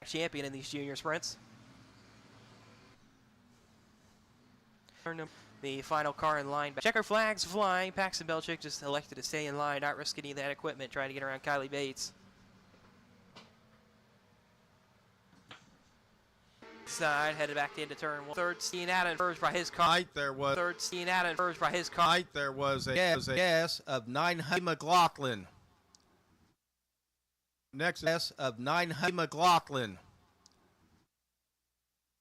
champion in these junior sprints. The final car in line. Checker flags flying. Paxton Belchick just elected to stay in line, not risk any of that equipment, trying to get around Kylie Bates. Side headed back into turn one. Third, seen out and first by his car. There was third, seen out and first by his car. There was a gas of 900 McLaughlin. Next is of 900 McLaughlin.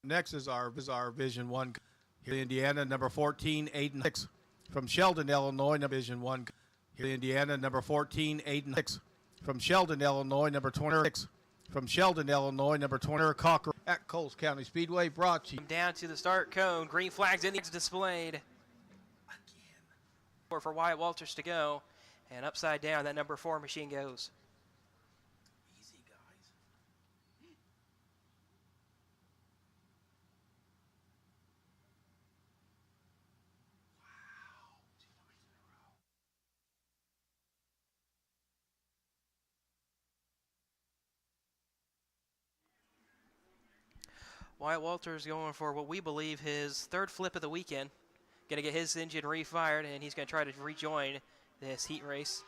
Next is our Vision 1 here in Indiana, number 14, Aiden Hicks. From Sheldon, Illinois, number Vision 1 here in Indiana, number 14, Aiden Hicks. From Sheldon, Illinois, number 26. From Sheldon, Illinois, number 20, Cocker at Coles County Speedway, brought to you. Down to the start cone, green flags in the displayed. Again. For Wyatt Walters to go, and upside down, that number 4 machine goes. Easy, guys. Wyatt Walters going for what we believe his third flip of the weekend. Going to get his engine refired, and he's going to try to rejoin this heat race.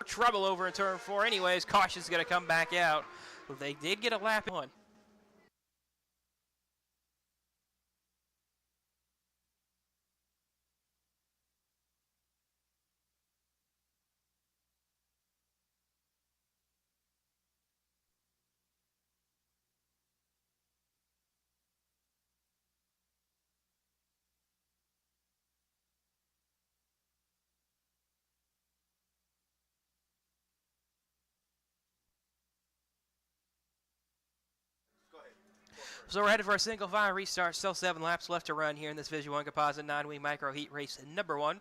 Trouble over in turn 4 anyways. Caution's going to come back out. But they did get a lap on. So we're headed for a single file restart. Still 7 laps left to run here in this Vision 1 Composite 9-wing micro heat race number 1.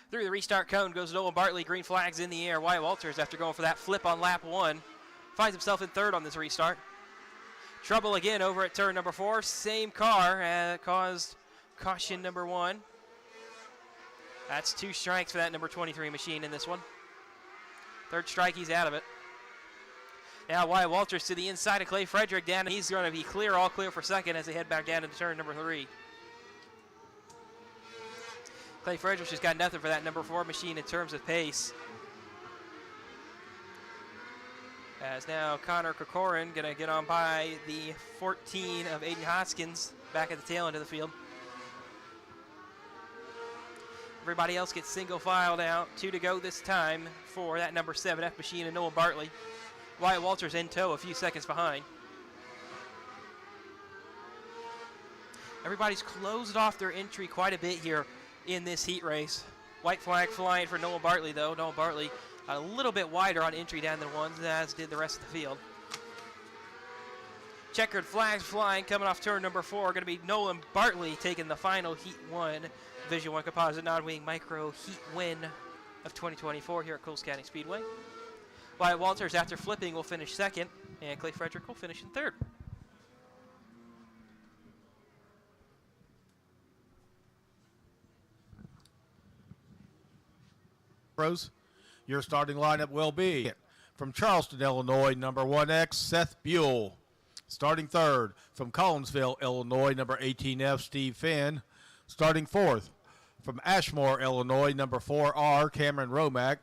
Through the restart cone goes Nolan Bartley. Green flags in the air. Wyatt Walters, after going for that flip on lap 1, finds himself in third on this restart. Trouble again over at turn number 4. Same car caused caution number 1. That's 2 strikes for that number 23 machine in this one. Third strike, he's out of it. Now Wyatt Walters to the inside of Clay Frederick down, and he's going to be clear, all clear for second as they head back down into turn number 3. Clay Frederick's just got nothing for that number 4 machine in terms of pace. As now Connor Kokorin going to get on by the 14 of Aiden Hoskins back at the tail end of the field. Everybody else gets single filed out. 2 to go this time for that number 7F machine and Noah Bartley. Wyatt Walters in tow, a few seconds behind. Everybody's closed off their entry quite a bit here in this heat race. White flag flying for Noah Bartley, though. Noah Bartley a little bit wider on entry down than ones, as did the rest of the field. Checkered flags flying, coming off turn number 4. Going to be Nolan Bartley taking the final Heat 1 Vision 1 Composite Non-Wing Micro Heat win of 2024 here at Coles County Speedway. Wyatt Walters, after flipping, will finish second, and Clay Frederick will finish in third. Pros, your starting lineup will be from Charleston, Illinois, number 1X, Seth Buell. Starting third, from Collinsville, Illinois, number 18F, Steve Finn. Starting fourth, from Ashmore, Illinois, number 4R, Cameron Romack.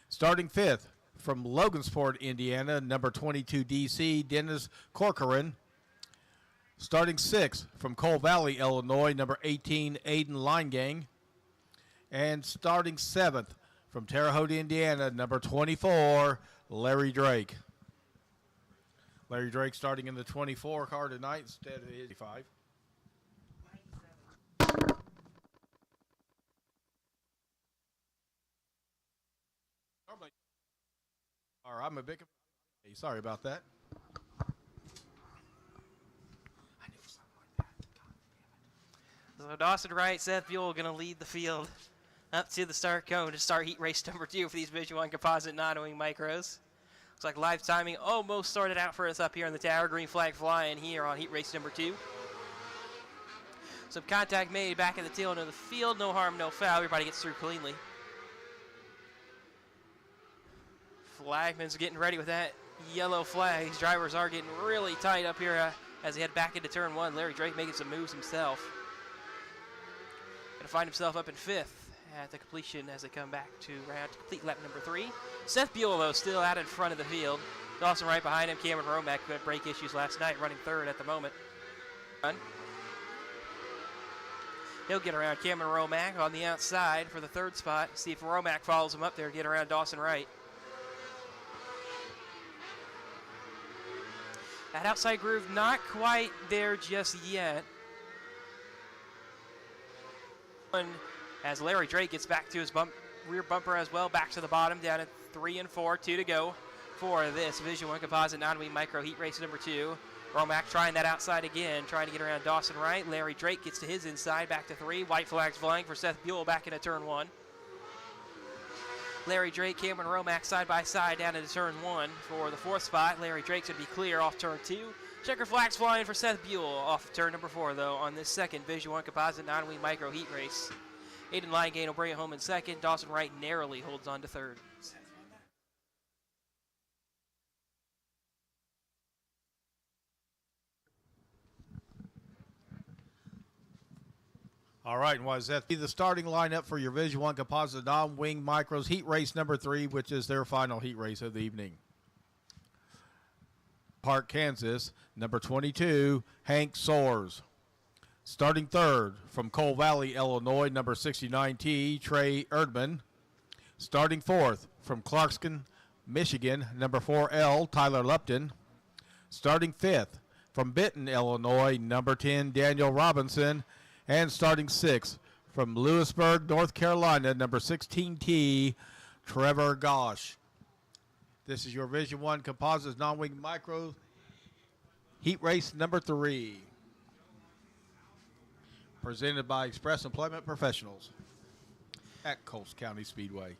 Starting fifth, from Logansport, Indiana, number 22 DC, Dennis Corcoran. Starting sixth, from Coal Valley, Illinois, number 18, Aiden Linegang. And starting seventh, from Terre Haute, Indiana, number 24, Larry Drake. Larry Drake starting in the 24 car tonight instead of the 85. All right, I'm a big. Hey, sorry about that. I knew something like that. God damn it. So Dawson Wright, Seth Buell going to lead the field up to the start cone to start heat race number 2 for these Vision 1 Composite Non-Wing Micros. Looks like live timing almost sorted out for us up here in the tower. Green flag flying here on heat race number 2. Some contact made back at the tail end of the field. No harm, no foul. Everybody gets through cleanly. Flagman's getting ready with that yellow flag. These drivers are getting really tight up here as they head back into turn one. Larry Drake making some moves himself. Going to find himself up in fifth at the completion as they come back to round to complete lap number 3. Seth Buell, though, still out in front of the field. Dawson right behind him. Cameron Romack, who had brake issues last night, running third at the moment. He'll get around Cameron Romack on the outside for the third spot. See if Romack follows him up there, get around Dawson Wright. That outside groove not quite there just yet. As Larry Drake gets back to his rear bumper as well, back to the bottom, down at 3 and 4, 2 to go for this Division 1 Composite non-wing micro heat race number 2. Romack trying that outside again, trying to get around Dawson Wright. Larry Drake gets to his inside, back to 3. White flags flying for Seth Buell back into turn 1. Larry Drake, Cameron Romack side by side down into turn 1 for the 4th spot. Larry Drake's going to be clear off turn 2. Checker flags flying for Seth Buell off of turn number 4, though, on this second Division 1 Composite non-wing micro heat race. Aiden Linegain will bring it home in second. Dawson Wright narrowly holds on to third. All right, and why is that? The starting lineup for your Division 1 Composite non-wing micros heat race number 3, which is their final heat race of the evening. Park, Kansas, number 22, Hank Soares. Starting third from Coal Valley, Illinois, number 69T, Trey Erdman. Starting fourth from Clarkston, Michigan, number 4L, Tyler Lupton. Starting fifth from Benton, Illinois, number 10, Daniel Robinson. And starting sixth from Lewisburg, North Carolina, number 16T, Trevor Gosh. This is your Division 1 Composites non-wing micro heat race number 3. Presented by Express Employment Professionals at Coast County Speedway.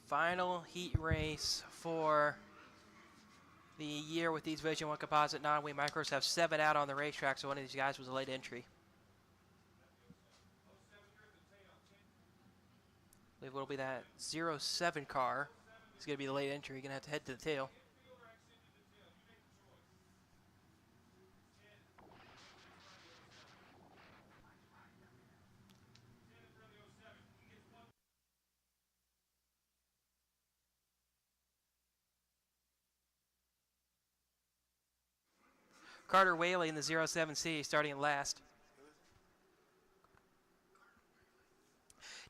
Final heat race for the year with these Division 1 Composite non-wing micros. Have 7 out on the racetrack, so one of these guys was a late entry. I believe it'll be that 07 car. It's going to be the late entry. You're going to have to head to the tail. Carter Whaley in the 07C starting in last.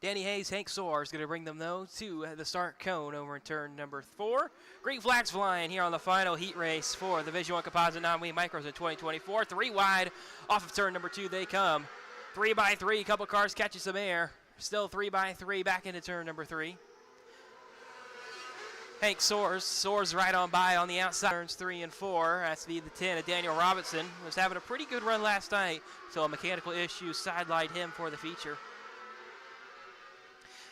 Danny Hayes, Hank Soares is going to bring them, though, to the start cone over in turn number 4. Green flags flying here on the final heat race for the Division 1 Composite non-wing micros in 2024. 3 wide off of turn number 2 they come. 3 by 3, a couple cars catching some air. Still 3 by 3 back into turn number 3. Hank Soares right on by on the outside. Turns 3 and 4. That's the 10 of Daniel Robinson. Was having a pretty good run last night, so a mechanical issue sidelined him for the feature.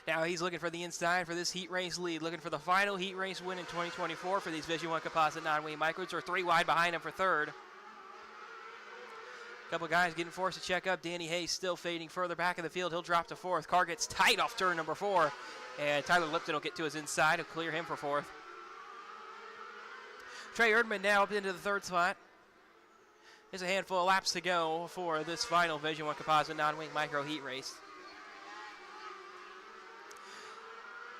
Now he's looking for the inside for this heat race lead, looking for the final heat race win in 2024 for these Division 1 Composite non-wing micros, or 3 wide behind him for third. A couple guys getting forced to check up. Danny Hayes still fading further back in the field. He'll drop to 4th. Car gets tight off turn number 4, and Tyler Lipton will get to his inside. He'll clear him for 4th. Trey Erdman now up into the 3rd spot. There's a handful of laps to go for this final Division 1 Composite non-wing micro heat race.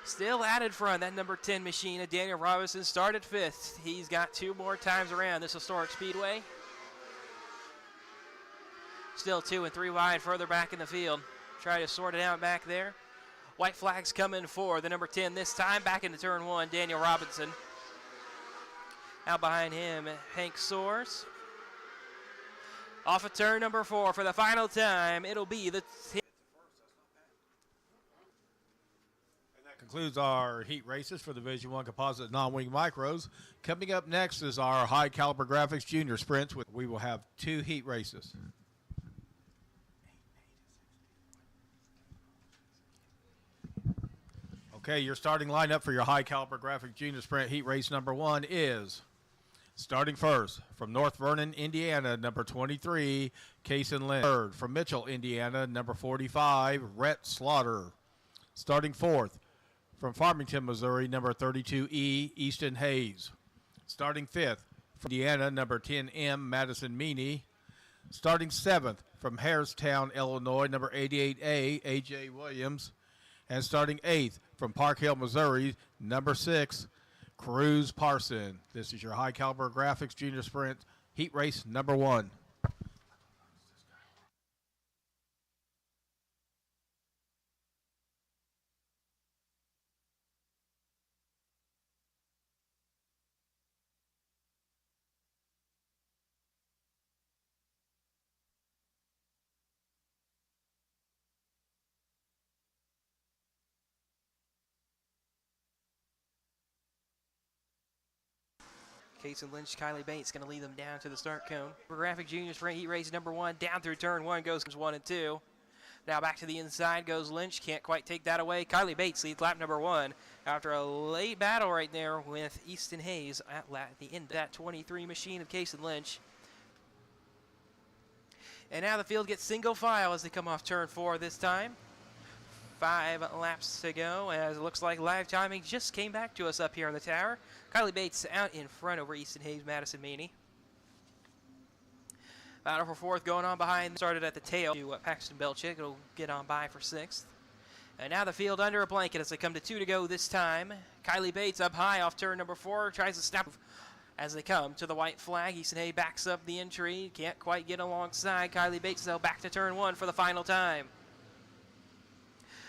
Still out in front, that number 10 machine of Daniel Robinson started 5th. He's got 2 more times around this historic speedway. Still 2 and 3 wide further back in the field. Try to sort it out back there. White flags coming for the number 10 this time. Back into turn 1, Daniel Robinson. Out behind him, Hank Soares. Off of turn number 4 for the final time. It'll be the Concludes our heat races for the Division 1 Composite non-wing micros. Coming up next is our high caliber graphics junior sprints. We will have 2 heat races. Okay, your starting lineup for your high caliber graphic junior sprint heat race number 1 is starting first from North Vernon, Indiana, number 23, Kason Lynn. Third from Mitchell, Indiana, number 45, Rhett Slaughter. Starting fourth from Farmington, Missouri, number 32E, Easton Hayes. Starting 5th, from Indiana, number 10M, Madison Meany. Starting 7th, from Harestown, Illinois, number 88A, A.J. Williams. And starting 8th, from Park Hill, Missouri, number 6, Cruz Parson. This is your high caliber graphics junior sprint heat race number 1. Casey Lynch, Kylie Bates going to lead them down to the start cone. Graphic Junior Sprint Heat Race number 1. Down through turn 1 goes 1 and 2. Now back to the inside goes Lynch. Can't quite take that away. Kylie Bates leads lap number 1 after a late battle right there with Easton Hayes at the end of that 23 machine of Casey Lynch. And now the field gets single file as they come off turn 4 this time. 5 laps to go as it looks like live timing just came back to us up here on the tower. Kylie Bates out in front over Easton Hayes, Madison Meany. Battle for 4th going on behind. Started at the tail to Paxton Belchick. It'll get on by for 6th. And now the field under a blanket as they come to 2 to go this time. Kylie Bates up high off turn number 4. Tries to stop as they come to the white flag. Easton Hayes backs up the entry. Can't quite get alongside. Kylie Bates though back to turn 1 for the final time.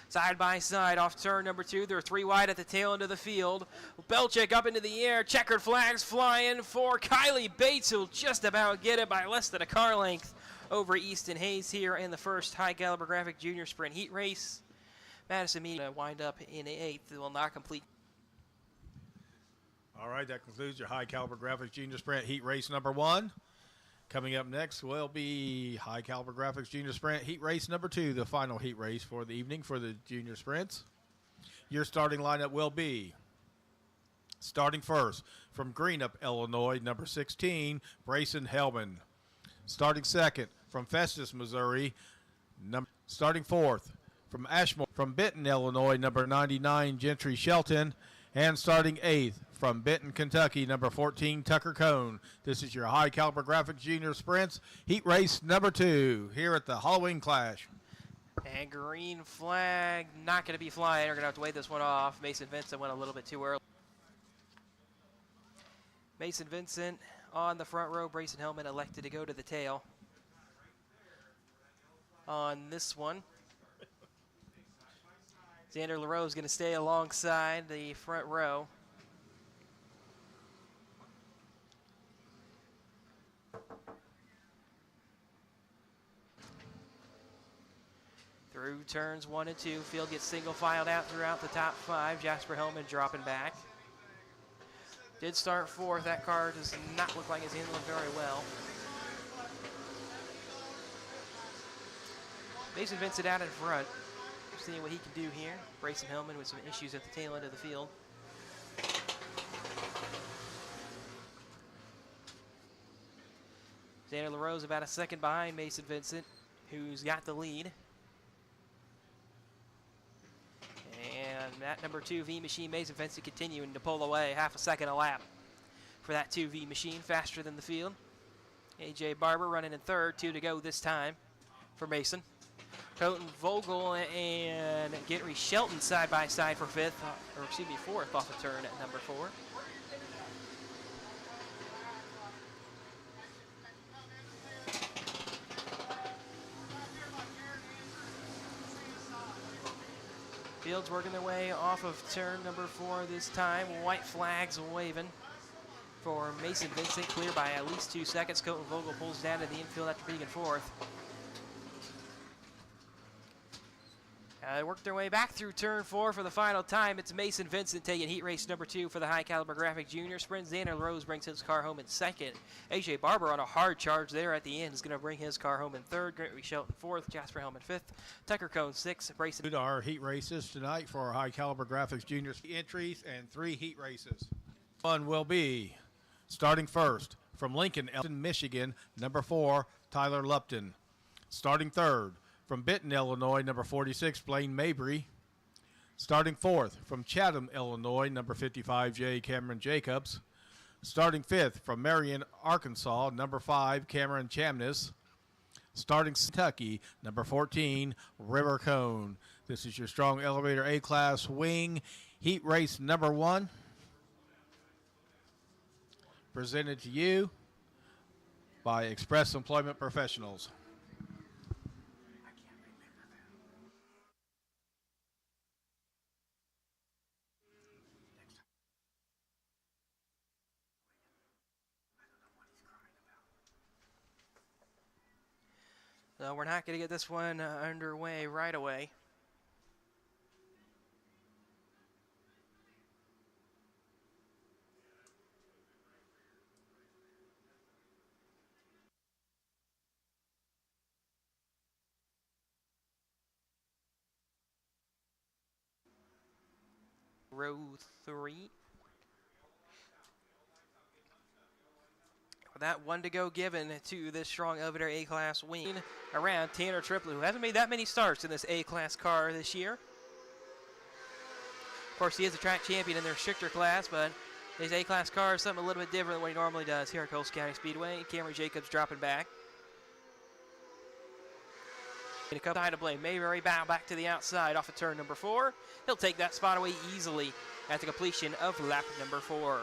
Side by side off turn number 2. They're 3 wide at the tail end of the field. Belchick up into the air. Checkered flags flying for Kylie Bates, who'll just about get it by less than a car length over Easton Hayes here in the first high caliber graphic junior sprint heat race. Madison Meany wind up in 8th. It will not complete. All right, that concludes your high caliber graphics junior sprint heat race number 1. Coming up next will be high caliber graphics junior sprint heat race number 2, the final heat race for the evening for the junior sprints. Your starting lineup will be starting first from Greenup, Illinois, number 16, Brayson Hellman. Starting second from Festus, Missouri, starting 4th from Ashmore, from Benton, Illinois, number 99, Gentry Shelton. And starting 8th from Benton, Kentucky, number 14, Tucker Cone. This is your high caliber graphics junior sprints heat race number 2 here at the Halloween Clash. And green flag not going to be flying. We're going to have to wait this one off. Mason Vincent went a little bit too early. Mason Vincent on the front row. Brayson Hellman elected to go to the tail on this one. Xander LaRoe is going to stay alongside the front row. Through turns 1 and 2, field gets single filed out throughout the top 5. Jasper Hellman dropping back. Did start 4th. That car does not look like it's handling very well. Mason Vincent out in front. Seeing what he can do here. Brayson Hellman with some issues at the tail end of the field. Xander LaRoe about a second behind Mason Vincent, who's got the lead. And that number 2 V machine, Mason Vincent, continuing to pull away half a second a lap for that 2 V machine, faster than the field. AJ Barber running in 3rd, 2 to go this time for Mason. Colton Vogel and Gentry Shelton side by side for 5th, or excuse me, 4th off a turn at number 4. Fields working their way off of turn number 4 this time. White flags waving for Mason Vincent, clear by at least 2 seconds. Colton Vogel pulls down to the infield after being in 4th. They worked their way back through turn 4 for the final time. It's Mason Vincent taking heat race number 2 for the high caliber graphic junior sprint. Xander LaRoe brings his car home in 2nd. AJ Barber on a hard charge there at the end is going to bring his car home in 3rd. Gentry Shelton 4th. Jasper Hellman 5th. Tucker Cone 6th. Brayson. Our heat races tonight for our high caliber graphics junior entries and 3 heat races. One will be starting first from Lincoln, Michigan, number 4, Tyler Lupton. Starting 3rd. From Benton, Illinois, number 46, Blaine Mabry. Starting fourth from Chatham, Illinois, number 55J Cameron Jacobs. Starting fifth from Marion, Arkansas, number 5 Cameron Chamness. Starting Kentucky, number 14 River Cone. This is your strong elevator A-class wing heat race number 1. Presented to you by Express Employment Professionals. So we're not going to get this one underway right away. Row 3. With that one to go given to this strong elevator A-class wing around Tanner Triplett, who hasn't made that many starts in this A-class car this year. Of course, he is a track champion in their stricter class, but his A-class car is something a little bit different than what he normally does here at Coles County Speedway. Cameron Jacobs dropping back. And a couple time to blame. Mayberry bow back to the outside off of turn number 4. He'll take that spot away easily at the completion of lap number 4.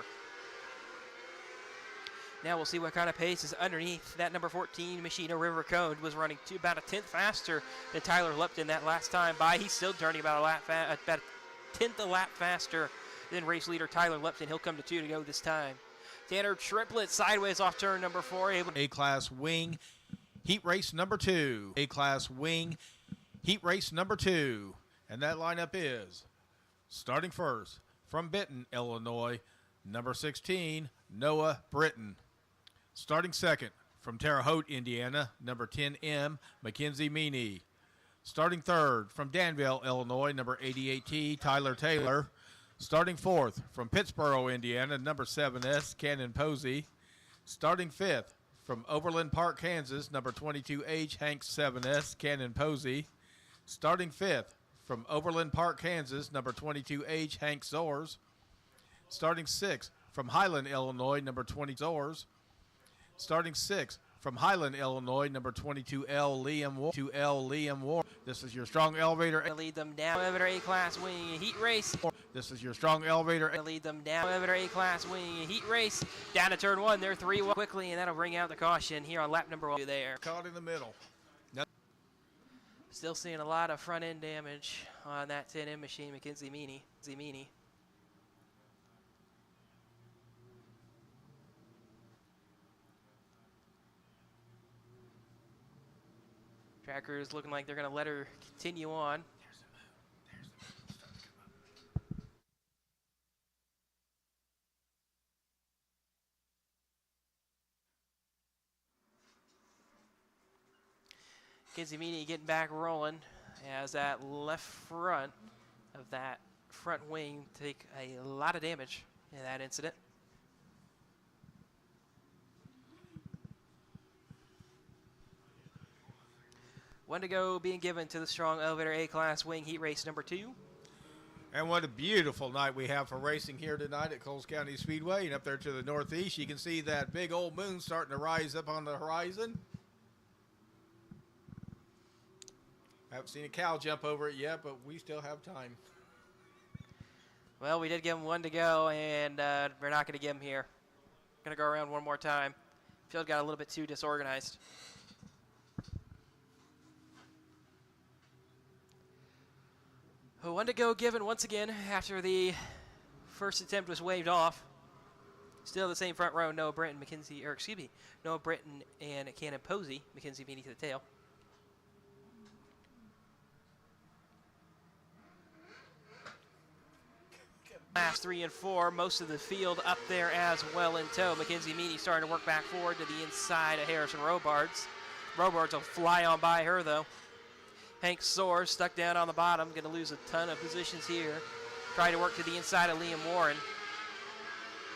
Now we'll see what kind of pace is underneath that number 14 Machina. River Cone was running to about a tenth faster than Tyler Lupton that last time by. He's still turning about a tenth a lap faster than race leader Tyler Lupton. He'll come to 2 to go this time. Tanner Triplett sideways off turn number 4. A-class wing heat race number 2. A-class wing heat race number 2. And that lineup is starting first from Benton, Illinois, number 16, Noah Britton. Starting second from Terre Haute, Indiana, number 10M, Mackenzie Meany. Starting third from Danville, Illinois, number 88T, Tyler Taylor. Starting fourth from Pittsboro, Indiana, number 7S, Cannon Posey. Starting fifth from Overland Park, Kansas, number 22H, Hank 7S, Cannon Posey. Starting fifth from Overland Park, Kansas, number 22H, Hank Zors. Starting sixth from Highland, Illinois, number 20 Zors. Starting sixth from Highland, Illinois, number 22L Liam Ward. This is your strong elevator. Lead them down. Elevator A-class wing heat race. This is your strong elevator. Lead them down. Elevator A-class wing heat race. Down to turn 1. They're 3 quickly, and that'll bring out the caution here on lap number 1 there. Caught in the middle. Still seeing a lot of front end damage on that 10M machine, Mackenzie Meany. Trackers looking like they're going to let her continue on. Mackenzie Meany getting back rolling as that left front of that front wing take a lot of damage in that incident. One to go being given to the strong elevator A-class wing heat race number 2. And what a beautiful night we have for racing here tonight at Coles County Speedway. And up there to the northeast, you can see that big old moon starting to rise up on the horizon. I haven't seen a cow jump over it yet, but we still have time. Well, we did give him 1 to go, and we're not going to give him here. Going to go around one more time. Field got a little bit too disorganized. One to go given once again after the first attempt was waved off. Still the same front row, Noah Britton, Noah Britton and Cannon Posey, Mackenzie Meany to the tail. Last 3 and 4, most of the field up there as well in tow. Mackenzie Meany starting to work back forward to the inside of Harrison Robards. Robards will fly on by her though. Hank Soares stuck down on the bottom, going to lose a ton of positions here. Trying to work to the inside of Liam Warren.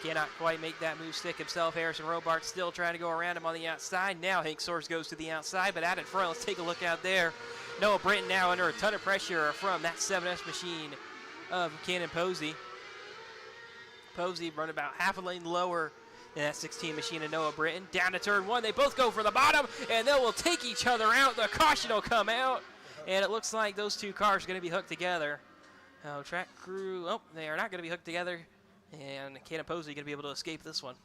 Cannot quite make that move stick himself. Harrison Robards still trying to go around him on the outside. Now Hank Soares goes to the outside, but out in front, let's take a look out there. Noah Britton now under a ton of pressure from that 7S machine. of Cannon Posey. Posey run about half a lane lower than that 16 machine of Noah Britton. Down to turn 1, they both go for the bottom, and they will take each other out. The caution will come out, and it looks like those two cars are going to be hooked together. Track crew, they are not going to be hooked together, and Cannon Posey going to be able to escape this one.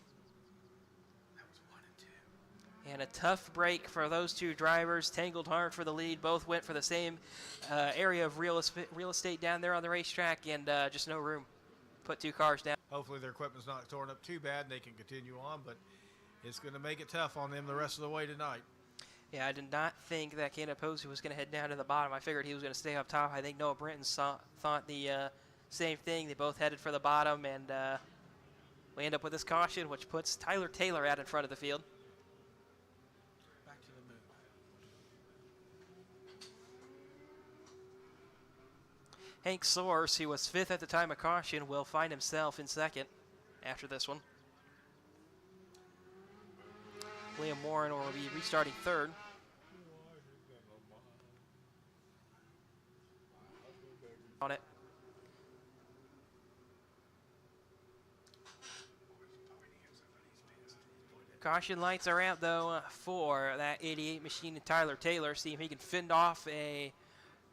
And a tough break for those two drivers. Tangled hard for the lead. Both went for the same area of real estate down there on the racetrack, and just no room. Put two cars down. Hopefully their equipment's not torn up too bad and they can continue on, but it's going to make it tough on them the rest of the way tonight. Yeah, I did not think that Cannon Posey was going to head down to the bottom. I figured he was going to stay up top. I think Noah Britton thought the same thing. They both headed for the bottom, and we end up with this caution, which puts Tyler Taylor out in front of the field. Hank Source, who was 5th at the time of caution, will find himself in 2nd after this one. Liam Warren will be restarting 3rd. On it. Caution lights are out, though, for that 88 machine and Tyler Taylor. See if he can fend off a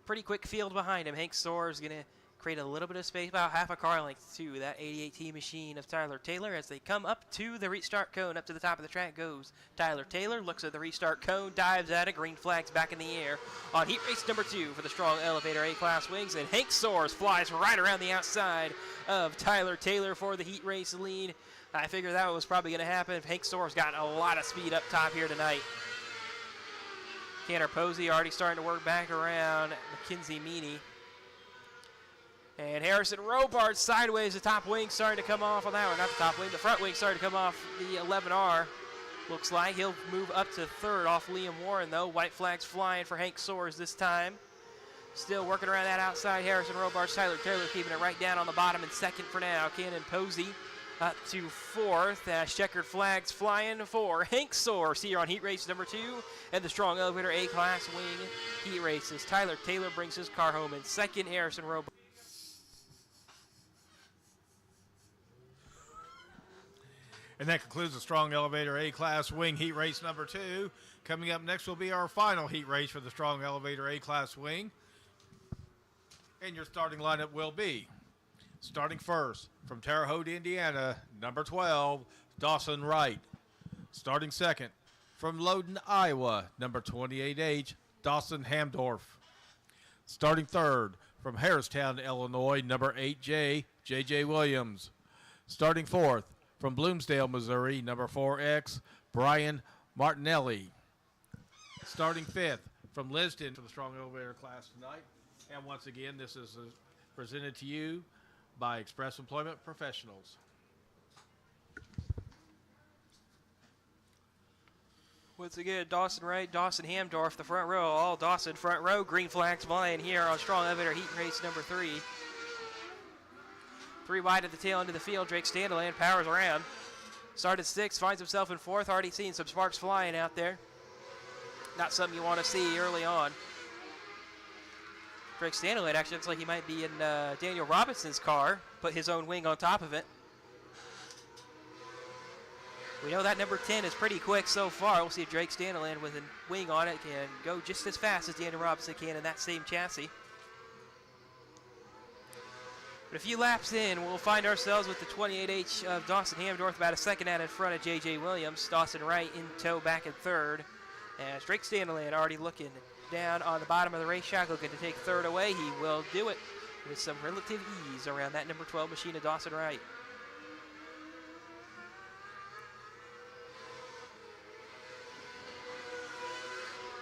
pretty quick field behind him. Hank Soar is going to create a little bit of space, about half a car length to that 88T machine of Tyler Taylor. As they come up to the restart cone, up to the top of the track goes Tyler Taylor, looks at the restart cone, dives at it, green flags back in the air on heat race number 2 for the strong elevator A-class wings, and Hank Soares flies right around the outside of Tyler Taylor for the heat race lead. I figured that was probably going to happen. Hank Soares got a lot of speed up top here tonight. Cannon Posey already starting to work back around McKenzie Meany. And Harrison Robart sideways, the top wing starting to come off on that one. Not the top wing, the front wing starting to come off the 11R. Looks like he'll move up to 3rd off Liam Warren, though. White flags flying for Hank Soares this time. Still working around that outside. Harrison Robart, Tyler Taylor keeping it right down on the bottom in 2nd for now. Cannon Posey up to 4th as checkered flags flying for Hank Soares here on heat race number 2 and the strong elevator A-class wing heat races. Tyler Taylor brings his car home in 2nd. Harrison Robart. And that concludes the strong elevator A-class wing heat race number 2. Coming up next will be our final heat race for the strong elevator A-class wing. And your starting lineup will be starting first from Terre Haute, Indiana, number 12, Dawson Wright. Starting second from Loudon, Iowa, number 28H, Dawson Hamdorf. Starting third from Harristown, Illinois, number 8J, J.J. Williams. Starting fourth from Bloomsdale, Missouri, number 4X, Brian Martinelli. Starting fifth from Liston for the strong elevator class tonight. And once again, this is presented to you by Express Employment Professionals. Once again, Dawson Wright, Dawson Hamdorf, the front row, all Dawson front row. Green flags flying here on strong elevator heat race number 3. 3 wide at the tail end of the field. Drake Standeland powers around. Started 6th, finds himself in 4th. Already seen some sparks flying out there. Not something you want to see early on. Drake Standeland actually looks like he might be in Daniel Robinson's car. Put his own wing on top of it. We know that number 10 is pretty quick so far. We'll see if Drake Standeland with a wing on it can go just as fast as Daniel Robinson can in that same chassis. But a few laps in, we'll find ourselves with the 28H of Dawson Hamdorf about a second out in front of J.J. Williams. Dawson Wright in tow back in 3rd. As Drake Standeland already looking down on the bottom of the racetrack, looking to take 3rd away. He will do it with some relative ease around that number 12 machine of Dawson Wright.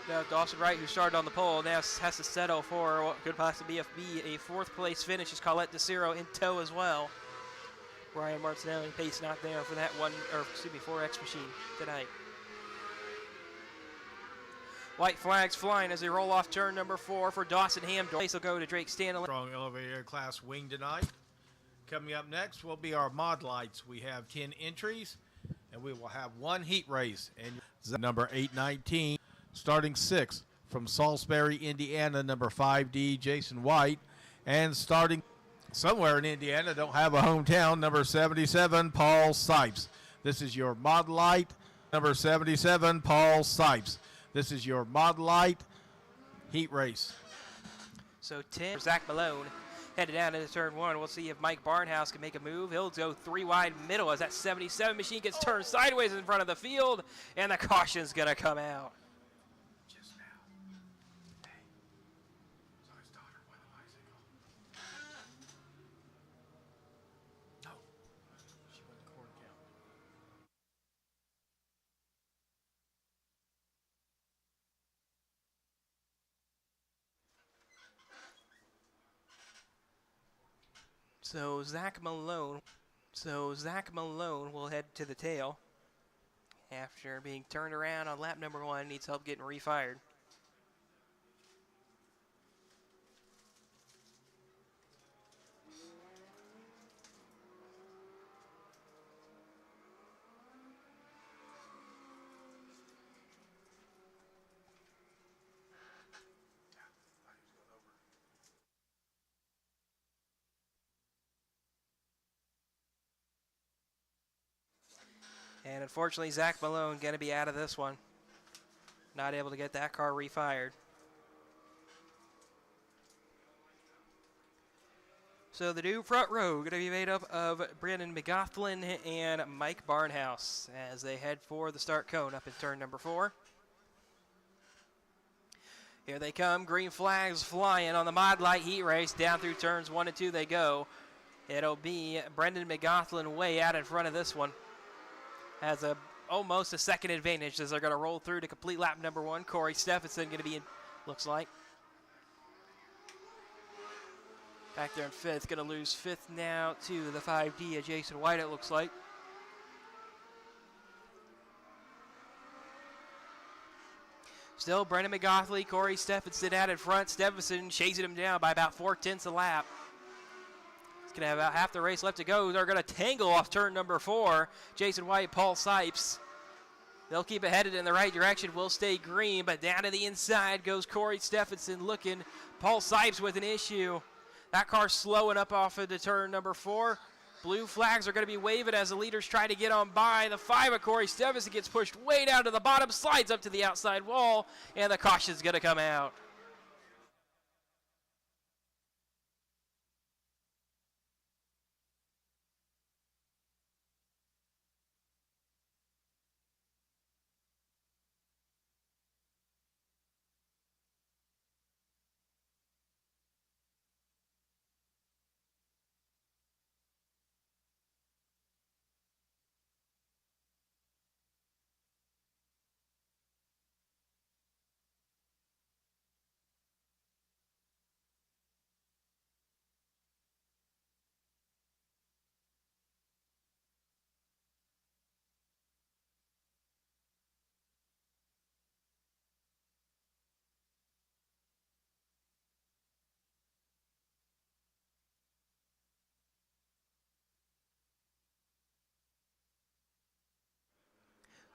Now Dawson Wright, who started on the pole, now has to settle for what could possibly be a 4th place finish as Colette DeCiro in tow as well. Brian Martinelli pace not there for that 4X machine tonight. White flags flying as they roll off turn number 4 for Dawson Hamdorf. Place will go to Drake Stanley. Strong elevator class wing tonight. Coming up next will be our mod lights. We have 10 entries, and we will have 1 heat race. And number 819, starting 6th from Salisbury, Indiana, number 5D, Jason White. And starting somewhere in Indiana don't have a hometown. Number 77, Paul Sipes. This is your Mod Light. Number 77, Paul Sipes. This is your Mod Light heat race. So 10 for Zach Malone. Headed down into turn one. We'll see if Mike Barnhouse can make a move. He'll go 3 wide middle as that 77 machine gets turned sideways in front of the field, and the caution's going to come out. So Zach Malone will head to the tail after being turned around on lap number 1. Needs help getting refired. And unfortunately, Zach Malone going to be out of this one. Not able to get that car refired. So the new front row going to be made up of Brandon McGoughlin and Mike Barnhouse as they head for the start cone up in turn number 4. Here they come, green flags flying on the Mod Light heat race. Down through turns 1 and 2 they go. It'll be Brendan McGoughlin way out in front of this one. Has almost a second advantage as they're going to roll through to complete lap number 1. Corey Stephenson going to be in, looks like. Back there in 5th, going to lose 5th now to the 5D, Jason White, it looks like. Still, Brendan McGoughlin, Corey Stephenson out in front. Stephenson chasing him down by about 4/10 a lap. Going to have about half the race left to go. They're going to tangle off turn number 4. Jason White, Paul Sipes. They'll keep it headed in the right direction. Will stay green, but down to the inside goes Corey Stephenson looking. Paul Sipes with an issue. That car's slowing up off into turn number 4. Blue flags are going to be waving as the leaders try to get on by. The 5 of Corey Stephenson gets pushed way down to the bottom, slides up to the outside wall, and the caution's going to come out.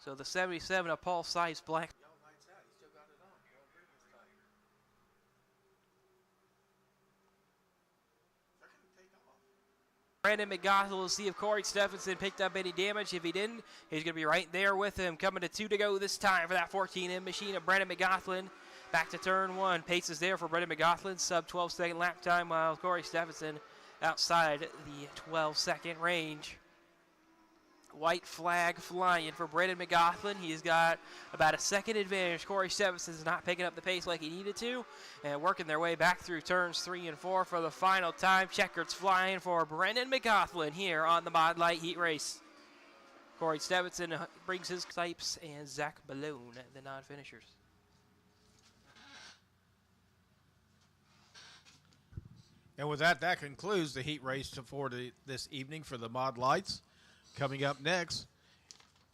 So the 77 of Paul Sipes, black. Brandon McGoughlin will see if Corey Stephenson picked up any damage. If he didn't, he's going to be right there with him. Coming to 2 to go this time for that 14M machine of Brandon McGoughlin. Back to turn 1. Pace is there for Brandon McGoughlin. Sub 12-second lap time while Corey Stephenson outside the 12-second range. White flag flying for Brandon McGoughlin. He's got about a second advantage. Corey Stephenson's not picking up the pace like he needed to, and working their way back through turns 3 and 4 for the final time. Checkers flying for Brandon McGoughlin here on the Mod Light heat race. Corey Stephenson brings his Sipes and Zach Malone, the non-finishers. And with that, that concludes the heat race for this evening for the Mod Lights. Coming up next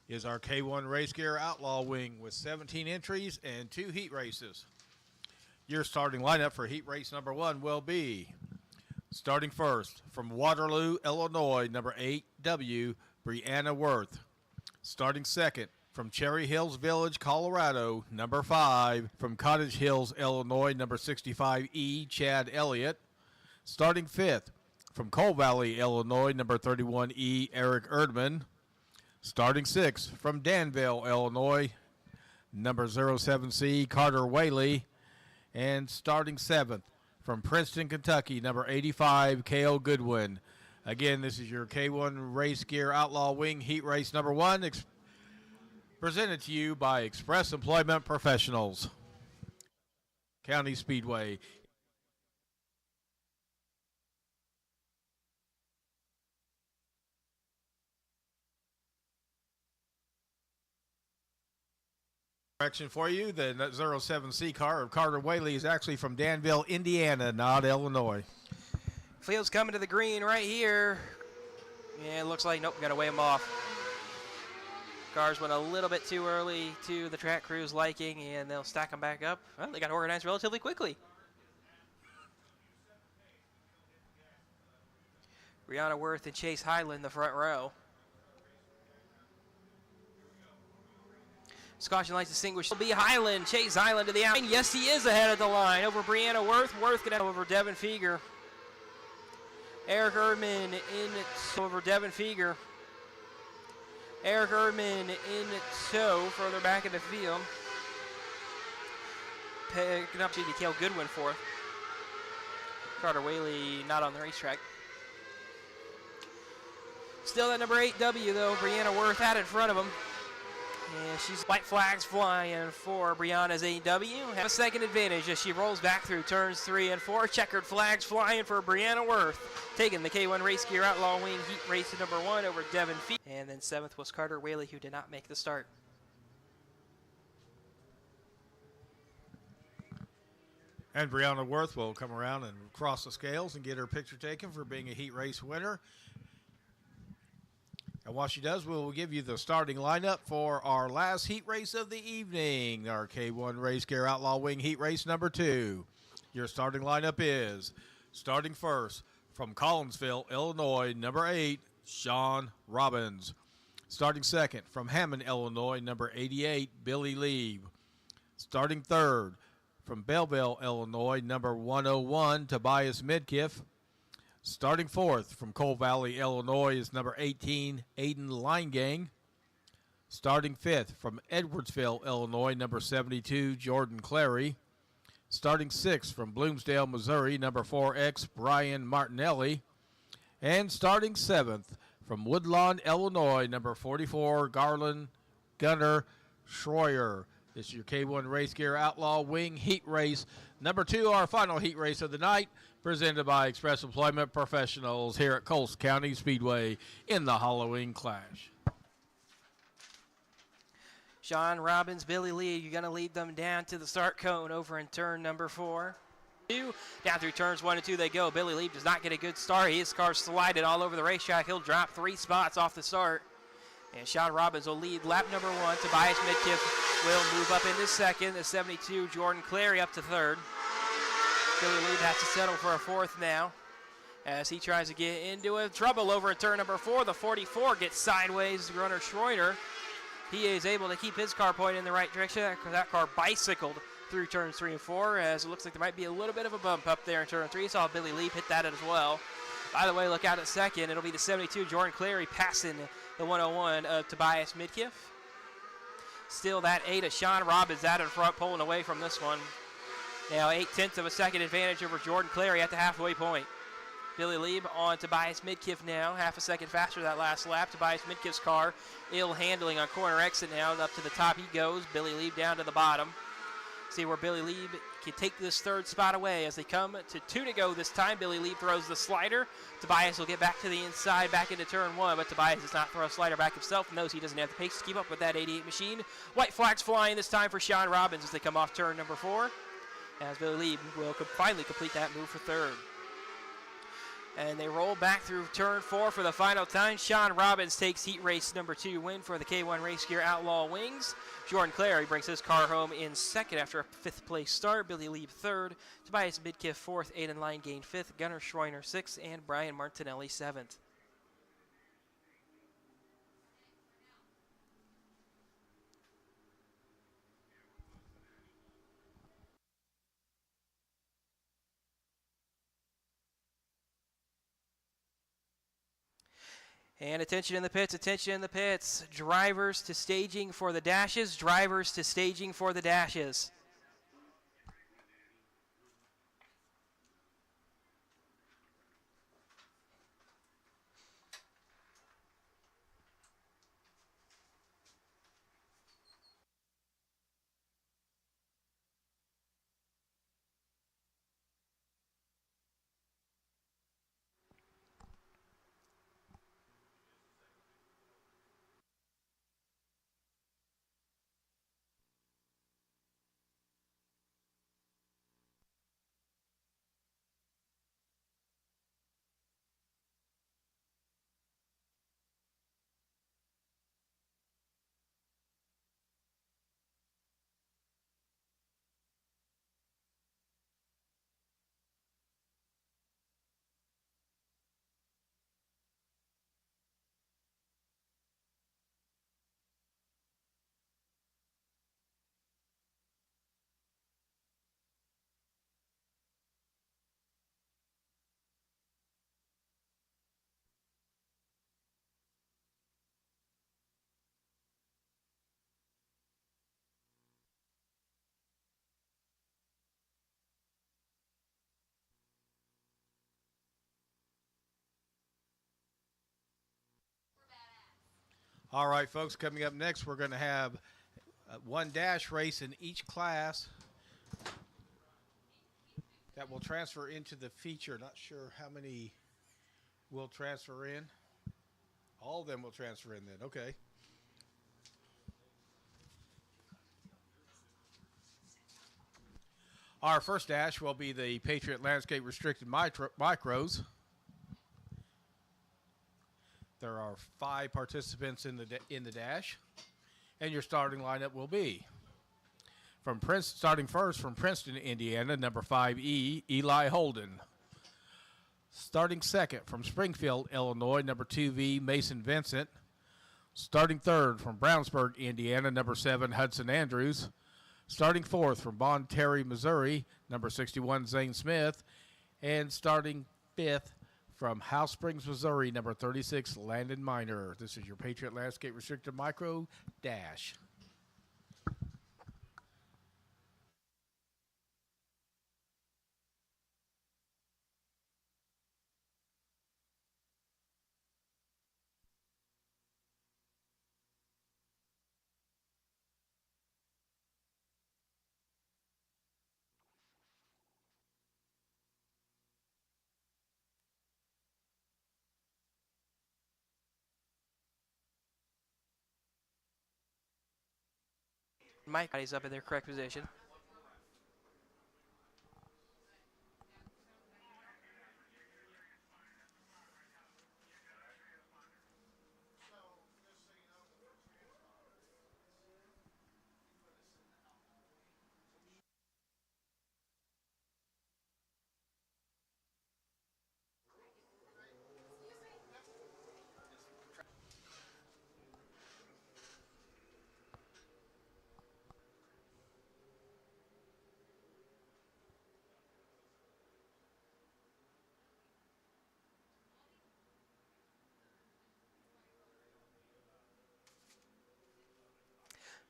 is our K1 Race Gear Outlaw Wing with 17 entries and 2 heat races. Your starting lineup for heat race number 1 will be starting first from Waterloo, Illinois, number 8W, Brianna Worth. Starting second from Cherry Hills Village, Colorado, number 5. From Cottage Hills, Illinois, number 65E, Chad Elliott. Starting fifth From Coal Valley, Illinois, number 31E, Eric Erdman. Starting 6th from Danville, Illinois, number 07C, Carter Whaley. And starting 7th from Princeton, Kentucky, number 85, K.O. Goodwin. Again, this is your K1 Race Gear Outlaw Wing Heat Race number 1, presented to you by Express Employment Professionals, County Speedway. Correction for you, the 07C car of Carter Whaley is actually from Danville, Indiana, not Illinois. Field's coming to the green right here. Yeah, it looks like, nope, got to weigh him off. Cars went a little bit too early to the track crew's liking, and they'll stack them back up. Well, they got organized relatively quickly. Brianna Worth and Chase Highland, the front row. Caution lights distinguished. Will be Highland. Chase Highland to the out. Yes, he is ahead of the line over Brianna Worth. Worth get out over Devin Feger. Eric Erdman in over Devin Feger. Eric Erdman in tow further back in the field. Picking up K.O. Goodwin fourth. Carter Whaley not on the racetrack. Still that number 8W though. Brianna Worth out in front of him. And she's white flags flying for Brianna's AW. Have a second advantage as she rolls back through turns 3 and 4. Checkered flags flying for Brianna Worth. Taking the K1 Race Gear Outlaw Wing Heat Race number 1 over Devin Feet. And then 7th was Carter Whaley, who did not make the start. And Brianna Worth will come around and cross the scales and get her picture taken for being a heat race winner. And while she does, we'll give you the starting lineup for our last heat race of the evening, our K1 Race Gear Outlaw Wing Heat Race number 2. Your starting lineup is, starting first, from Collinsville, Illinois, number 8, Sean Robbins. Starting second, from Hammond, Illinois, number 88, Billy Lieb. Starting third, from Belleville, Illinois, number 101, Tobias Midkiff. Starting fourth from Coal Valley, Illinois is number 18, Aiden Linegang. Starting fifth from Edwardsville, Illinois, number 72, Jordan Clary. Starting sixth from Bloomsdale, Missouri, number 4X, Brian Martinelli. And starting seventh from Woodlawn, Illinois, number 44, Garland Gunnar Schroyer. This is your K1 Race Gear Outlaw Wing Heat Race number 2, our final heat race of the night, presented by Express Employment Professionals here at Coles County Speedway in the Halloween Clash. Sean Robbins, Billy Lee, you're going to lead them down to the start cone over in turn number 4. Down through turns 1 and 2 they go. Billy Lee does not get a good start. His car slided all over the racetrack. He'll drop 3 spots off the start. And Sean Robbins will lead lap number 1. Tobias Midkiff will move up into second. The 72, Jordan Clary, up to third. Billy Lee has to settle for a fourth now as he tries to get into a trouble over at turn number 4. The 44 gets sideways. Gunnar Schroeder, he is able to keep his car pointed in the right direction. That car bicycled through turns 3 and 4 as it looks like there might be a little bit of a bump up there in turn 3. Saw Billy Lee hit that as well. By the way, look out at second. It'll be the 72, Jordan Clary, passing the 101 of Tobias Midkiff. Still that 8 of Sean Robbins out in front, pulling away from this one. Now 0.8 of a second advantage over Jordan Clary at the halfway point. Billy Lieb on Tobias Midkiff now, half a second faster that last lap. Tobias Midkiff's car ill handling on corner exit now. Up to the top he goes. Billy Lieb down to the bottom. See where Billy Lieb can take this third spot away as they come to 2 to go this time. Billy Lieb throws the slider. Tobias will get back to the inside, back into turn 1, but Tobias does not throw a slider back himself. Knows he doesn't have the pace to keep up with that 88 machine. White flags flying this time for Sean Robbins as they come off turn number 4. As Billy Lieb will finally complete that move for third. And they roll back through turn 4 for the final time. Sean Robbins takes heat race number 2 win for the K1 Race Gear Outlaw Wings. Jordan Clary brings his car home in second after a 5th place start. Billy Lieb third. Tobias Midkiff 4th. Aiden Linegang 5th. Gunnar Schreiner 6th. And Brian Martinelli 7th. And attention in the pits, attention in the pits. Drivers to staging for the dashes, drivers to staging for the dashes. All right, folks, coming up next, we're going to have one dash race in each class that will transfer into the feature. Not sure how many will transfer in. All of them will transfer in then. Okay. Our first dash will be the Patriot Landscape Restricted Micros. There are 5 participants in the dash, and your starting lineup will be starting first from Princeton, Indiana, number 5E, Eli Holden. Starting second from Springfield, Illinois, number 2V, Mason Vincent. Starting third from Brownsburg, Indiana, number 7, Hudson Andrews. Starting fourth from Bon Terry, Missouri, number 61, Zane Smith. And starting fifth from House Springs, Missouri, number 36, Landon Miner. This is your Patriot Landscape Restricted Micro Dash. Mike is up in their correct position.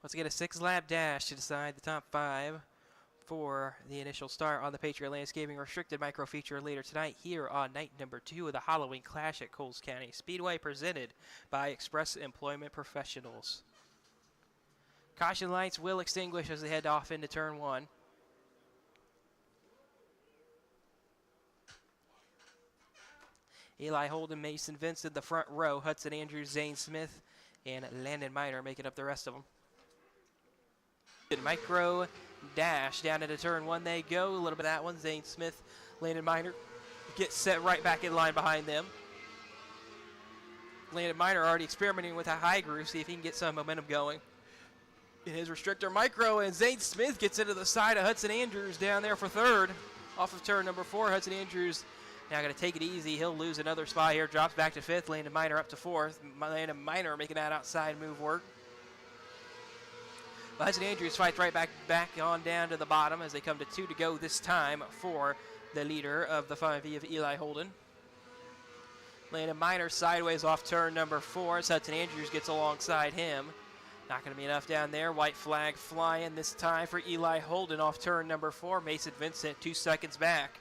Let's get a 6-lap dash to decide the top 5 for the initial start on the Patriot Landscaping Restricted Micro Feature later tonight here on night number 2 of the Halloween Clash at Coles County Speedway, presented by Express Employment Professionals. Caution lights will extinguish as they head off into turn 1. Eli Holden, Mason Vincent, the front row. Hudson Andrews, Zane Smith, and Landon Miner making up the rest of them. Micro dash down into turn 1 they go. A little bit of that one. Zane Smith, Landon Miner gets set right back in line behind them. Landon Miner already experimenting with a high groove, see if he can get some momentum going in his restrictor micro, and Zane Smith gets into the side of Hudson Andrews down there for third off of turn number 4. Hudson Andrews now going to take it easy. He'll lose another spot here, drops back to 5th. Landon Miner up to 4th. Landon Miner making that outside move work. Hudson Andrews fights right back on down to the bottom as they come to 2 to go this time for the leader of the 5E of Eli Holden. Landon Miner sideways off turn number 4 as Hudson Andrews gets alongside him. Not going to be enough down there. White flag flying this time for Eli Holden off turn number 4. Mason Vincent 2 seconds back.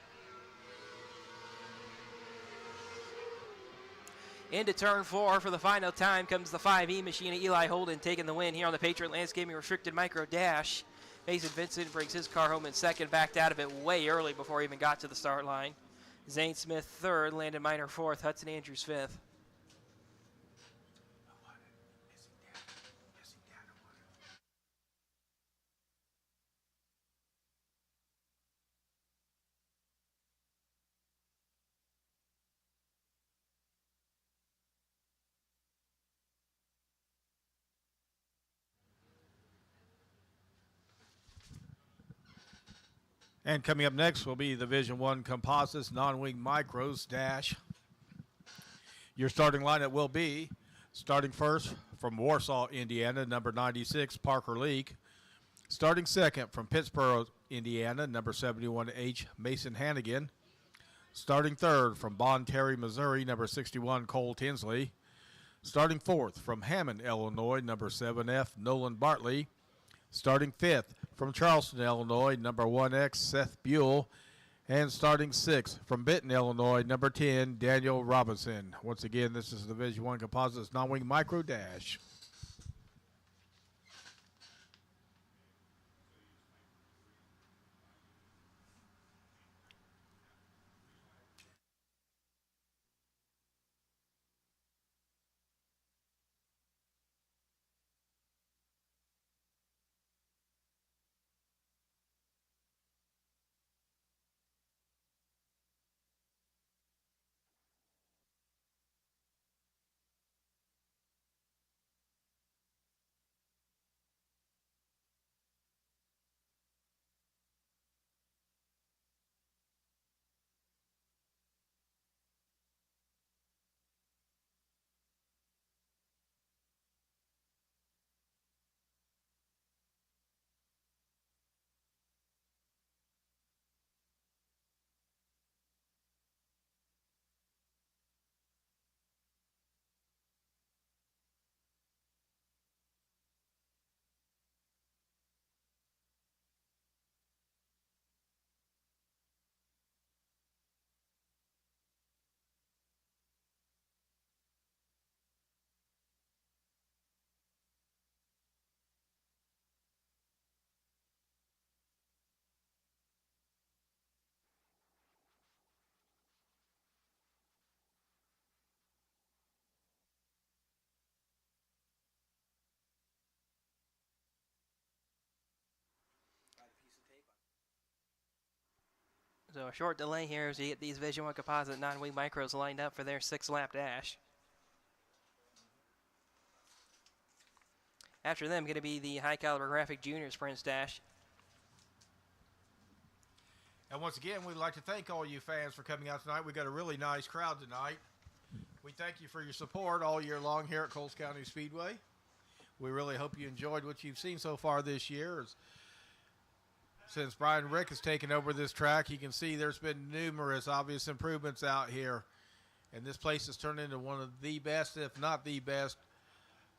Into turn 4 for the final time comes the 5E machine of Eli Holden taking the win here on the Patriot Landscaping Restricted Micro Dash. Mason Vincent brings his car home in second, backed out of it way early before he even got to the start line. Zane Smith third, Landon Miner fourth, Hudson Andrews fifth. And coming up next will be the Division I Composites Non-Wing Micros Dash. Your starting lineup will be starting first from Warsaw, Indiana, number 96, Parker Leak. Starting second from Pittsburgh, Indiana, number 71H, Mason Hannigan. Starting third from Bon Terry, Missouri, number 61, Cole Tinsley. Starting fourth from Hammond, Illinois, number 7F, Nolan Bartley. Starting fifth from Charleston, Illinois, number 1X, Seth Buell. And starting sixth from Benton, Illinois, number 10, Daniel Robinson. Once again, this is the Division I Composites Non-Wing Micro Dash. So a short delay here as we get these Division I Composite Non-Wing Micros lined up for their 6-lap dash. After them, going to be the High Caliber Graphic Junior Sprints dash. And once again, we'd like to thank all you fans for coming out tonight. We got a really nice crowd tonight. We thank you for your support all year long here at Coles County Speedway. We really hope you enjoyed what you've seen so far this year. Since Brian Rick has taken over this track, you can see there's been numerous obvious improvements out here. And this place has turned into one of the best, if not the best,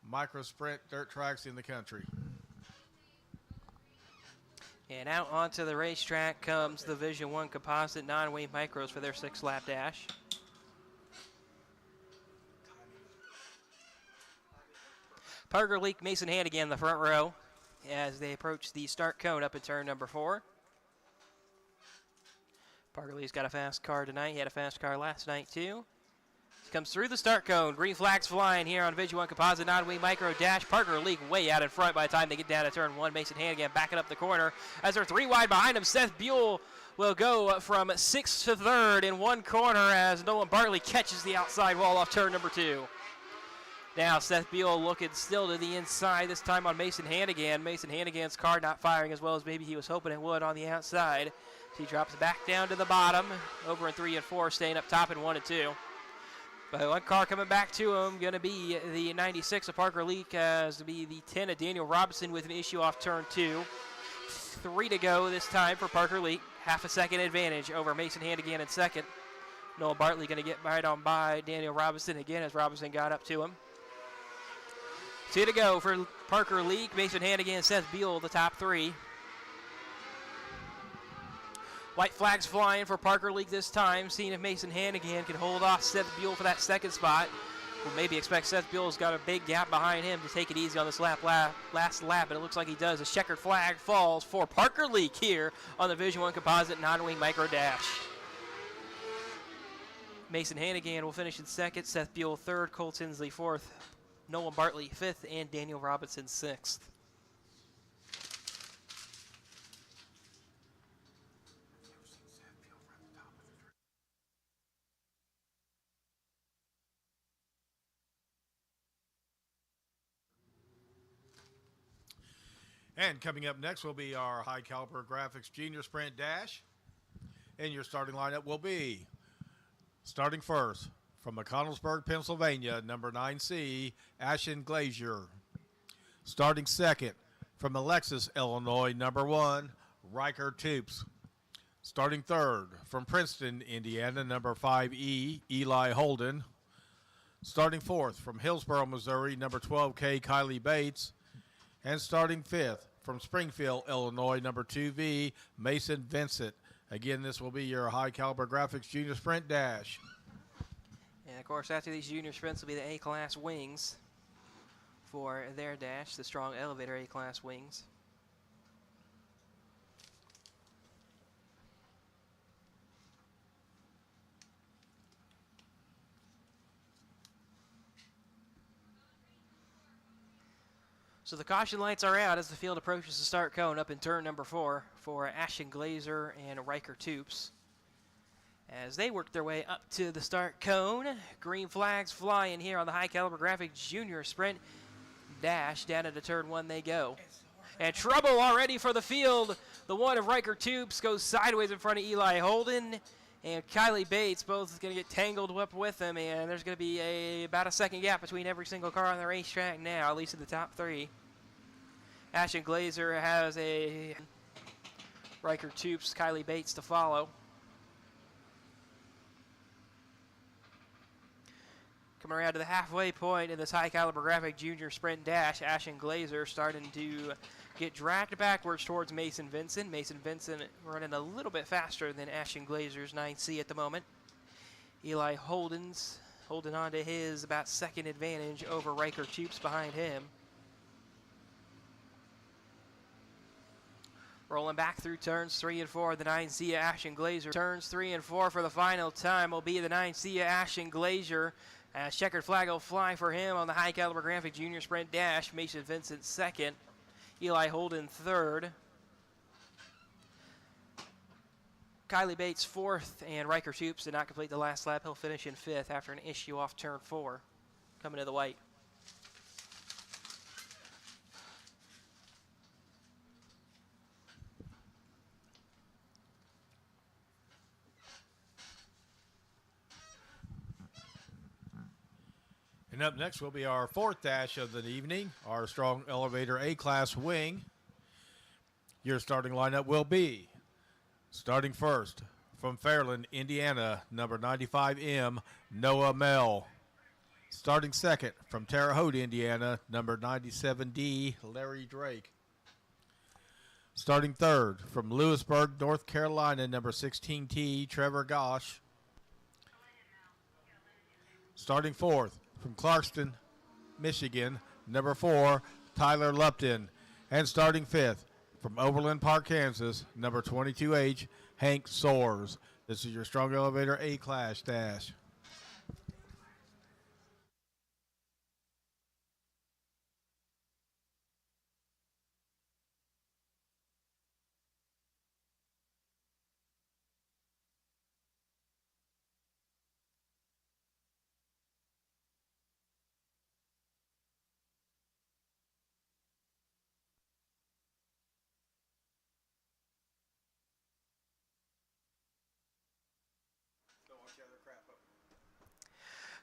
micro sprint dirt tracks in the country. And out onto the racetrack comes the Division I Composite Non-Wing Micros for their 6-lap dash. Parker Leak, Mason Hannigan in the front row as they approach the start cone up in turn number 4. Parker Leak's got a fast car tonight. He had a fast car last night too. He comes through the start cone. Green flags flying here on Division I Composite Non-Wing Micro Dash. Parker Leak way out in front by the time they get down to turn 1. Mason Hannigan backing up the corner as they're 3 wide behind him. Seth Buell will go from 6th to 3rd in one corner as Nolan Bartley catches the outside wall off turn number 2. Now Seth Buell looking still to the inside, this time on Mason Hannigan. Mason Hannigan's car not firing as well as maybe he was hoping it would on the outside. So he drops back down to the bottom, over in 3 and 4, staying up top in 1 and 2. But one car coming back to him, going to be the 96 of Parker Leak, as to be the 10 of Daniel Robinson with an issue off turn 2. 3 to go this time for Parker Leak. Half a second advantage over Mason Hannigan in second. Noah Bartley going to get right on by Daniel Robinson again as Robinson got up to him. 2 to go for Parker Leak, Mason Hannigan, Seth Buell, the top 3. White flags flying for Parker Leak this time, seeing if Mason Hannigan can hold off Seth Buell for that second spot. We'll maybe expect Seth Buell's got a big gap behind him to take it easy on this last lap, but it looks like he does. A checkered flag falls for Parker Leak here on the Division I Composite non-wing micro dash. Mason Hannigan will finish in second, Seth Buell third, Cole Tinsley fourth, Nolan Bartley fifth, and Daniel Robinson sixth. And coming up next will be our High Caliber Graphics Junior Sprint Dash. And your starting lineup will be, starting first, from McConnellsburg, Pennsylvania, number 9C, Ashton Glazier. Starting second, from Alexis, Illinois, number 1, Riker Toops. Starting third, from Princeton, Indiana, number 5E, Eli Holden. Starting fourth, from Hillsborough, Missouri, number 12K, Kylie Bates. And starting fifth, from Springfield, Illinois, number 2V, Mason Vincent. Again, this will be your High Caliber Graphics Junior Sprint Dash. And of course, after these junior sprints will be the A-Class wings for their dash, the Strong Elevator A-Class wings. So the caution lights are out as the field approaches the start cone up in turn number 4 for Ashton Glazer and Riker Toops. As they work their way up to the start cone, green flags flying here on the High Caliber Graphics Junior Sprint Dash. Down into turn 1 they go. And trouble already for the field. The one of Riker Toops goes sideways in front of Eli Holden. And Kylie Bates both going to get tangled up with him. And there's going to be about a second gap between every single car on the racetrack now, at least in the top 3. Ashton Glazer has a Riker Toops, Kylie Bates to follow. Coming around to the halfway point in this High Caliber Graphic Junior Sprint Dash, Ashton Glazer starting to get dragged backwards towards Mason Vincent. Mason Vincent running a little bit faster than Ashton Glazer's 9C at the moment. Eli Holden's holding on to his about second advantage over Riker Toops behind him. Rolling back through turns 3 and 4, the 9C Ashton Glazer. Turns 3 and 4 for the final time will be the 9C Ashton Glazer. As checkered flag will fly for him on the High Caliber Graphic Junior Sprint Dash. Mason Vincent second, Eli Holden third, Kylie Bates fourth, and Riker Toops did not complete the last lap. He'll finish in fifth after an issue off turn 4. Coming to the white. And up next will be our fourth dash of the evening, our Strong Elevator A-Class wing. Your starting lineup will be, starting first, from Fairland, Indiana, number 95M, Noah Mell. Starting second, from Terre Haute, Indiana, number 97D, Larry Drake. Starting third, from Lewisburg, North Carolina, number 16T, Trevor Gosh. Starting fourth, from Clarkston, Michigan, number 4, Tyler Lupton. And starting fifth, from Overland Park, Kansas, number 22H, Hank Soares. This is your Strong Elevator A-Class Dash.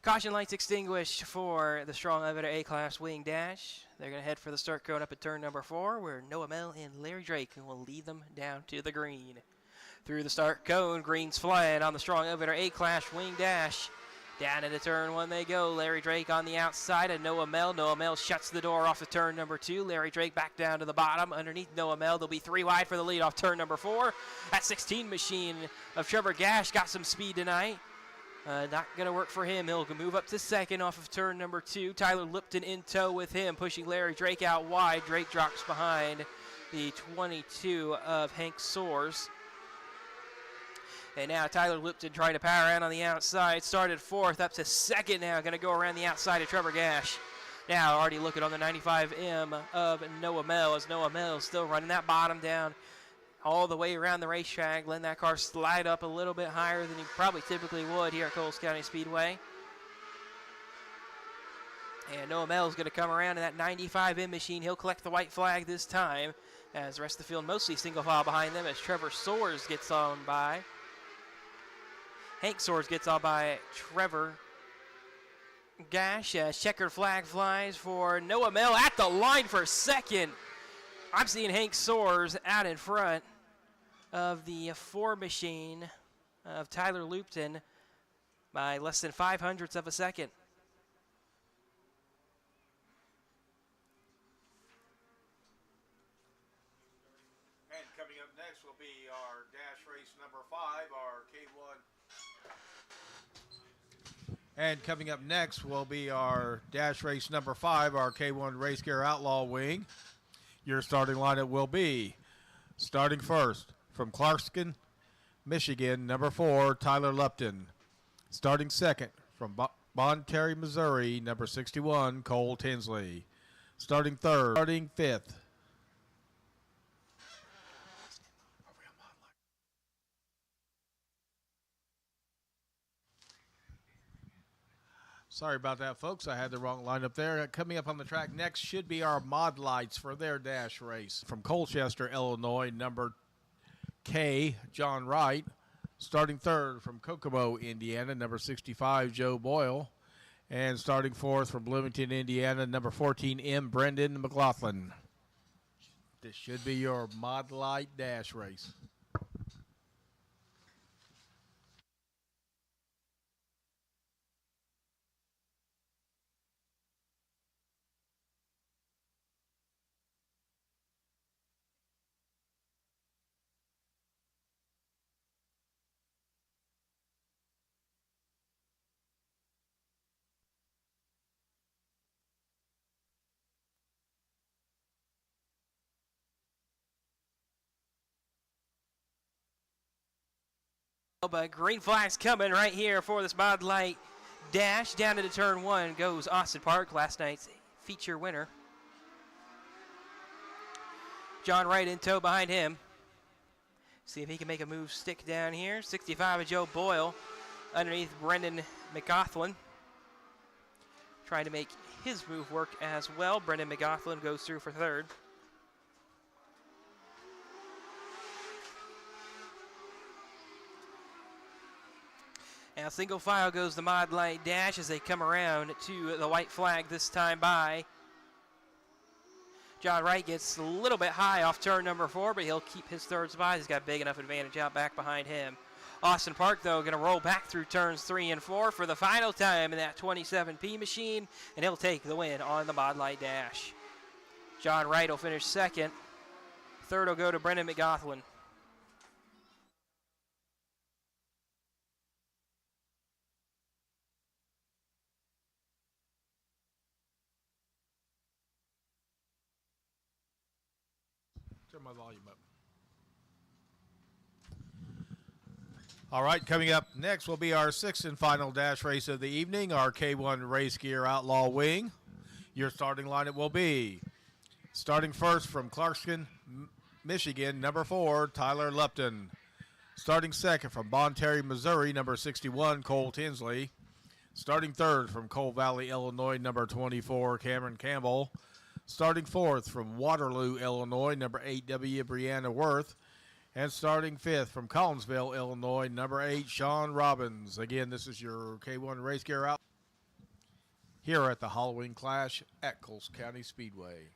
Caution lights extinguished for the Strong Elevator A-Class wing dash. They're going to head for the start cone up at turn number 4, where Noah Mell and Larry Drake will lead them down to the green. Through the start cone, green's flying on the strong elevator A-Class wing dash. Down into turn one they go. Larry Drake on the outside of Noah Mel. Noah Mel shuts the door off of turn number 2. Larry Drake back down to the bottom. Underneath Noah Mel, they'll be 3 wide for the lead off turn number 4. That 16 machine of Trevor Gash got some speed tonight. Not going to work for him. He'll move up to second off of turn number 2. Tyler Lipton in tow with him, pushing Larry Drake out wide. Drake drops behind the 22 of Hank Soares. And now Tyler Lipton trying to power around on the outside. Started 4th, up to 2nd now. Going to go around the outside of Trevor Gash. Now already looking on the 95M of Noah Mel, as Noah Mel is still running that bottom down all the way around the racetrack, letting that car slide up a little bit higher than he probably typically would here at Coles County Speedway. And Noah Mel is going to come around in that 95M machine. He'll collect the white flag this time, as the rest of the field mostly single file behind them as Trevor Soares gets on by. Hank Soares gets on by Trevor Gash. Checkered flag flies for Noah Mel at the line for second. I'm seeing Hank Soares out in front of the 4 machine of Tyler Lupton by less than 0.05 of a second. And coming up next will be our dash race number 5, our K1. And coming up next will be our dash race number 5, our K1 Race Gear Outlaw wing. Your starting lineup will be starting first from Clarkston, Michigan, number 4, Tyler Lupton. Starting second from Bon Terry, Missouri, number 61, Cole Tinsley. Starting third, starting fifth. Sorry about that, folks. I had the wrong lineup there. Coming up on the track next should be our Mod Lights for their dash race. From Colchester, Illinois, number K, John Wright. Starting third from Kokomo, Indiana, number 65, Joe Boyle. And starting fourth from Bloomington, Indiana, number 14, M. Brendan McLaughlin. This should be your Mod Light dash race. But green flag's coming right here for this Mod Light dash. Down into turn 1 goes Austin Park, last night's feature winner. John Wright in tow behind him. See if he can make a move stick down here. 65 of Joe Boyle underneath Brendan McLaughlin. Trying to make his move work as well. Brendan McLaughlin goes through for third. Now single file goes the Mod Light dash as they come around to the white flag this time by. John Wright gets a little bit high off turn number 4, but he'll keep his third spot. He's got a big enough advantage out back behind him. Austin Park, though, going to roll back through turns 3 and 4 for the final time in that 27P machine, and he'll take the win on the Mod Light dash. John Wright will finish second. Third will go to Brendan McLaughlin. Turn my volume up. All right, coming up next will be our 6th and final dash race of the evening, our K1 Race Gear Outlaw wing. Your starting lineup will be starting first from Clarkston, Michigan, number 4, Tyler Lupton. Starting second from Bon Terry, Missouri, number 61, Cole Tinsley. Starting third from Coal Valley, Illinois, number 24, Cameron Campbell. Starting fourth from Waterloo, Illinois, number 8, W. Brianna Worth. And starting fifth from Collinsville, Illinois, number 8, Sean Robbins. Again, this is your K1 Race Gear out here at the Halloween Clash at Coles County Speedway.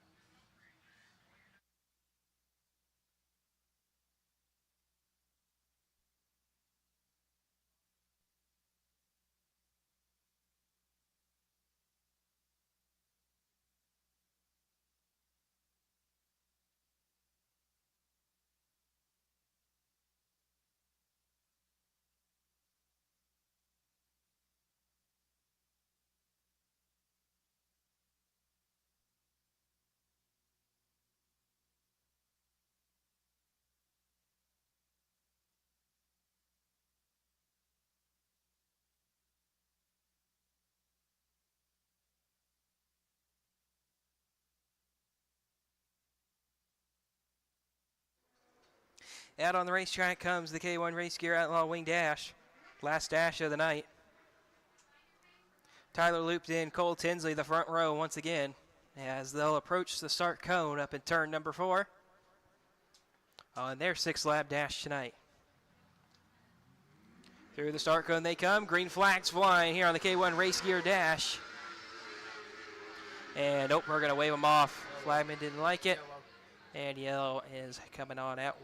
Out on the racetrack comes the K1 Race Gear Outlaw Wing Dash. Last dash of the night. Tyler looped in Cole Tinsley, the front row once again, as they'll approach the start cone up in turn number 4 on their 6th lap dash tonight. Through the start cone they come. Green flags flying here on the K1 Race Gear Dash. And we're going to wave them off. Flagman didn't like it. And yellow is coming on out.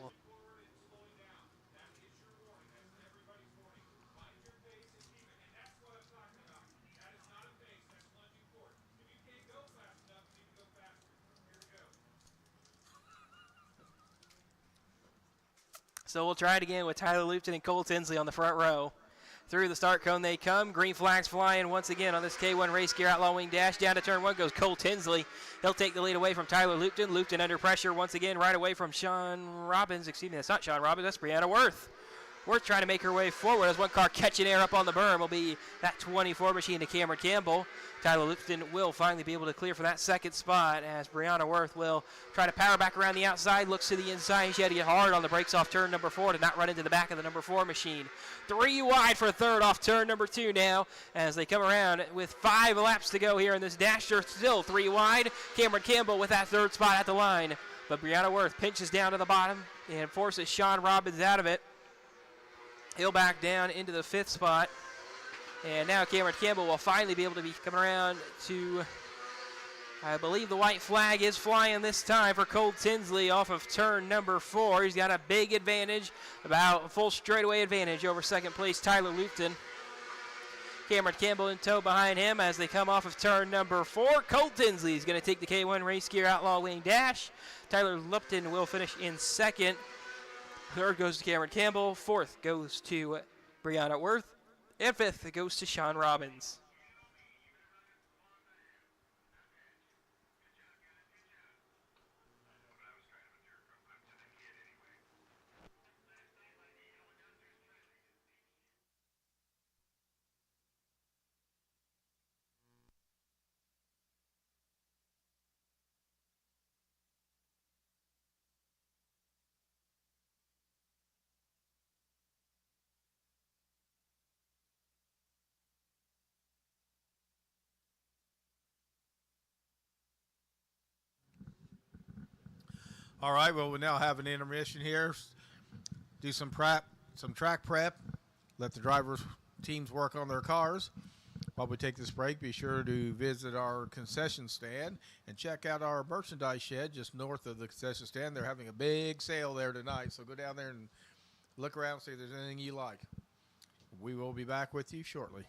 So we'll try it again with Tyler Lupton and Cole Tinsley on the front row. Through the start cone they come. Green flags flying once again on this K1 Race Gear Outlaw Wing Dash. Down to turn 1 goes Cole Tinsley. He'll take the lead away from Tyler Lupton. Lupton under pressure once again right away from Sean Robbins. Excuse me, that's not Sean Robbins, that's Brianna Worth. Worth trying to make her way forward as one car catching air up on the berm will be that 24 machine to Cameron Campbell. Tyler Lupton will finally be able to clear for that second spot as Brianna Worth will try to power back around the outside, looks to the inside. She had to get hard on the brakes off turn number 4 to not run into the back of the number 4 machine. 3 wide for third off turn number 2 now as they come around with 5 laps to go here in this dash. They're still 3 wide. Cameron Campbell with that third spot at the line. But Brianna Worth pinches down to the bottom and forces Sean Robbins out of it. He'll back down into the 5th spot. And now Cameron Campbell will finally be able to be coming around to, I believe the white flag is flying this time for Cole Tinsley off of turn number 4. He's got a big advantage, about a full straightaway advantage over second place Tyler Lupton. Cameron Campbell in tow behind him as they come off of turn number 4. Cole Tinsley is going to take the K1 Race Gear Outlaw Wing Dash. Tyler Lupton will finish in 2nd. 3rd goes to Cameron Campbell. 4th goes to Brianna Worth. And 5th goes to Sean Robbins. All right, well, we now have an intermission here. Do some track prep. Let the drivers' teams work on their cars. While we take this break, be sure to visit our concession stand and check out our merchandise shed just north of the concession stand. They're having a big sale there tonight, so go down there and look around and see if there's anything you like. We will be back with you shortly.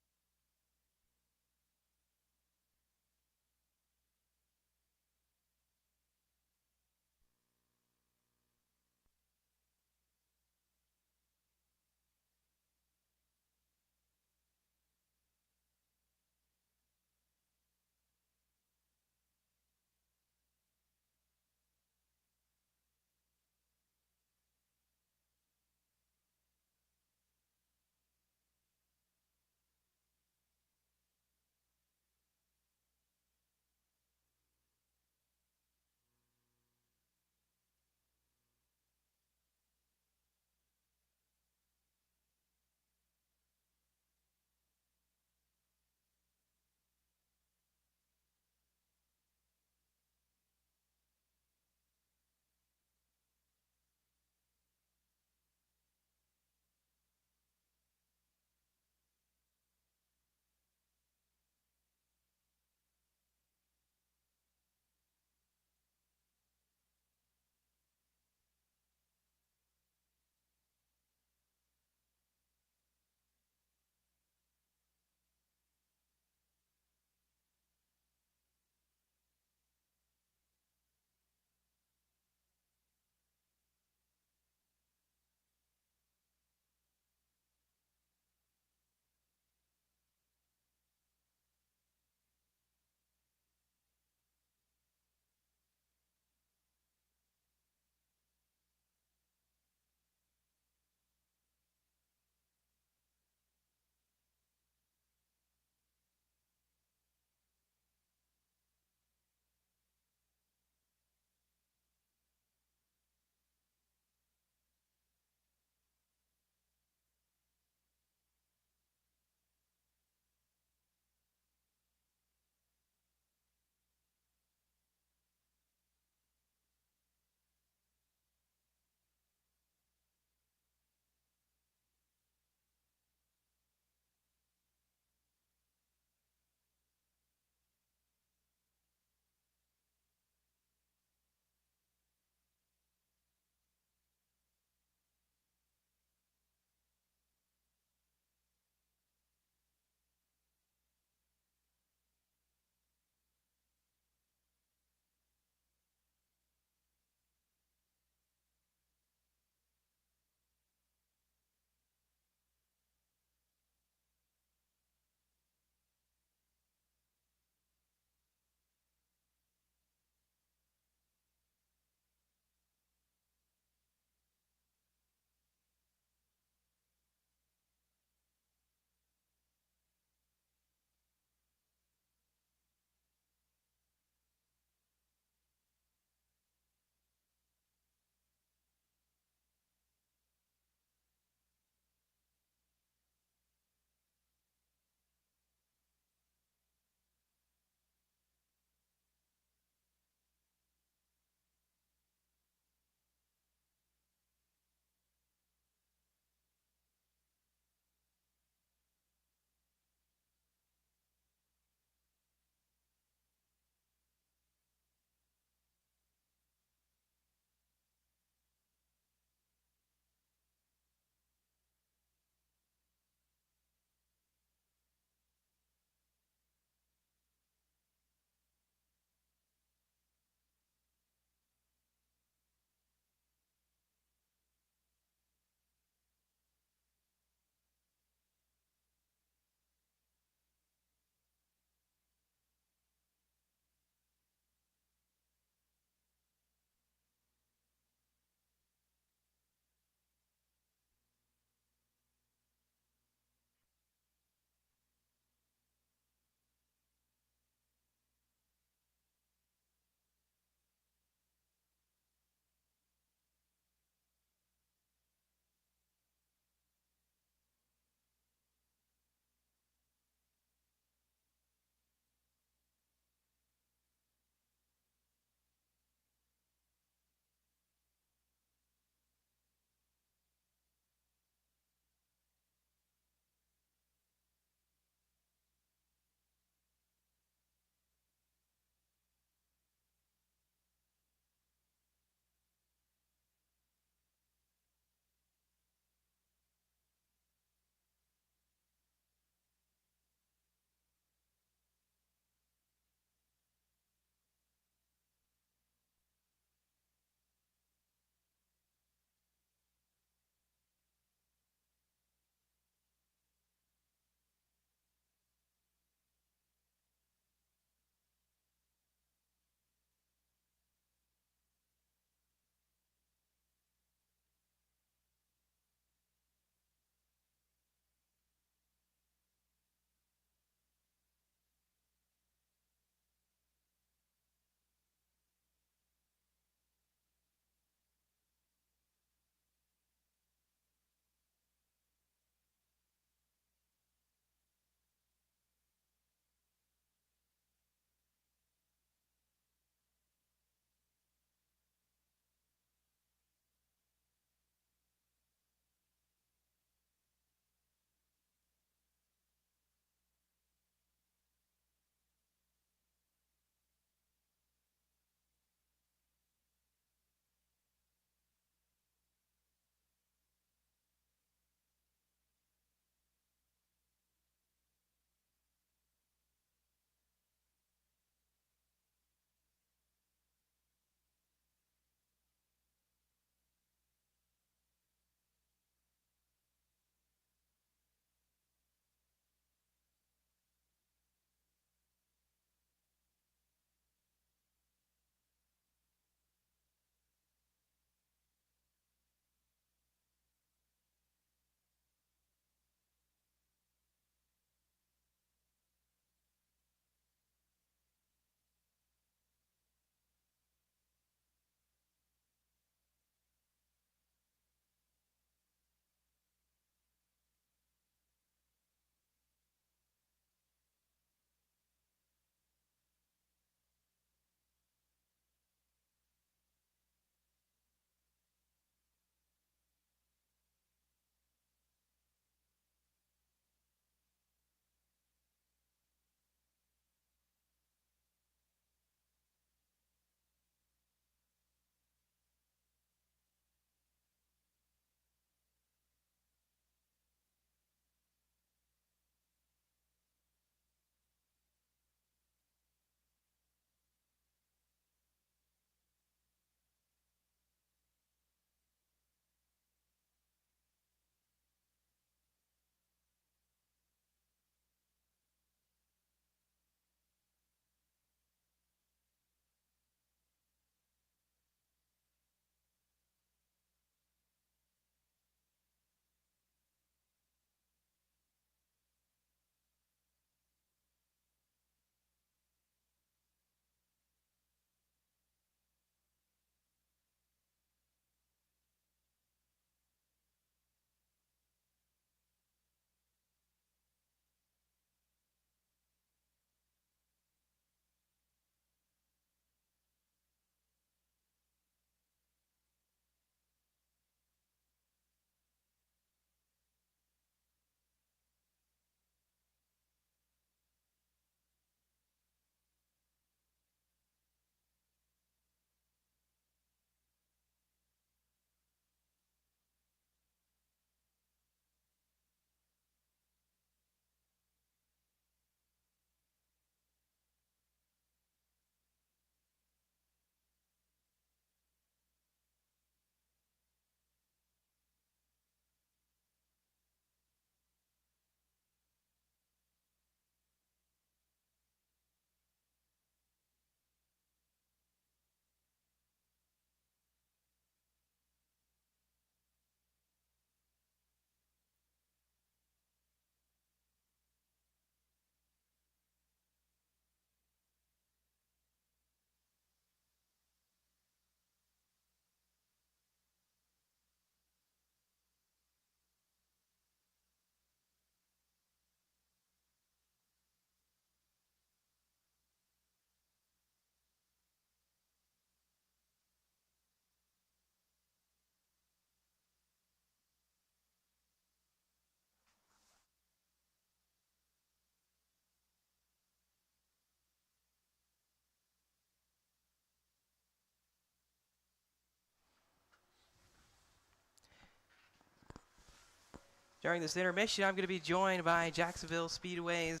During this intermission, I'm going to be joined by Jacksonville Speedway's.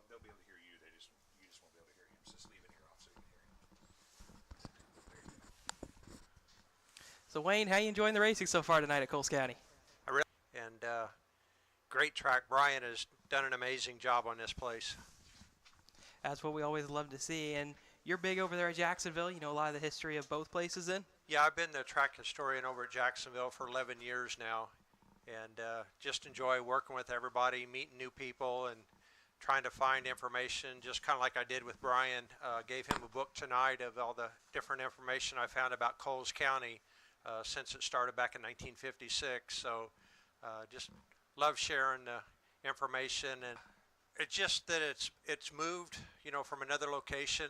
They'll be able to hear you. You just won't be able to hear him. So just leave it here off so you can hear him. So Wayne, how you enjoying the racing so far tonight at Coles County? And great track. Brian has done an amazing job on this place. That's what we always love to see. And you're big over there at Jacksonville. You know a lot of the history of both places then? Yeah, I've been the track historian over at Jacksonville for 11 years now, and just enjoy working with everybody, meeting new people, and trying to find information, just kind of like I did with Brian. Gave him a book tonight of all the different information I found about Coles County since it started back in 1956. So just love sharing the information, and it's just that it's moved, you know, from another location,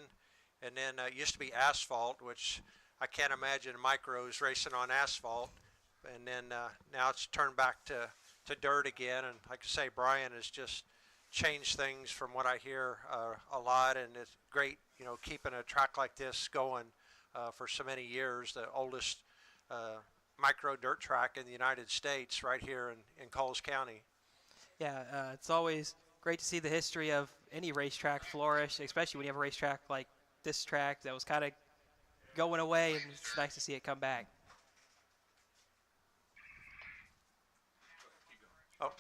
and then it used to be asphalt, which I can't imagine micros racing on asphalt, and then now it's turned back to dirt again. And like I say, Brian has just changed things from what I hear a lot, and it's great, you know, keeping a track like this going for so many years. The oldest micro dirt track in the United States, right here in Coles County. Yeah, it's always great to see the history of any racetrack flourish, especially when you have a racetrack like this track that was kind of going away, and it's nice to see it come back. Oh,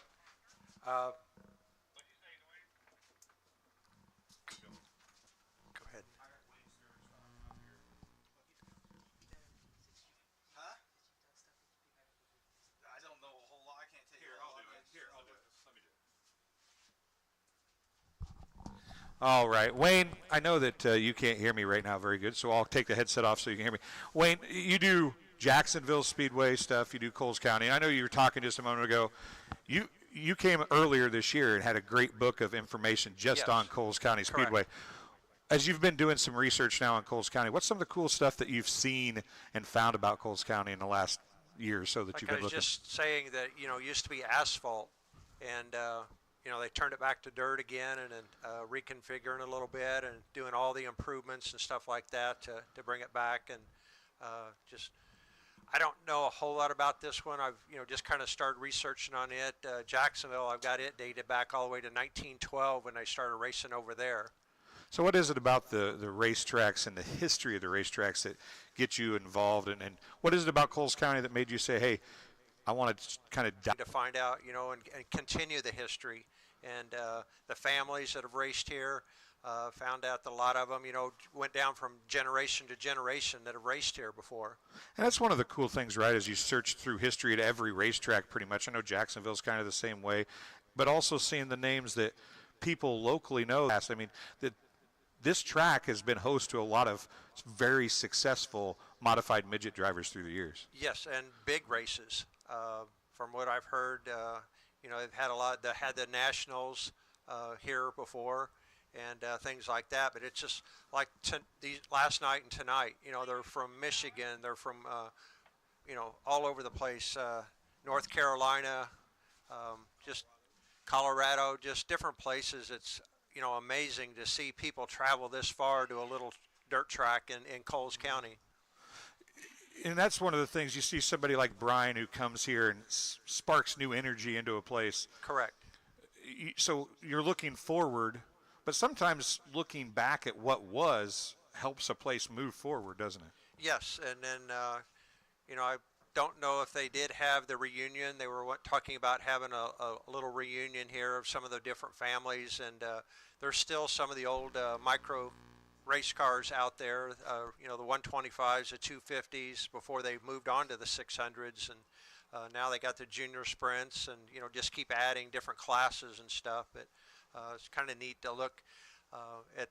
go ahead. Huh? I don't know a whole lot. I can't take Here, I'll do it. Here, I'll do it. Let me do it. All right, Wayne, I know that you can't hear me right now very good, so I'll take the headset off so you can hear me. Wayne, you do Jacksonville Speedway stuff, you do Coles County. I know you were talking just a moment ago. You came earlier this year and had a great book of information just Yes. on Coles County Speedway. Correct. As you've been doing some research now on Coles County, what's some of the cool stuff that you've seen and found about Coles County in the last year or so that Like you've I been was looking? just saying that, you know, it used to be asphalt, and you know, they turned it back to dirt again, and then reconfiguring it a little bit and doing all the improvements and stuff like that to bring it back. And just, I don't know a whole lot about this one. I've, you know, just kind of started researching on it. Jacksonville, I've got it dated back all the way to 1912 when they started racing over there. So what is it about the racetracks and the history of the racetracks that get you involved? And what is it about Coles County that made you say, hey, I want to kind of To find out, you know, and continue the history. And the families that have raced here, found out that a lot of them, you know, went down from generation to generation that have raced here before. And that's one of the cool things, right, as you search through history at every racetrack pretty much. I know Jacksonville's kind of the same way, but also seeing the names that people locally know. I mean, this track has been host to a lot of very successful modified midget drivers through the years. Yes, and big races. From what I've heard, you know, they've had a lot. They had the nationals here before, and things like that. But it's just like these last night and tonight. You know, they're from Michigan. They're from, you know, all over the place. North Carolina, just Colorado, just different places. It's, you know, amazing to see people travel this far to a little dirt track in Coles County. And that's one of the things, you see somebody like Brian who comes here and sparks new energy into a place. Correct. So you're looking forward, but sometimes looking back at what was helps a place move forward, doesn't it? Yes, and then, you know, I don't know if they did have the reunion. They were talking about having a little reunion here of some of the different families, and there's still some of the old micro race cars out there, you know, the 125s, the 250s, before they moved on to the 600s, and now they got the junior sprints, and, you know, just keep adding different classes and stuff. But it's kind of neat to look at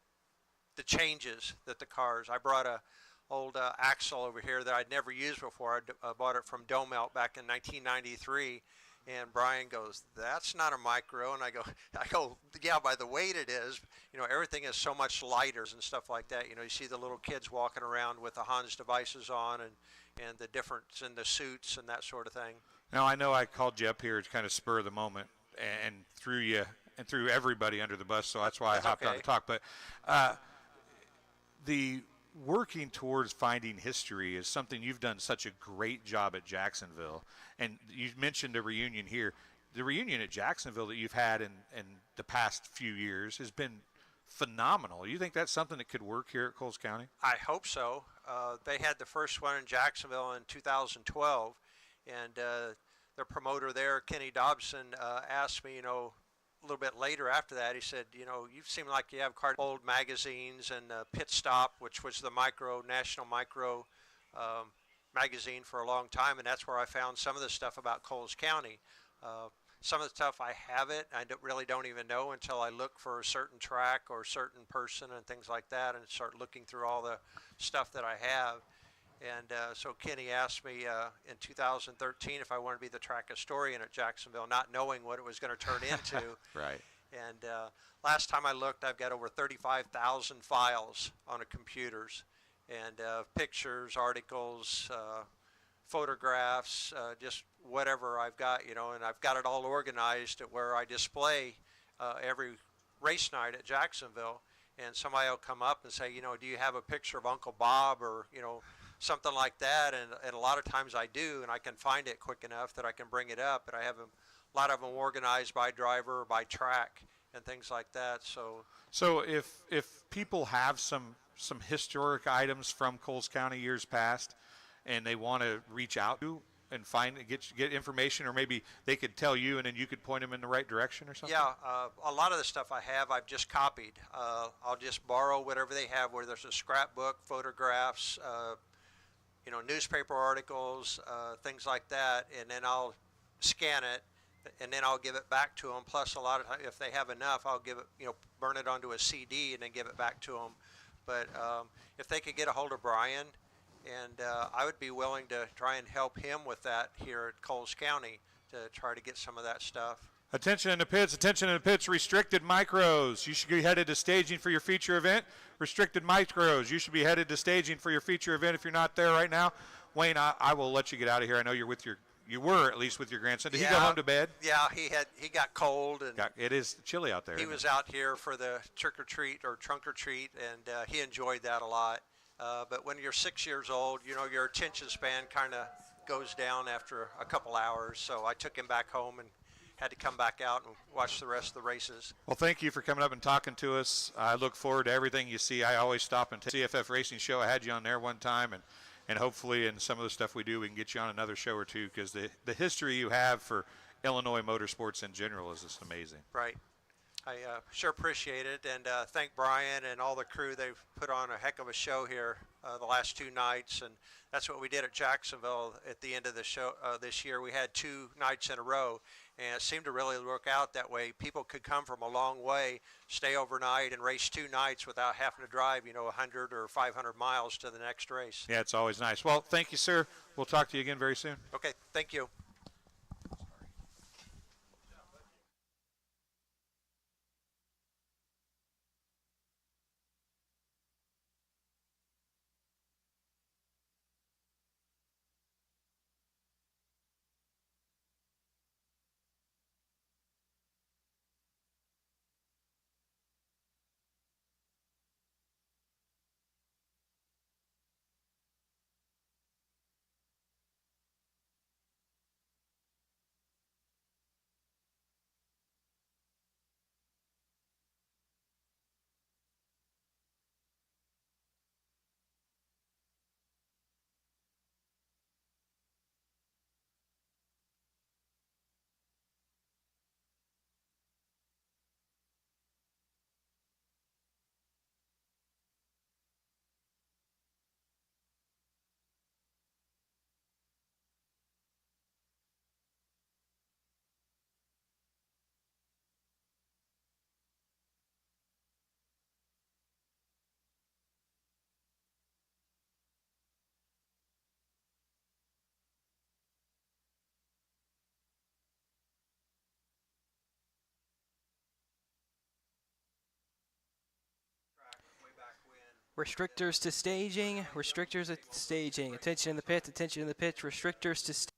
the changes that the cars. I brought a old axle over here that I'd never used before. I bought it from Domelt back in 1993. And Brian goes, "That's not a micro." And I go, "Yeah, by the weight it is. You know, everything is so much lighter and stuff like that. You know, you see the little kids walking around with the Hans devices on, and the difference in the suits and that sort of thing." Now, I know I called you up here to kind of spur the moment and threw you and threw everybody under the bus, so that's why I hopped on to talk. But the working towards finding history is something you've done such a great job at Jacksonville. And you mentioned a reunion here. the reunion at Jacksonville that you've had in the past few years has been phenomenal. You think that's something that could work here at Coles County? I hope so. They had the first one in Jacksonville in 2012, and the promoter there, Kenny Dobson, asked me, a little bit later after that, he said, you seem like you have old magazines, and Pit Stop, which was the national micro magazine for a long time, and that's where I found some of the stuff about Coles County. Some of the stuff I have it, I really don't even know until I look for a certain track or a certain person and things like that, and start looking through all the stuff that I have. And so Kenny asked me in 2013 if I wanted to be the track historian at Jacksonville, not knowing what it was going to turn into. Right. And last time I looked, I've got over 35,000 files on the computers, and pictures, articles, photographs, just whatever I've got, and I've got it all organized at where I display every race night at Jacksonville. And somebody will come up and say, do you have a picture of Uncle Bob, or, something like that? And a lot of times I do, and I can find it quick enough that I can bring it up. But I have a lot of them organized by driver, by track, and things like that. So if people have some historic items from Coles County years past, and they want to reach out to and get information, or maybe they could tell you and then you could point them in the right direction or something? Yeah, a lot of the stuff I have, I've just copied. I'll just borrow whatever they have, where there's a scrapbook, photographs, newspaper articles, things like that, and then I'll scan it, and then I'll give it back to them. Plus, a lot of times, if they have enough, I'll give it, burn it onto a CD and then give it back to them. But if they could get a hold of Brian, and I would be willing to try and help him with that here at Coles County to try to get some of that stuff. Attention in the pits, restricted micros. You should be headed to staging for your feature event. Restricted micros, you should be headed to staging for your feature event if you're not there right now. Wayne, I will let you get out of here. I know you were at least with your grandson. Did he go home to bed? Yeah, he got cold, and it is chilly out there. He was out here for the trick or treat or trunk or treat, and he enjoyed that a lot. But when you're 6 years old, your attention span kind of goes down after a couple hours. So I took him back home and had to come back out and watch the rest of the races. Well, thank you for coming up and talking to us. I look forward to everything you see. I always stop and CFF Racing Show. I had you on there one time, and hopefully in some of the stuff we do, we can get you on another show or two, because the history you have for Illinois motorsports in general is just amazing. Right. I sure appreciate it, and thank Brian and all the crew. They've put on a heck of a show here the last two nights, and that's what we did at Jacksonville at the end of the show this year. We had 2 nights in a row, and it seemed to really work out that way. People could come from a long way, stay overnight, and race 2 nights without having to drive, 100 or 500 miles to the next race. Yeah, it's always nice. Well, thank you, sir. We'll talk to you again very soon. Okay, thank you. Restrictors to staging, restrictors at staging. Attention in the pit, attention in the pitch, restrictors to staging.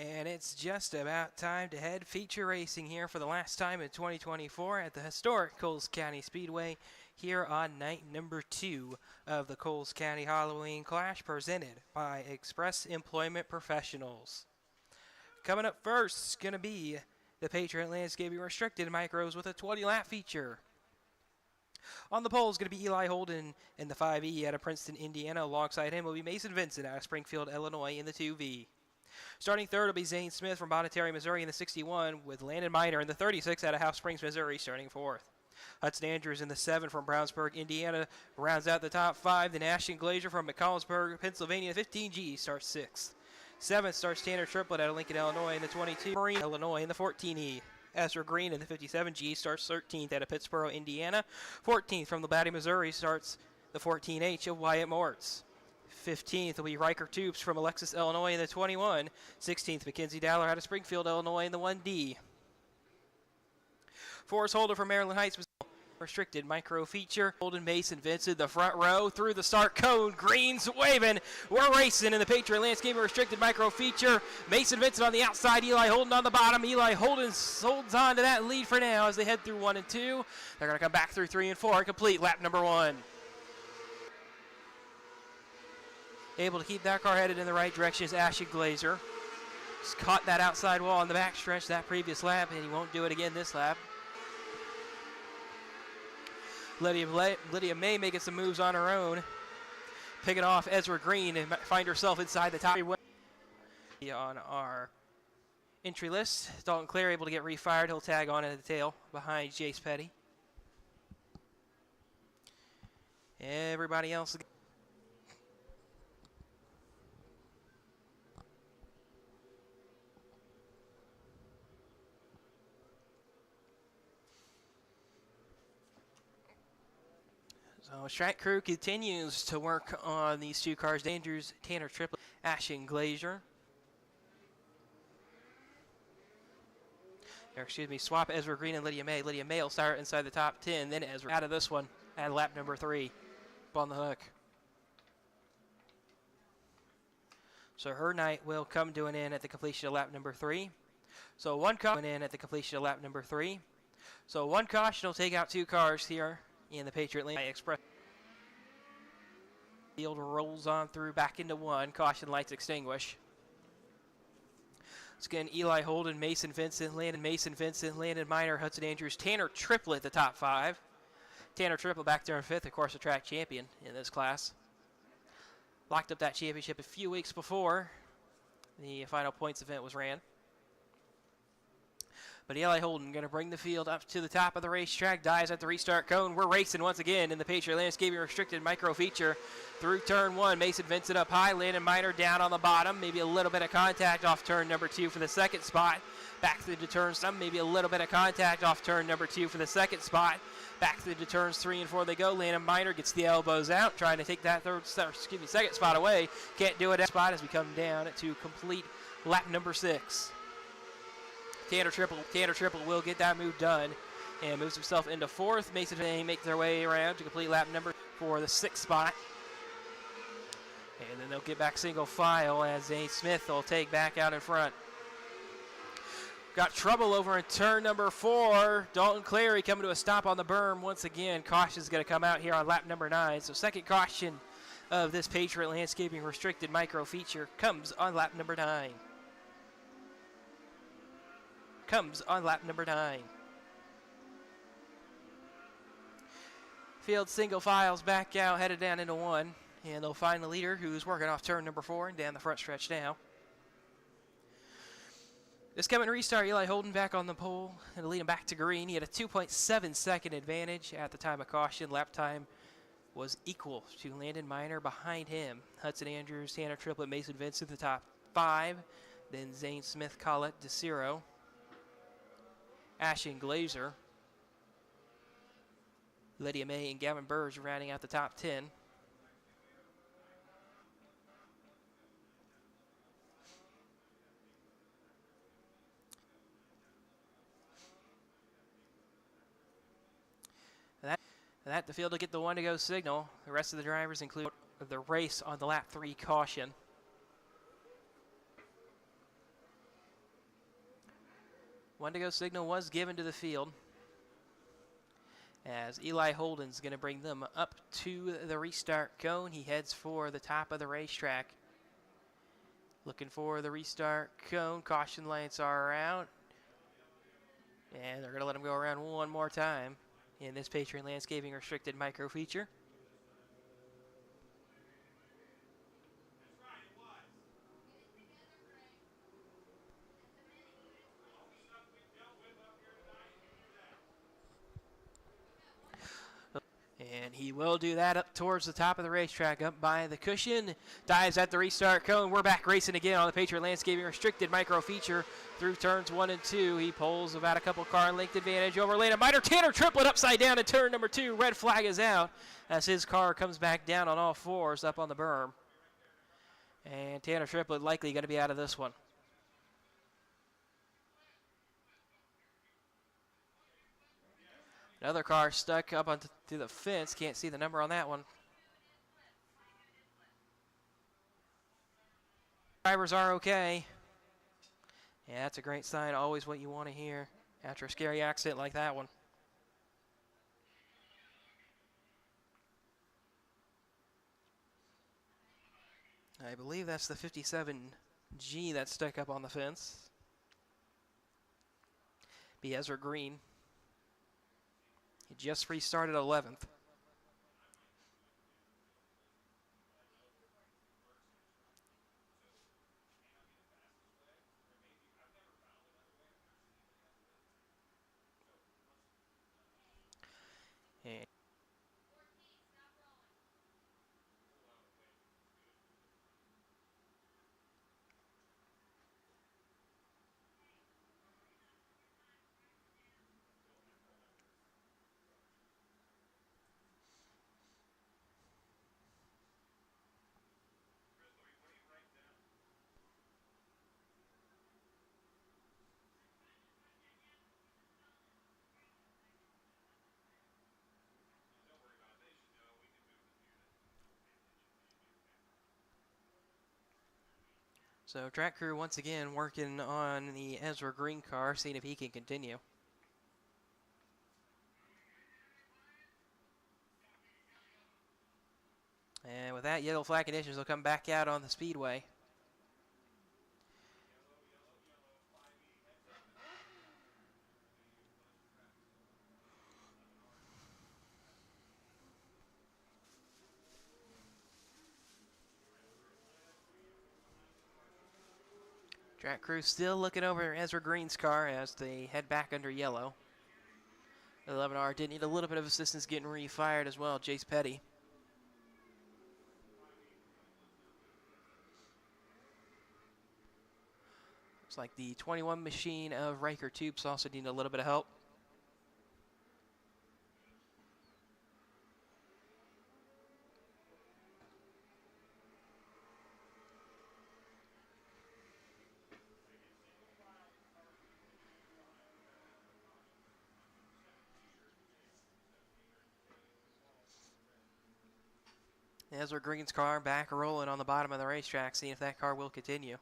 And it's just about time to head feature racing here for the last time in 2024 at the historic Coles County Speedway here on night number 2 of the Coles County Halloween Clash presented by Express Employment Professionals. Coming up first is going to be the Patriot Landscaping Restricted Micros with a 20-lap feature. On the pole is going to be Eli Holden in the 5E out of Princeton, Indiana. Alongside him will be Mason Vincent out of Springfield, Illinois in the 2V. Starting third will be Zane Smith from Bonnetary, Missouri in the 61, with Landon Miner in the 36 out of Half Springs, Missouri, starting fourth. Hudson Andrews in the 7 from Brownsburg, Indiana, rounds out the top 5. Then Ashton Glazier from McCollsburg, Pennsylvania, 15G, starts sixth. 7th starts Tanner Triplett out of Lincoln, Illinois in the 22. Marine, Illinois in the 14E. Ezra Green in the 57G starts 13th out of Pittsboro, Indiana. 14th from Labatt, Missouri, starts the 14H of Wyatt Mortz. 15th will be Riker Toops from Alexis, Illinois in the 21. 16th, Mackenzie Dowler out of Springfield, Illinois in the 1D. Forrest Holder from Maryland Heights was restricted micro feature. Holden Mason Vincent, the front row through the start cone. Greens waving. We're racing in the Patriot Landscaping restricted micro feature. Mason Vincent on the outside. Eli Holden on the bottom. Eli Holden holds on to that lead for now as they head through 1 and 2. They're going to come back through 3 and 4. Complete lap number 1. Able to keep that car headed in the right direction is Ashton Glazier. He's caught that outside wall on the backstretch that previous lap, and he won't do it again this lap. Lydia May making some moves on her own. Picking off Ezra Green and find herself inside the top. On our entry list, Dalton Clare able to get refired. He'll tag on at the tail behind Jace Petty. Everybody else. So track crew continues to work on these two cars. Andrews, Tanner Triplett, Ashton Glazier. Or excuse me, swap Ezra Green and Lydia May. Lydia May will start inside the top 10, then Ezra out of this one at lap number 3 on the hook. So her night will come to an end at the completion of lap number 3. So one caution in at the completion of lap number 3. So one caution will take out 2 cars here in the Patriot Lane Express. Field rolls on through back into 1. Caution lights extinguish. It's again Eli Holden, Mason Vincent, Landon Miner, Hudson Andrews, Tanner Triplett, the top 5. Tanner Triplett back there in 5th, of course, a track champion in this class. Locked up that championship a few weeks before the final points event was ran. But Eli Holden going to bring the field up to the top of the racetrack. Dives at the restart cone. We're racing once again in the Patriot Landscaping Restricted Micro Feature through turn 1. Mason Vincent up high. Landon Miner down on the bottom. Maybe a little bit of contact off turn number 2 for the second spot. Back through to turn some. Maybe a little bit of contact off turn number 2 for the second spot. Back through to turns 3 and 4 they go. Landon Miner gets the elbows out, trying to take that second spot away. Can't do it at spot as we come down to complete lap number 6. Tanner Triplett will get that move done and moves himself into 4th. Mason Vincent make their way around to complete lap number for the 6th spot. And then they'll get back single file as Zane Smith will take back out in front. Got trouble over in turn number 4. Dalton Clary coming to a stop on the berm once again. Caution is going to come out here on lap number 9. So second caution of this Patriot Landscaping Restricted Micro Feature comes on lap number 9. Field single files back out, headed down into 1. And they'll find the leader who's working off turn number 4 and down the front stretch now. This coming restart, Eli Holden back on the pole and lead him back to green. He had a 2.7 second advantage at the time of caution. Lap time was equal to Landon Miner behind him. Hudson Andrews, Tanner Triplett, Mason Vincent, the top 5. Then Zane Smith, Collette DeCiro, Ashton Glazier, Lydia May, and Gavin Burge rounding out the top 10. That the field will get the 1-to-go signal. The rest of the drivers include the race on the lap 3 caution. One to go signal was given to the field, as Eli Holden's going to bring them up to the restart cone. He heads for the top of the racetrack. Looking for the restart cone. Caution lights are out. And they're going to let him go around one more time in this Patriot Landscaping Restricted Micro Feature. And he will do that up towards the top of the racetrack, up by the cushion. Dives at the restart cone. We're back racing again on the Patriot Landscaping Restricted Micro Feature through turns 1 and 2. He pulls about a couple car length advantage over Lana Miter. Tanner Triplett upside down in turn number 2. Red flag is out as his car comes back down on all fours up on the berm. And Tanner Triplett likely going to be out of this one. Another car stuck up onto the fence. Can't see the number on that one. Drivers are okay. Yeah, that's a great sign. Always what you want to hear after a scary accident like that one. I believe that's the 57G that's stuck up on the fence. Be Ezra Green. He just restarted 11th. And so track crew once again working on the Ezra Green car, seeing if he can continue. And with that, yellow flag conditions will come back out on the Speedway. Track crew still looking over Ezra Green's car as they head back under yellow. The 11R did need a little bit of assistance getting refired as well, Jace Petty. Looks like the 21 machine of Riker Tubes also need a little bit of help. Ezra Green's car back rolling on the bottom of the racetrack, seeing if that car will continue.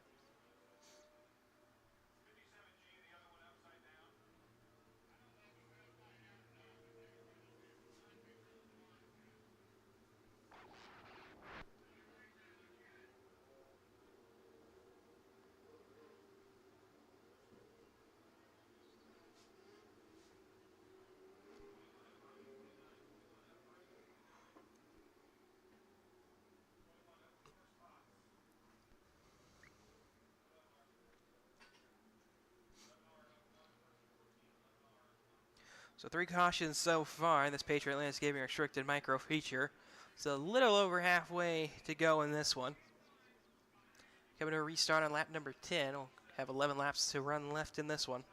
So 3 cautions so far in this Patriot Landscaping Restricted Micro Feature. It's a little over halfway to go in this one. Coming to a restart on lap number 10. We'll have 11 laps to run left in this one.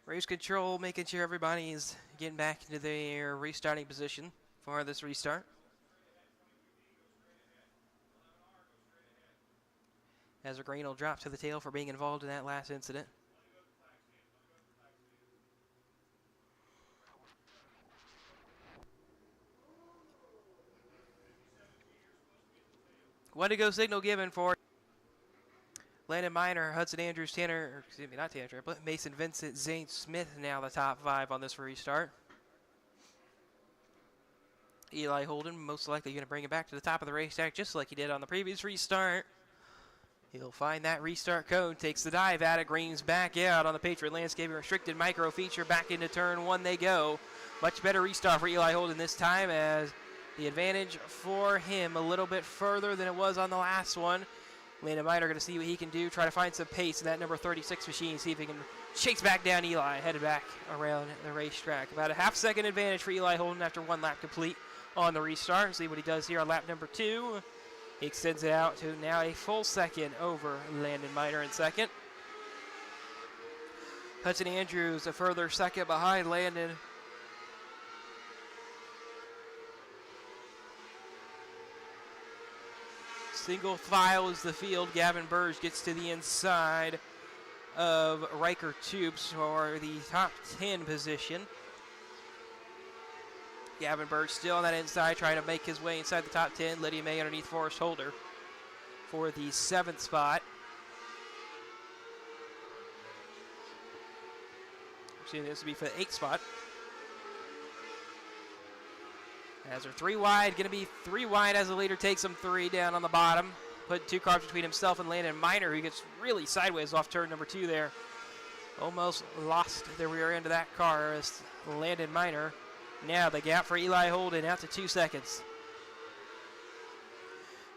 Race control, making sure everybody's getting back into their restarting position. for this restart. Ezra Green will drop to the tail for being involved in that last incident. One to go signal given for Landon Miner, Hudson Andrews, but Mason Vincent, Zane Smith now the top 5 on this restart. Eli Holden most likely going to bring it back to the top of the racetrack just like he did on the previous restart. He'll find that restart cone, takes the dive at it, Green's back out on the Patriot Landscaping Restricted Micro Feature. Back into turn 1 they go. Much better restart for Eli Holden this time, as the advantage for him a little bit further than it was on the last one. Landon Miner going to see what he can do, try to find some pace in that number 36 machine, see if he can chase back down Eli, headed back around the racetrack. About a half-second advantage for Eli Holden after 1 lap complete on the restart. See what he does here on lap number 2. He extends it out to now a full second over Landon Miner in second. Hudson Andrews a further second behind Landon. Single file is the field. Gavin Burge gets to the inside of Riker Tubes for the top 10 position. Gavin Burge still on that inside, trying to make his way inside the top 10. Lydia May underneath Forrest Holder for the 7th spot. Excuse me, this will be for the 8th spot. As they're 3 wide, going to be 3 wide as the leader takes them 3 down on the bottom. Put 2 cars between himself and Landon Miner, who gets really sideways off turn number 2 there. Almost lost the rear end of that car as Landon Miner. Now the gap for Eli Holden out to 2 seconds.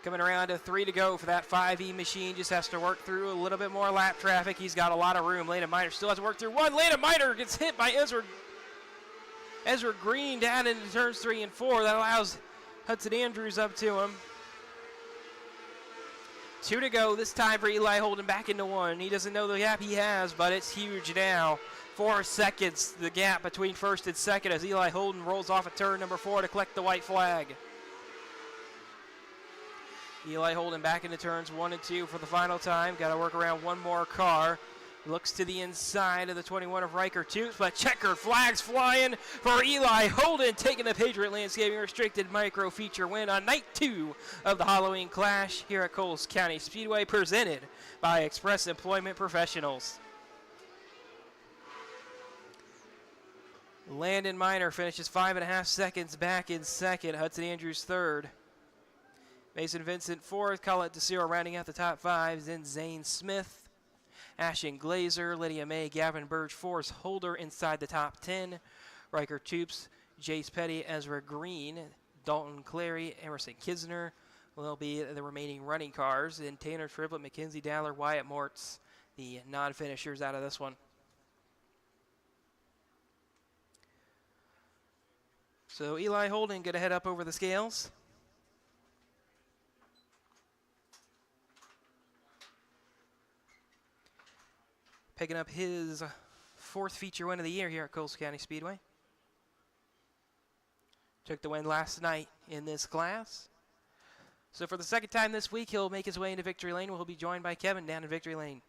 Coming around to 3 to go for that 5E machine. Just has to work through a little bit more lap traffic. He's got a lot of room. Landon Miner still has to work through 1. Landon Miner gets hit by Ezra Green down into turns 3 and 4. That allows Hudson Andrews up to him. 2 to go this time for Eli Holden back into 1. He doesn't know the gap he has, but it's huge now. 4 seconds the gap between first and second as Eli Holden rolls off at turn number 4 to collect the white flag. Eli Holden back into turns 1 and 2 for the final time. Got to work around 1 more car. Looks to the inside of the 21 of Riker Toots, but checkered flags flying for Eli Holden, taking the Patriot Landscaping Restricted Micro Feature win on night 2 of the Halloween Clash here at Coles County Speedway, presented by Express Employment Professionals. Landon Miner finishes 5.5 seconds back in second. Hudson Andrews third. Mason Vincent fourth. Colette DeCiro rounding out the top 5. Then Zane Smith. Ashton Glazer, Lydia May, Gavin Burge, Forrest Holder inside the top 10. Riker Toops, Jace Petty, Ezra Green, Dalton Clary, Emerson Kisner will be the remaining running cars. And Tanner Triplett, Mackenzie Dowler, Wyatt Mortz, the non-finishers out of this one. So Eli Holden going to head up over the scales. Picking up his 4th feature win of the year here at Coles County Speedway. Took the win last night in this class. So for the 2nd time this week, he'll make his way into victory lane. We'll be joined by Kevin down in victory lane.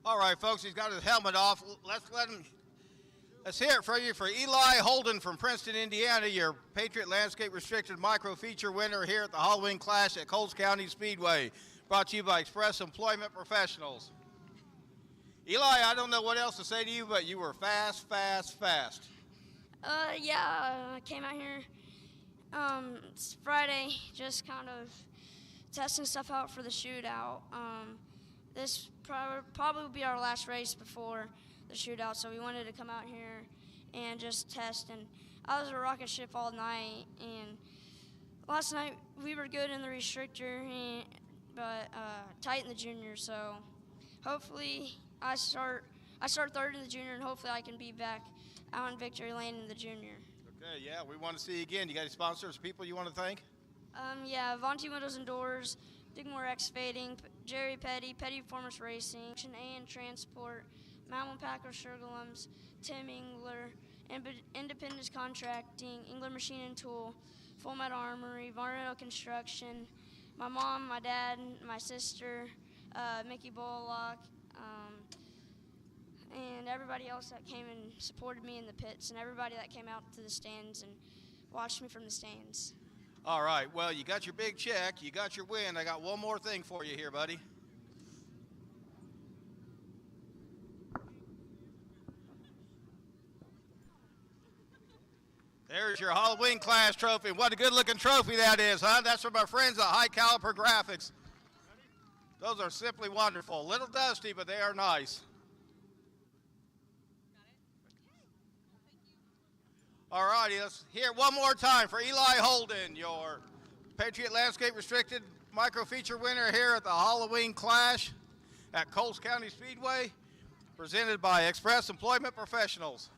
All right, folks, he's got his helmet off. Let's hear it for you for Eli Holden from Princeton, Indiana, your Patriot Landscape Restricted Micro Feature winner here at the Halloween Clash at Coles County Speedway. Brought to you by Express Employment Professionals. Eli, I don't know what else to say to you, but you were fast. Yeah, I came out here. It's Friday, just kind of testing stuff out for the shootout. This probably will be our last race before the shootout, so we wanted to come out here and just test. And I was a rocket ship all night, and last night we were good in the restrictor, but tight in the junior. So hopefully I start third in the junior, and hopefully I can be back out in victory lane in the junior. Okay, yeah, we want to see you again. You got any sponsors, people you want to thank? Yeah, Vonti Windows and Doors, Digmore Excavating, Jerry Petty, Petty Performance Racing, A&N Transport, Mountain Packer Sugarlums, Tim Engler, Independence Contracting, Engler Machine and Tool, Full Metal Armory, Varnado Construction, my mom, my dad, my sister, Mickey Bullock, and everybody else that came and supported me in the pits, and everybody that came out to the stands and watched me from the stands. All right, well, you got your big check, you got your win. I got one more thing for you here, buddy. There's your Halloween class trophy. What a good-looking trophy that is, huh? That's from our friends at High Caliber Graphics. Those are simply wonderful. A little dusty, but they are nice. All righty, let's hear it one more time for Eli Holden, your Patriot Landscape Restricted Micro Feature winner here at the Halloween Clash at Coles County Speedway, presented by Express Employment Professionals.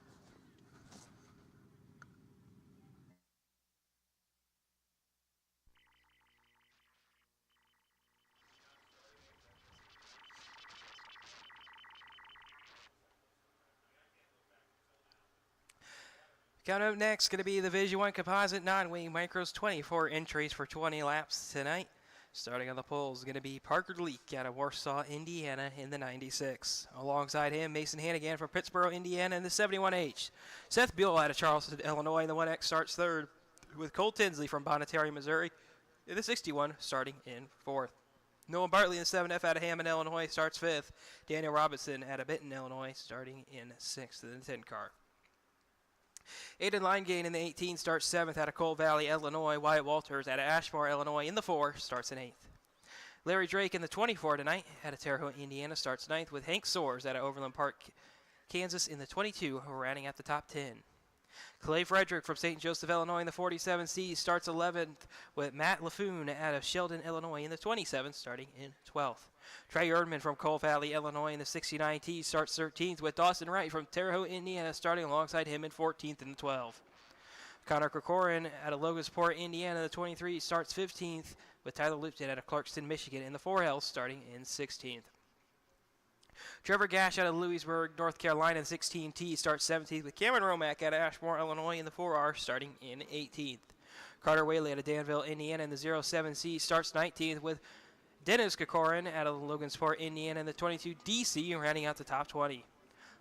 Coming up next, going to be the Division 1 Composite Non-Wing Micros, 24 entries for 20 laps tonight. Starting on the poles is going to be Parker Leak out of Warsaw, Indiana in the 96. Alongside him, Mason Hannigan from Pittsboro, Indiana in the 71H. Seth Buell out of Charleston, Illinois in the 1X starts third, with Cole Tinsley from Bonnetary, Missouri in the 61 starting in fourth. Noah Bartley in the 7F out of Hammond, Illinois starts fifth. Daniel Robinson out of Benton, Illinois starting in sixth in the 10 car. Aiden Linegain in the 18 starts 7th out of Coal Valley, Illinois. Wyatt Walters out of Ashmore, Illinois in the 4 starts in 8th. Larry Drake in the 24 tonight out of Terre Haute, Indiana starts 9th, with Hank Soares out of Overland Park, Kansas in the 22 rounding out the top 10. Clay Frederick from St. Joseph, Illinois in the 47C starts 11th, with Matt LaFoon out of Sheldon, Illinois in the 27 starting in 12th. Trey Erdman from Coal Valley, Illinois in the 69T starts 13th, with Dawson Wright from Terre Haute, Indiana starting alongside him in 14th in the 12. Connor Krikorin out of Logansport, Indiana in the 23 starts 15th, with Tyler Lipton out of Clarkston, Michigan in the 4L starting in 16th. Trevor Gash out of Louisburg, North Carolina in 16T starts 17th, with Cameron Romack out of Ashmore, Illinois in the 4R starting in 18th. Carter Whaley out of Danville, Indiana in the 07C starts 19th, with Dennis Kokorin out of Logansport, Indiana in the 22DC rounding out the top 20.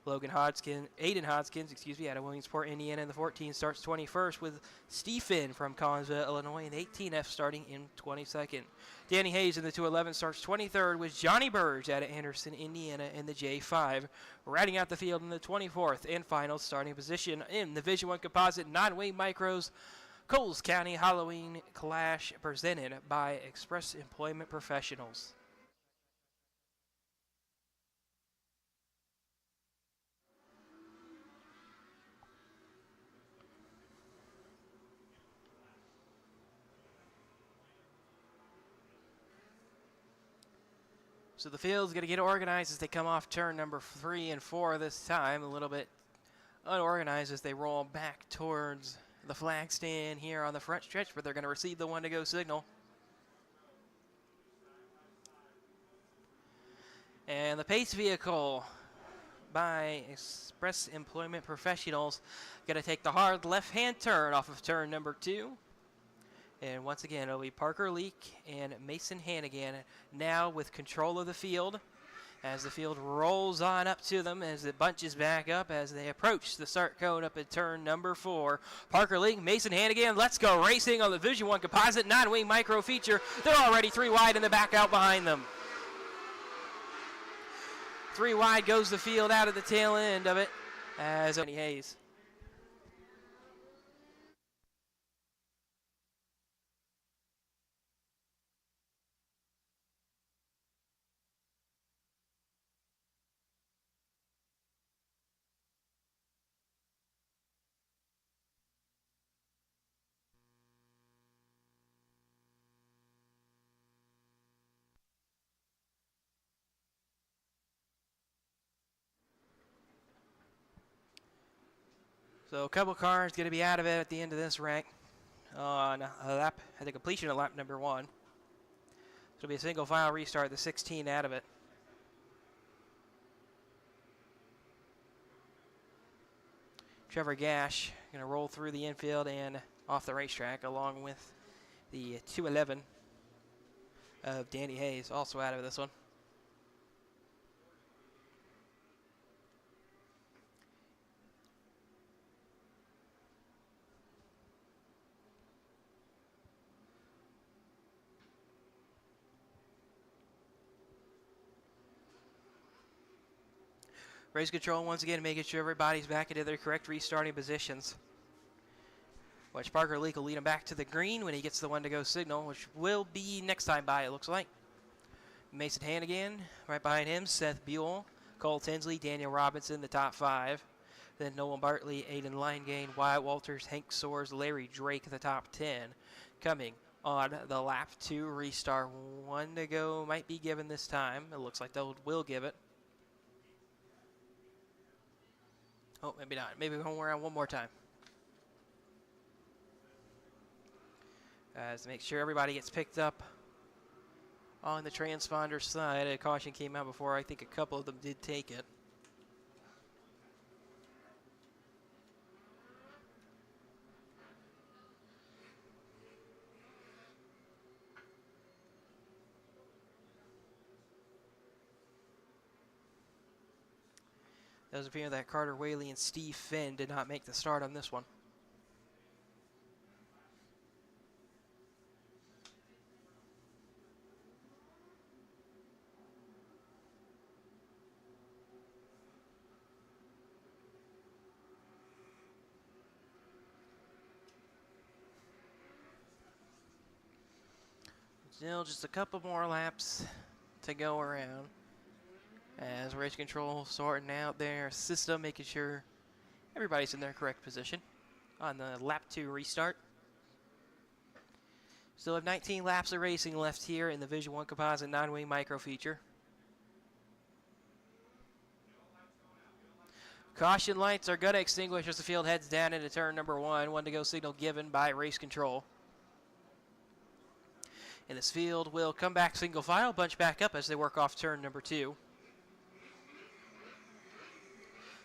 Aiden Hodgkins, out of Williamsport, Indiana in the 14 starts 21st, with Steve Finn from Collinsville, Illinois in the 18F starting in 22nd. Danny Hayes in the 211 starts 23rd, with Johnny Burge out of Anderson, Indiana in the J5, rounding out the field in the 24th and final starting position in the Division 1 Composite Non-Wing Micros Coles County Halloween Clash, presented by Express Employment Professionals. So the field's going to get organized as they come off turn number 3 and 4 this time. A little bit unorganized as they roll back towards the flag stand here on the front stretch, but they're going to receive the 1-to-go signal. And the pace vehicle by Express Employment Professionals going to take the hard left-hand turn off of turn number 2. And once again, it'll be Parker Leak and Mason Hannigan now with control of the field as the field rolls on up to them as it bunches back up as they approach the start cone up at turn number 4. Parker Leak, Mason Hannigan, let's go racing on the Division 1 Composite Non-Wing Micro Feature. They're already 3 wide in the back out behind them. 3 wide goes the field out at the tail end of it as Tony Hayes. So a couple cars going to be out of it at the end of this rank on a lap, at the completion of lap number 1. It'll be a single file restart, the 16 out of it. Trevor Gash going to roll through the infield and off the racetrack, along with the 211 of Danny Hayes, also out of this one. Race control once again, making sure everybody's back into their correct restarting positions. Watch Parker Leak will lead him back to the green when he gets the one to go signal, which will be next time by, it looks like. Mason Hannigan, right behind him, Seth Buell, Cole Tinsley, Daniel Robinson, the top 5. Then Nolan Bartley, Aiden Linegain, Wyatt Walters, Hank Soares, Larry Drake, the top 10. Coming on the lap 2 restart, 1 to go, might be given this time. It looks like they will give it. Oh, maybe not. Maybe we're going around one more time. To make sure everybody gets picked up on the transponder side. A caution came out before. I think a couple of them did take it. It does appear that Carter Whaley and Steve Finn did not make the start on this one. Still just a couple more laps to go around. As race control sorting out their system, making sure everybody's in their correct position on the lap 2 restart. Still have 19 laps of racing left here in the Vision 1 Composite 9-wing micro feature. Caution lights are going to extinguish as the field heads down into turn number 1. 1 to go signal given by race control. And this field will come back single file, bunch back up as they work off turn number 2.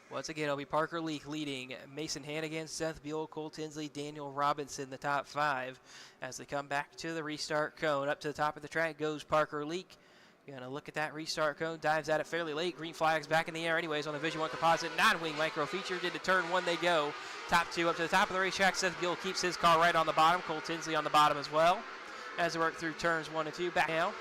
Once again, it'll be Parker Leak leading, Mason Hannigan, Seth Buell, Cole Tinsley, Daniel Robinson, the top 5. As they come back to the restart cone, up to the top of the track goes Parker Leak. You're going to look at that restart cone, dives at it fairly late. Green flag's back in the air anyways on the Vision 1 Composite 9-wing micro feature. Into turn 1 they go. Top 2 up to the top of the racetrack. Seth Buell keeps his car right on the bottom. Cole Tinsley on the bottom as well. As they work through turns 1 and 2. Back now.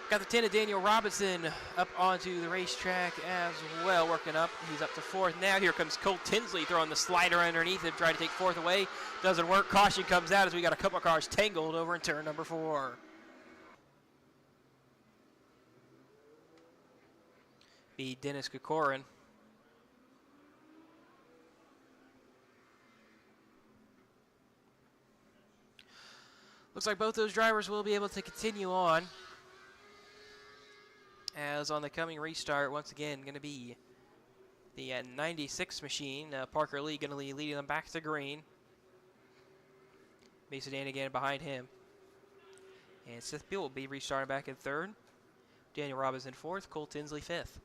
Got the 10 of Daniel Robinson up onto the racetrack as well, working up. He's up to 4th now. Here comes Cole Tinsley throwing the slider underneath him, trying to take 4th away. Doesn't work. Caution comes out as we got a couple of cars tangled over in turn number 4. Be Dennis Kokorin. Looks like both those drivers will be able to continue on. As on the coming restart, once again, going to be the 96 machine. Parker Lee going to be leading them back to green. Mason Hannigan behind him. And Seth Buell will be restarting back in 3rd. Daniel Robinson 4th. Cole Tinsley 5th.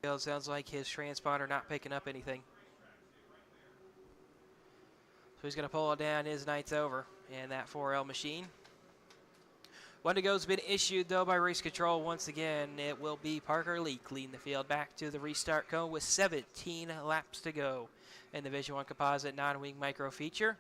It sounds like his transponder not picking up anything. So he's going to pull it down. His night's over. And that 4L machine. 1 to go has been issued, though, by race control. Once again, it will be Parker Leak leading the field back to the restart cone with 17 laps to go in the Vision 1 Composite 9-wing micro feature.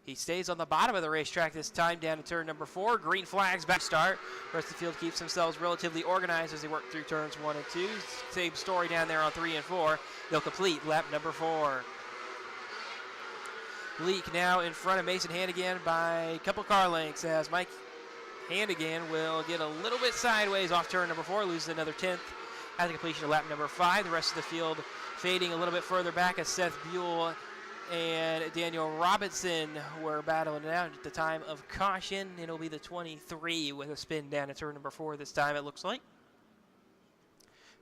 He stays on the bottom of the racetrack this time down to turn number 4. Green flags back start. The rest of the field keeps themselves relatively organized as they work through turns 1 and 2. Same story down there on 3 and 4. They'll complete lap number 4. Leak now in front of Mason Hannigan by a couple car lengths as Mike Hannigan will get a little bit sideways off turn number 4, loses another 10th. at the completion of lap number 5. The rest of the field fading a little bit further back as Seth Buell and Daniel Robinson were battling it out at the time of caution. It'll be the 23 with a spin down at turn number 4 this time, it looks like.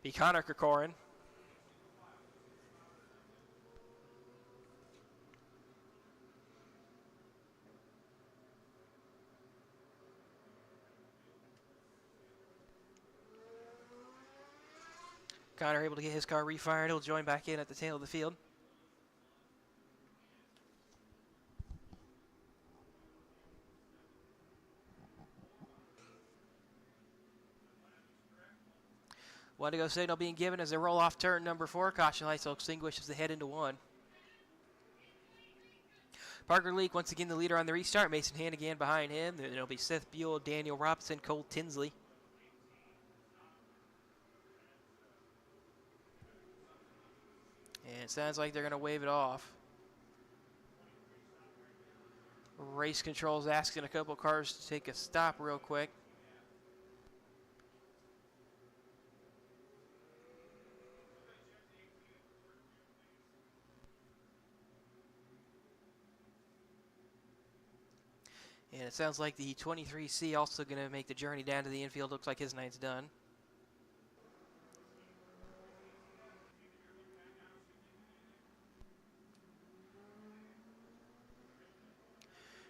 Be Connor Kerkoren. Connor able to get his car refired. He'll join back in at the tail of the field. One to go signal being given as they roll off turn number 4. Caution lights will extinguish as they head into 1. Parker Leak once again the leader on the restart. Mason Hannigan behind him. Then it'll be Seth Buell, Daniel Robinson, Cole Tinsley. And it sounds like they're going to wave it off. Race control's asking a couple cars to take a stop real quick. And it sounds like the 23C also going to make the journey down to the infield. Looks like his night's done.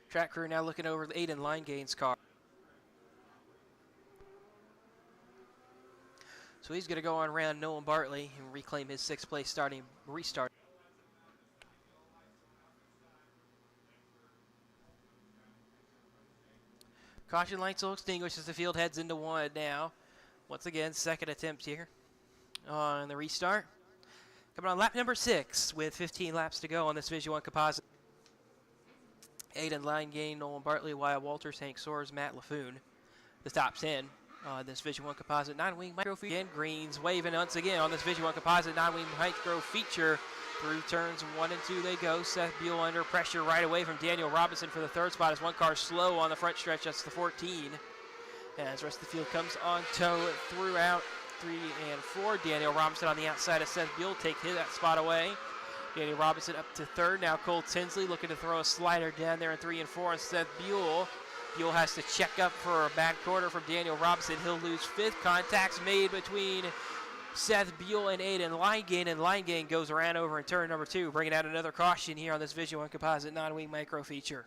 Track crew now looking over Aiden Linegain's car. So he's going to go on around Nolan Bartley and reclaim his 6th place starting restart. Caution lights will extinguish as the field heads into 1 now. Once again, second attempt here on the restart. Coming on lap number 6 with 15 laps to go on this Division 1 composite. Aiden Linegain, Nolan Bartley, Wyatt Walters, Hank Soares, Matt LaFoon. The top 10 on this Division 1 composite 9-wing micro feature. Again, Greens waving once again on this Division 1 composite 9-wing micro feature. Through turns 1 and 2 they go. Seth Buell under pressure right away from Daniel Robinson for the 3rd spot as one car slow on the front stretch. That's the 14. As the rest of the field comes on tow throughout 3 and 4. Daniel Robinson on the outside of Seth Buell take that spot away. Daniel Robinson up to 3rd. Now Cole Tinsley looking to throw a slider down there in 3 and 4 on Seth Buell. Buell has to check up for a bad corner from Daniel Robinson. He'll lose 5th. Contacts made between Seth Buell and Aiden Linegain, and Linegain goes around over in turn number 2, bringing out another caution here on this Division 1 composite 9-wing micro feature.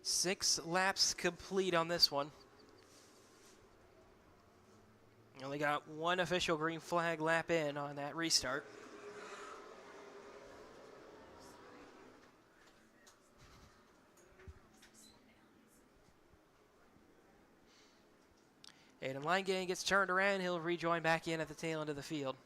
Six laps complete on this one. Only got one official green flag lap in on that restart. Aiden Linegain gets turned around. He'll rejoin back in at the tail end of the field.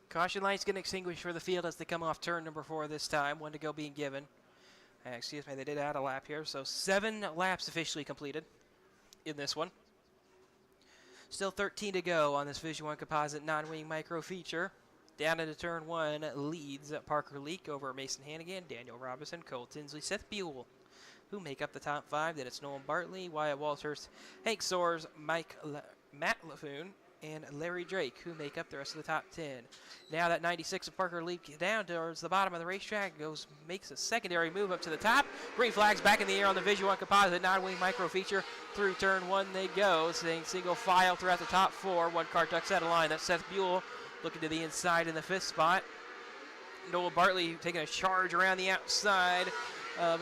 Caution lights getting extinguished for the field as they come off turn number 4 this time. 1 to go being given. Excuse me, they did add a lap here. So 7 laps officially completed in this one. Still 13 to go on this Division 1 composite 9-wing micro feature. Down into turn 1 leads Parker Leak over Mason Hannigan, Daniel Robinson, Cole Tinsley, Seth Buell, who make up the top 5. Then it's Nolan Bartley, Wyatt Walters, Hank Soares, Matt LaFoon, and Larry Drake, who make up the rest of the top 10. Now that 96 of Parker Leak down towards the bottom of the racetrack makes a secondary move up to the top. Green flags back in the air on the Division 1 composite 9-wing micro feature. Through turn 1 they go, staying single file throughout the top 4. One car ducks out of line. That's Seth Buell looking to the inside in the 5th spot. Noel Bartley taking a charge around the outside.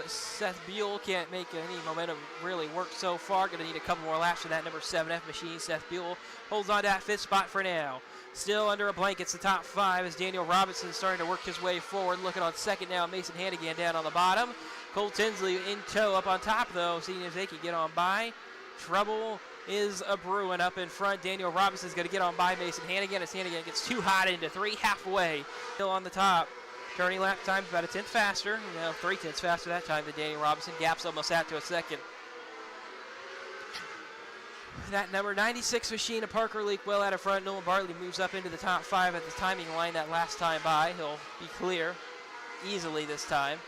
Seth Buell can't make any momentum really work so far. Going to need a couple more laps for that number 7F machine. Seth Buell holds on to that 5th spot for now. Still under a blanket, it's the top 5 as Daniel Robinson starting to work his way forward. Looking on 2nd now, Mason Hannigan down on the bottom. Cole Tinsley in tow up on top though, seeing if they can get on by. Trouble is a brewing up in front. Daniel Robinson's going to get on by Mason Hannigan as Hannigan gets too hot into 3 halfway. Still on the top. Turning lap time about a 10th faster. 3 tenths faster that time than Daniel Robinson. Gaps almost out to a 2nd. That number 96 machine of Parker Leak well out of front. Nolan Bartley moves up into the top 5 at the timing line that last time by. He'll be clear easily this time.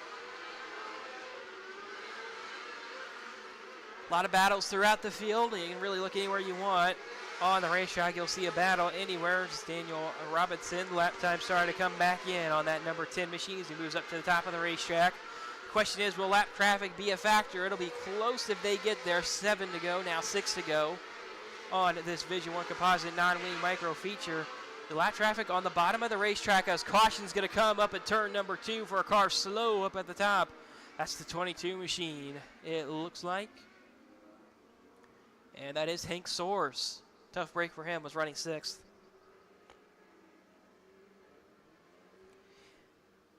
A lot of battles throughout the field. You can really look anywhere you want. On the racetrack, you'll see a battle anywhere. Just Daniel Robinson, lap time starting to come back in on that number 10 machine as he moves up to the top of the racetrack. Question is, will lap traffic be a factor? It'll be close if they get there. 7 to go, now 6 to go on this Vision 1 Composite non-wing micro feature. The lap traffic on the bottom of the racetrack as caution's going to come up at turn number 2 for a car slow up at the top. That's the 22 machine, it looks like. And that is Hank Soares. Tough break for him, was running 6th.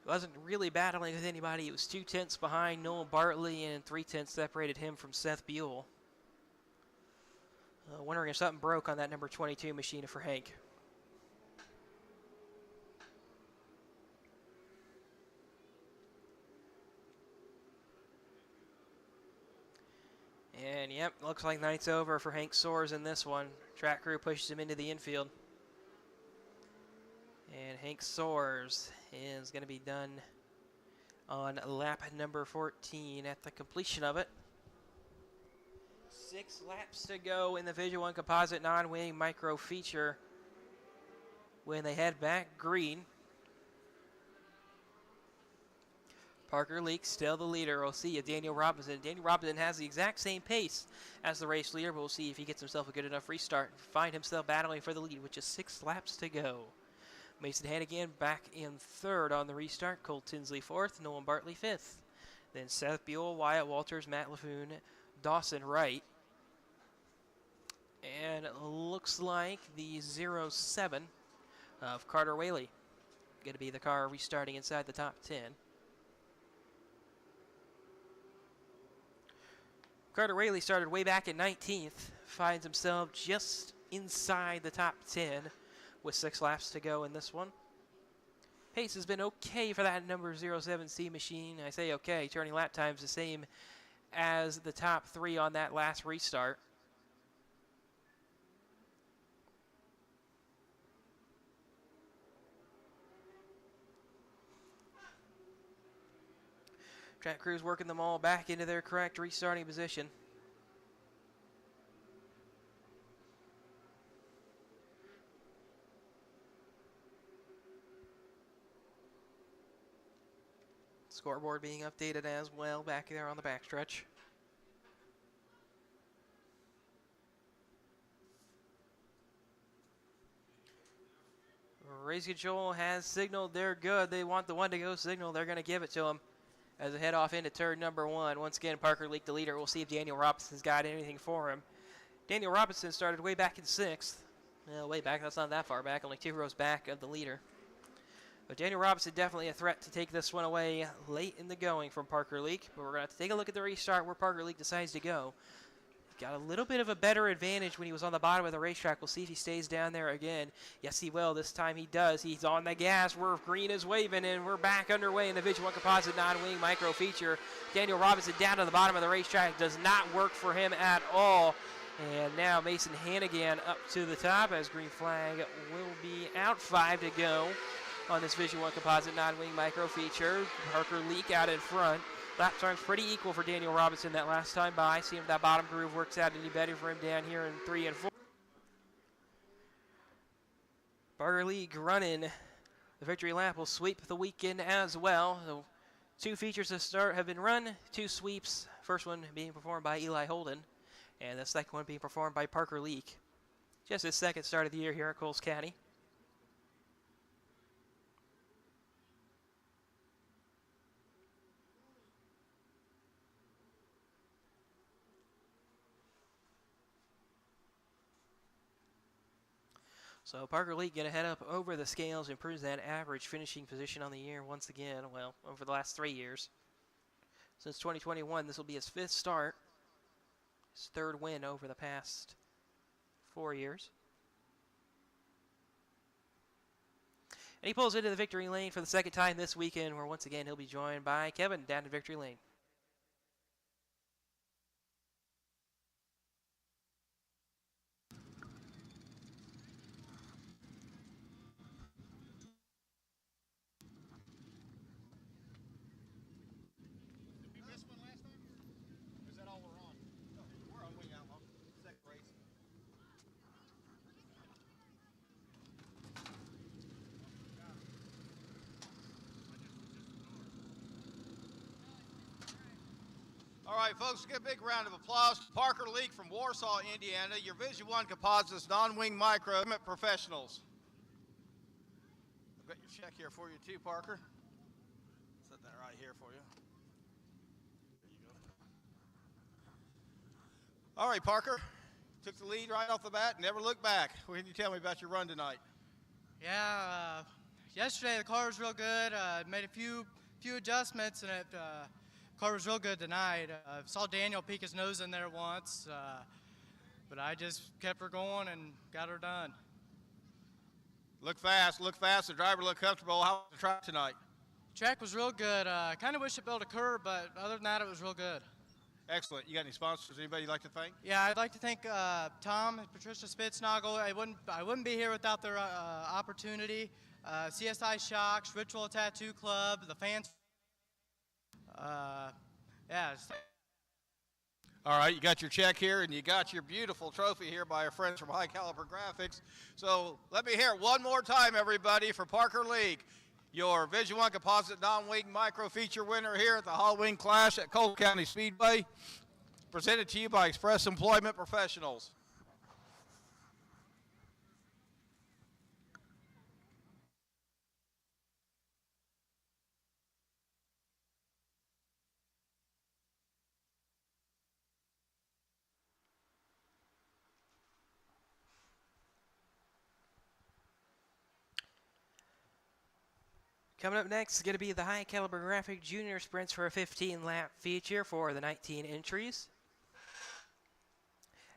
Wasn't really battling with anybody. He was 2 tenths behind Nolan Bartley and 3 tenths separated him from Seth Buell. Wondering if something broke on that number 22 machine for Hank. And yep, looks like night's over for Hank Soares in this one. Track crew pushes him into the infield. And Hank Soares is going to be done on lap number 14 at the completion of it. 6 laps to go in the Vision 1 Composite non-wing micro feature when they head back green. Parker Leak still the leader. We'll see if Daniel Robinson. Daniel Robinson has the exact same pace as the race leader, but we'll see if he gets himself a good enough restart and find himself battling for the lead, which is 6 laps to go. Mason Hannigan back in 3rd on the restart. Cole Tinsley 4th. Nolan Bartley 5th. Then Seth Buell, Wyatt Walters, Matt LaFoon, Dawson Wright. And it looks like the 07 of Carter Whaley going to be the car restarting inside the top 10. Carter Whaley started way back in 19th, finds himself just inside the top 10 with 6 laps to go in this one. Pace has been okay for that number 07C machine. I say okay, turning lap times the same as the top 3 on that last restart. Track crews working them all back into their correct restarting position. Scoreboard being updated as well back there on the backstretch. Race Control has signaled they're good. They want the 1 to go signal. They're going to give it to them as they head off into turn number 1. Once again, Parker Leak the leader. We'll see if Daniel Robinson's got anything for him. Daniel Robinson started way back in 6th. Well, way back, that's not that far back, only 2 rows back of the leader. But Daniel Robinson definitely a threat to take this one away late in the going from Parker Leak. But we're going to have to take a look at the restart where Parker Leak decides to go. Got a little bit of a better advantage when he was on the bottom of the racetrack. We'll see if he stays down there again. Yes, he will. This time he does. He's on the gas. Green is waving, and we're back underway in the Vision 1 Composite non-wing micro feature. Daniel Robinson down to the bottom of the racetrack. Does not work for him at all. And now Mason Hannigan up to the top as green flag will be out. 5 to go on this Vision 1 Composite non-wing micro feature. Parker Leak out in front. Lap time's pretty equal for Daniel Robinson that last time by. See if that bottom groove works out any better for him down here in 3 and 4. Parker Leak running the victory lap will sweep the weekend as well. So 2 features to start have been run, 2 sweeps. First one being performed by Eli Holden, and the second one being performed by Parker Leak. Just his second start of the year here at Coles County. So Parker Leak going to head up over the scales, improves that average finishing position on the year once again, well, over the last 3 years. Since 2021, this will be his 5th start, his 3rd win over the past 4 years. And he pulls into the victory lane for the 2nd time this weekend, where once again he'll be joined by Kevin down to victory lane. All right, folks, give a big round of applause to Parker Leak from Warsaw, Indiana, your Vision 1 Composites non-wing micro equipment professionals. I've got your check here for you too, Parker. Set that right here for you. There you go. All right, Parker. Took the lead right off the bat, never looked back. What can you tell me about your run tonight? Yeah, yesterday the car was real good. Made a few adjustments, and car was real good tonight. Saw Daniel peek his nose in there once, but I just kept her going and got her done. Look fast. The driver looked comfortable. How was the track tonight? Track was real good. Kind of wish it built a curb, but other than that, it was real good. Excellent. You got any sponsors? Anybody you'd like to thank? Yeah, I'd like to thank Tom and Patricia Spitznagel. I wouldn't be here without their opportunity. CSI Shocks, Ritual Tattoo Club, the fans. All right, you got your check here, and you got your beautiful trophy here by our friends from High Caliber Graphics. So let me hear it one more time, everybody, for Parker Leak, your Vision 1 Composite non-wing micro feature winner here at the Halloween Clash at Cole County Speedway, presented to you by Express Employment Professionals. Coming up next is going to be the High Caliber Graphic Junior Sprints for a 15-lap feature for the 19 entries.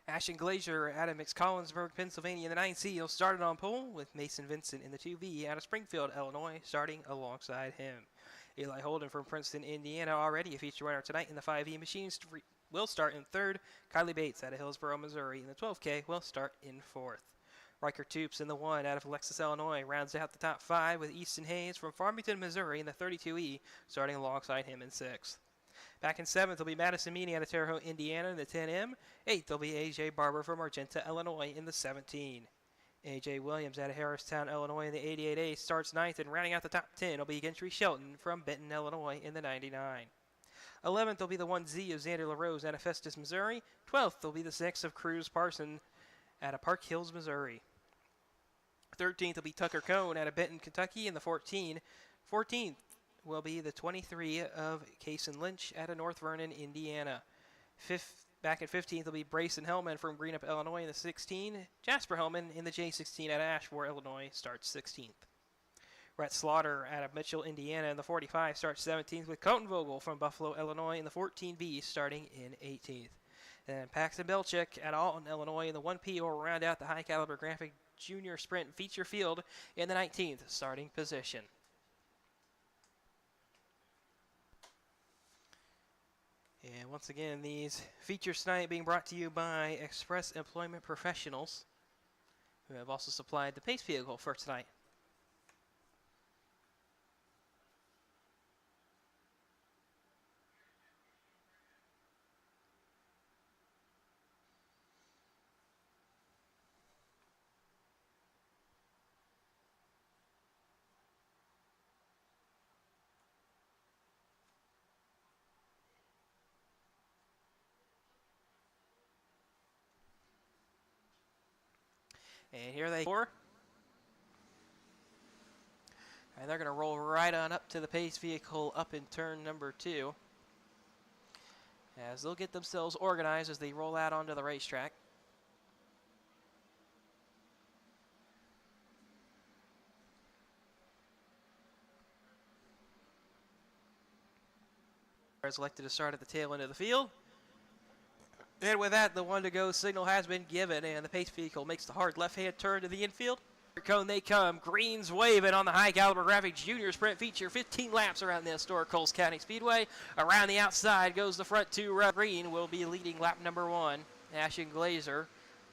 Ashton Glazier out of McCollinsburg, Pennsylvania in the 9C. Started on pole with Mason Vincent in the 2V out of Springfield, Illinois, starting alongside him. Eli Holden from Princeton, Indiana, already a feature winner tonight in the 5E. Machines will start in third. Kylie Bates out of Hillsboro, Missouri in the 12K will start in fourth. Riker Toops in the 1 out of Alexis, Illinois, rounds out the top 5 with Easton Hayes from Farmington, Missouri in the 32E, starting alongside him in 6th. Back in 7th will be Madison Meany out of Terre Haute, Indiana in the 10M. 8th will be AJ Barber from Argenta, Illinois in the 17. AJ Williams out of Harristown, Illinois in the 88A starts 9th, and rounding out the top 10 will be Gentry Shelton from Benton, Illinois in the 99. 11th will be the 1Z of Xander LaRose out of Festus, Missouri. 12th will be the 6 of Cruz Parson out of Park Hills, Missouri. 13th will be Tucker Cohn out of Benton, Kentucky in the 14. 14th will be the 23 of Cason Lynch out of North Vernon, Indiana. Back at 15th will be Brayson Hellman from Greenup, Illinois in the 16. Jasper Hellman in the J16 out of Ashmore, Illinois starts 16th. Rhett Slaughter out of Mitchell, Indiana in the 45 starts 17th, with Colton Vogel from Buffalo, Illinois in the 14B starting in 18th. And Paxton Belchick out of Alton, Illinois in the 1P will round out the High Caliber Graphic Junior Sprint feature field in the 19th starting position. And once again, these features tonight being brought to you by Express Employment Professionals, who have also supplied the pace vehicle for tonight. And here they are. And they're going to roll right on up to the pace vehicle up in turn number 2, as they'll get themselves organized as they roll out onto the racetrack. Is elected to start at the tail end of the field. And with that, the one to go signal has been given, and the pace vehicle makes the hard left-hand turn to the infield. Cone they come, greens waving on the High Caliber Graphic Junior Sprint feature. 15 laps around the historic Coles County Speedway. Around the outside goes the front 2. Green will be leading lap number 1. Ashton Glazer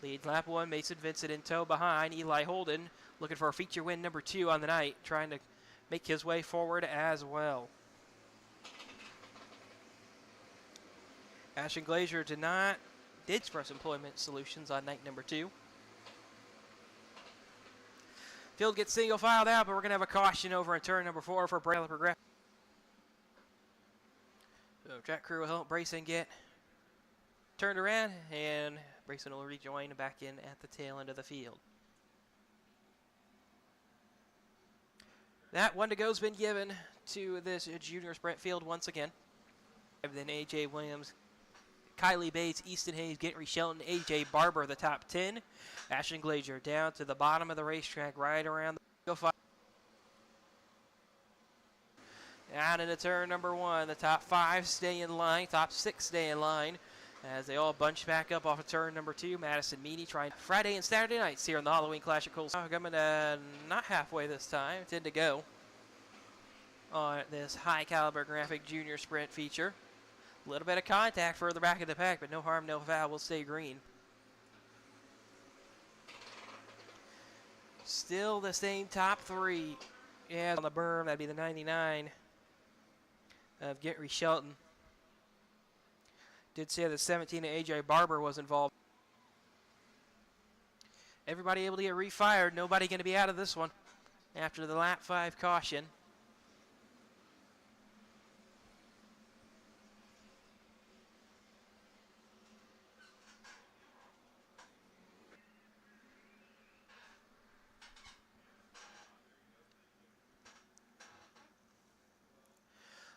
leads lap 1. Mason Vincent in tow behind. Eli Holden looking for a feature win number 2 on the night, trying to make his way forward as well. Ashton Glazier did Express Employment Solutions on night number 2. Field gets single filed out, but we're going to have a caution over in turn number 4 for Caliber Graphic. track crew will help Brayson get turned around, and Brayson will rejoin back in at the tail end of the field. That one to go's been given to this junior sprint field once again. And then A.J. Williams, Kylie Bates, Easton Hayes, Gentry Shelton, A.J. Barber, the top 10. Ashton Glazier down to the bottom of the racetrack, right around the five. Out into turn number 1, the top 5 stay in line, top 6 stay in line as they all bunch back up off of turn number 2. Madison Meany trying Friday and Saturday nights here in the Halloween Clash at Coles. Coming not halfway this time, 10 to go on this high caliber graphic junior sprint feature. A little bit of contact further back in the pack, but no harm, no foul. We'll stay green. Still the same top 3. Yeah, on the berm, that'd be the 99 of Gentry Shelton. Did say the 17 of A.J. Barber was involved. Everybody able to get refired. Nobody going to be out of this one after the lap 5 caution.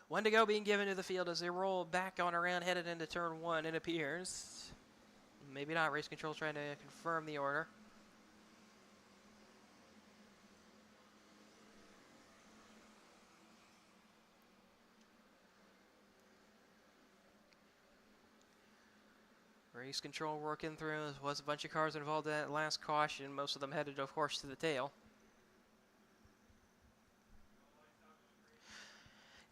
One to go being given to the field as they roll back on around, headed into turn 1, it appears. Maybe not. Race control trying to confirm the order. Race control working through. There was a bunch of cars involved in that last caution. Most of them headed, of course, to the tail.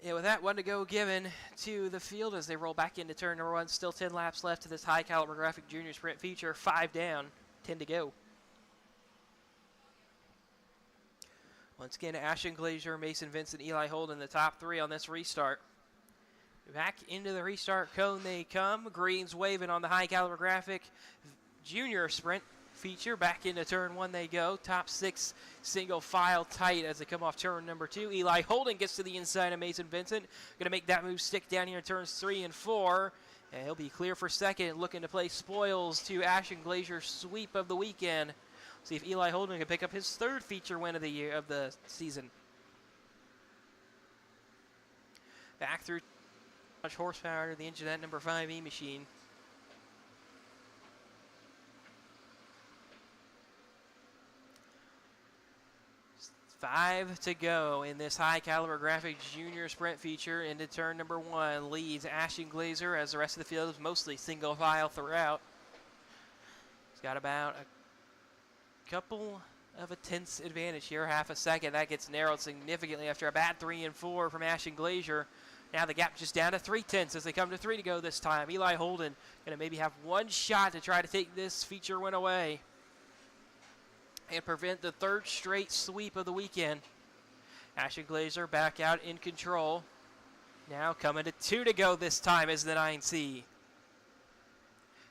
Yeah, with that one to go given to the field as they roll back into turn number 1. Still 10 laps left to this high caliber graphic junior sprint feature. 5 down, 10 to go. Once again, Ashton Glazier, Mason Vincent, Eli Holden, the top 3 on this restart. Back into the restart cone they come. Greens waving on the high caliber graphic junior sprint feature. Back into turn 1 they go. Top 6 single file tight as they come off turn number 2. Eli Holden gets to the inside of Mason Vincent. Going to make that move stick down here in turns 3 and 4. And he'll be clear for second, looking to play spoils to Ashton Glazier's sweep of the weekend. See if Eli Holden can pick up his 3rd feature win of the year, of the season. Back through much horsepower to the engine of that number 5E machine. Five to go in this high caliber graphic junior sprint feature. Into turn number 1 leads Ashton Glazier as the rest of the field is mostly single file throughout. He's got about a couple of a tenths advantage here, half a second. That gets narrowed significantly after a bad 3 and 4 from Ashton Glazier. Now the gap just down to 3 tenths as they come to 3 to go this time. Eli Holden going to maybe have one shot to try to take this feature win away and prevent the 3rd straight sweep of the weekend. Ashton Glazier back out in control. Now coming to 2 to go this time is the 9C.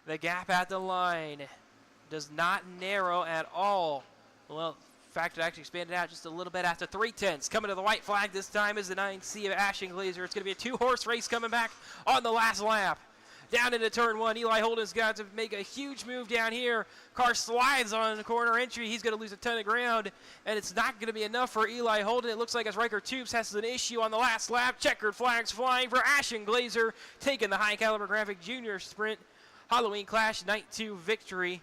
The gap at the line does not narrow at all. Well, in fact, it actually expanded out just a little bit after 3 tenths. Coming to the white flag this time is the 9C of Ashton Glazier. It's going to be a 2-horse race coming back on the last lap. Down into turn 1, Eli Holden's got to make a huge move down here. Car slides on the corner entry. He's going to lose a ton of ground, and it's not going to be enough for Eli Holden. It looks like as Riker Tubes has an issue on the last lap. Checkered flags flying for Ashton Glazier, taking the high caliber graphic junior sprint Halloween Clash Night 2 victory.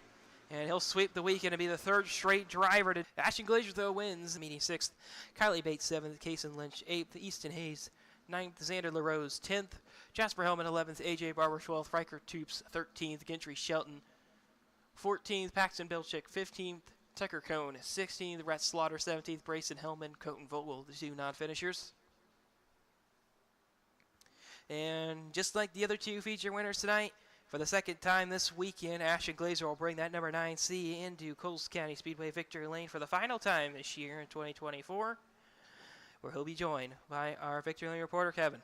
And he'll sweep the weekend and be the 3rd straight driver to Ashton Glazier, though, wins. Meeting 6th, Kylie Bates 7th, Kason Lynch 8th, Easton Hayes 9th, Xander LaRose 10th, Jasper Hellman 11th, A.J. Barber 12th, Riker Toops 13th, Gentry Shelton 14th, Paxton Bilchick 15th, Tucker Cone 16th, Rhett Slaughter 17th, Brayson Hellman, Colton Vogel, the 2 non-finishers. And just like the other 2 feature winners tonight, for the 2nd time this weekend, Ashton Glazier will bring that number 9C into Coles County Speedway victory lane for the final time this year in 2024, where he'll be joined by our victory lane reporter, Kevin.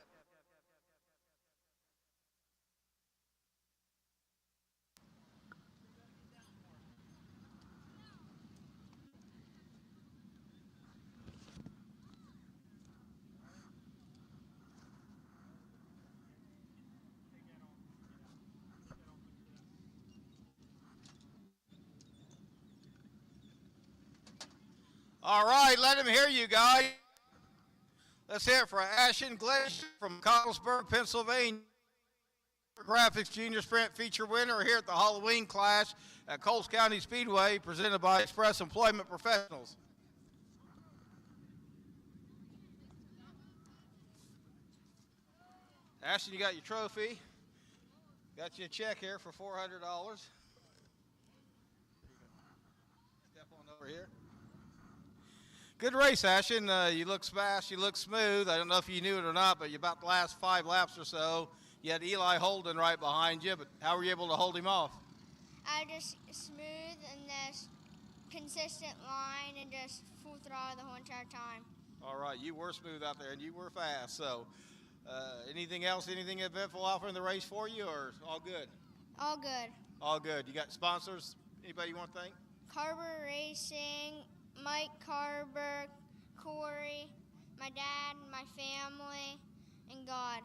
All right, let him hear you, guys. Let's hear it for Ashton Glacier from Collinsburg, Pennsylvania. Graphics Junior Sprint feature winner here at the Halloween Clash at Coles County Speedway, presented by Express Employment Professionals. Ashton, you got your trophy. Got you a check here for $400. Step on over here. Good race, Ashton. You look fast, you look smooth. I don't know if you knew it or not, but you about the last 5 laps or so, you had Eli Holden right behind you, but how were you able to hold him off? I just smooth and this consistent line and just full throttle the whole entire time. All right, you were smooth out there and you were fast. So anything else, anything eventful offer in the race for you, or all good? All good. All good. You got sponsors? Anybody you want to thank? Carver Racing, Mike Carver, Corey, my dad, my family, and God.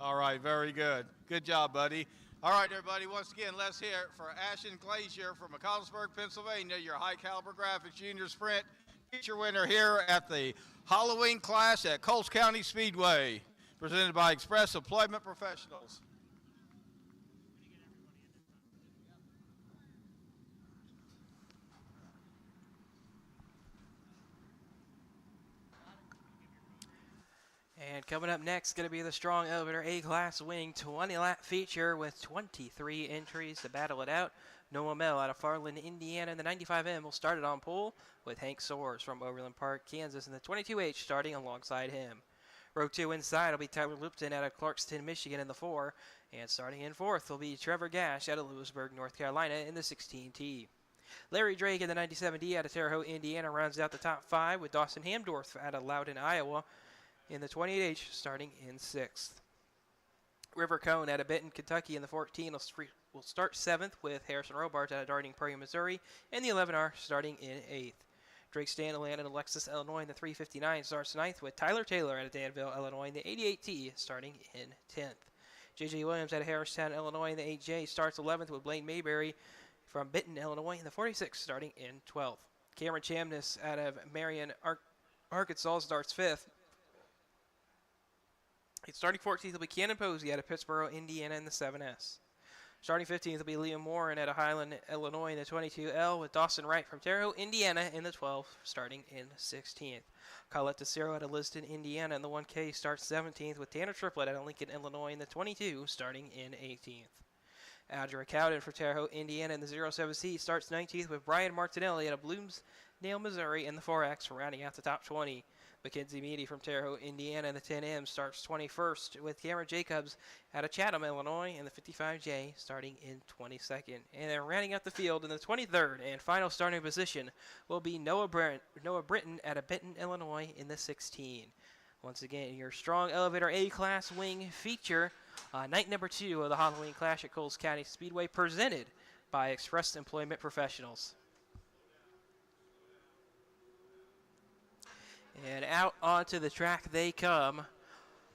All right, very good. Good job, buddy. All right, everybody, once again, let's hear it for Ashton Glacier from Collinsburg, Pennsylvania, your high caliber graphics junior sprint feature winner here at the Halloween Clash at Coles County Speedway, presented by Express Employment Professionals. And coming up next, going to be the Strong Elevator A-Class Wing 20-lap feature with 23 entries to battle it out. Noah Mell out of Farland, Indiana, in the 95M will start it on pole with Hank Soares from Overland Park, Kansas, in the 22H starting alongside him. Row 2 inside will be Tyler Lupton out of Clarkston, Michigan in the 4, and starting in 4th will be Trevor Gash out of Lewisburg, North Carolina in the 16T. Larry Drake in the 97D out of Terre Haute, Indiana rounds out the top 5 with Dawson Hamdorf out of Loudon, Iowa, in the 28H, starting in 6th. River Cone out of Benton, Kentucky in the 14 will start 7th with Harrison Robart out of Darting Prairie, Missouri, and the 11R starting in 8th. Drake Stanley out of Alexis, Illinois in the 359 starts 9th with Tyler Taylor out of Danville, Illinois in the 88T starting in 10th. J.J. Williams out of Harristown, Illinois in the 8J starts 11th with Blaine Mayberry from Benton, Illinois in the 46 starting in 12th. Cameron Chamness out of Marion, Arkansas starts 5th. Starting 14th will be Cannon Posey out of Pittsburgh, Indiana in the 7S. Starting 15th will be Liam Morin out of Highland, Illinois in the 22L with Dawson Wright from Terre Haute, Indiana in the 12th, starting in 16th. Colette DeCiro out of Liston, Indiana in the 1K starts 17th with Tanner Triplett out of Lincoln, Illinois in the 22, starting in 18th. Audra Cowden for Terre Haute, Indiana in the 07C starts 19th with Brian Martinelli out of Bloomsdale, Missouri in the 4X, rounding out the top 20. Mackenzie Meady from Terre Haute, Indiana in the 10M starts 21st with Cameron Jacobs out of Chatham, Illinois in the 55J starting in 22nd. And then rounding out the field in the 23rd and final starting position will be Noah Britton out of Benton, Illinois in the 16. Once again, your Strong Elevator A-Class Wing feature, night number 2 of the Halloween Clash at Coles County Speedway, presented by Express Employment Professionals. And out onto the track they come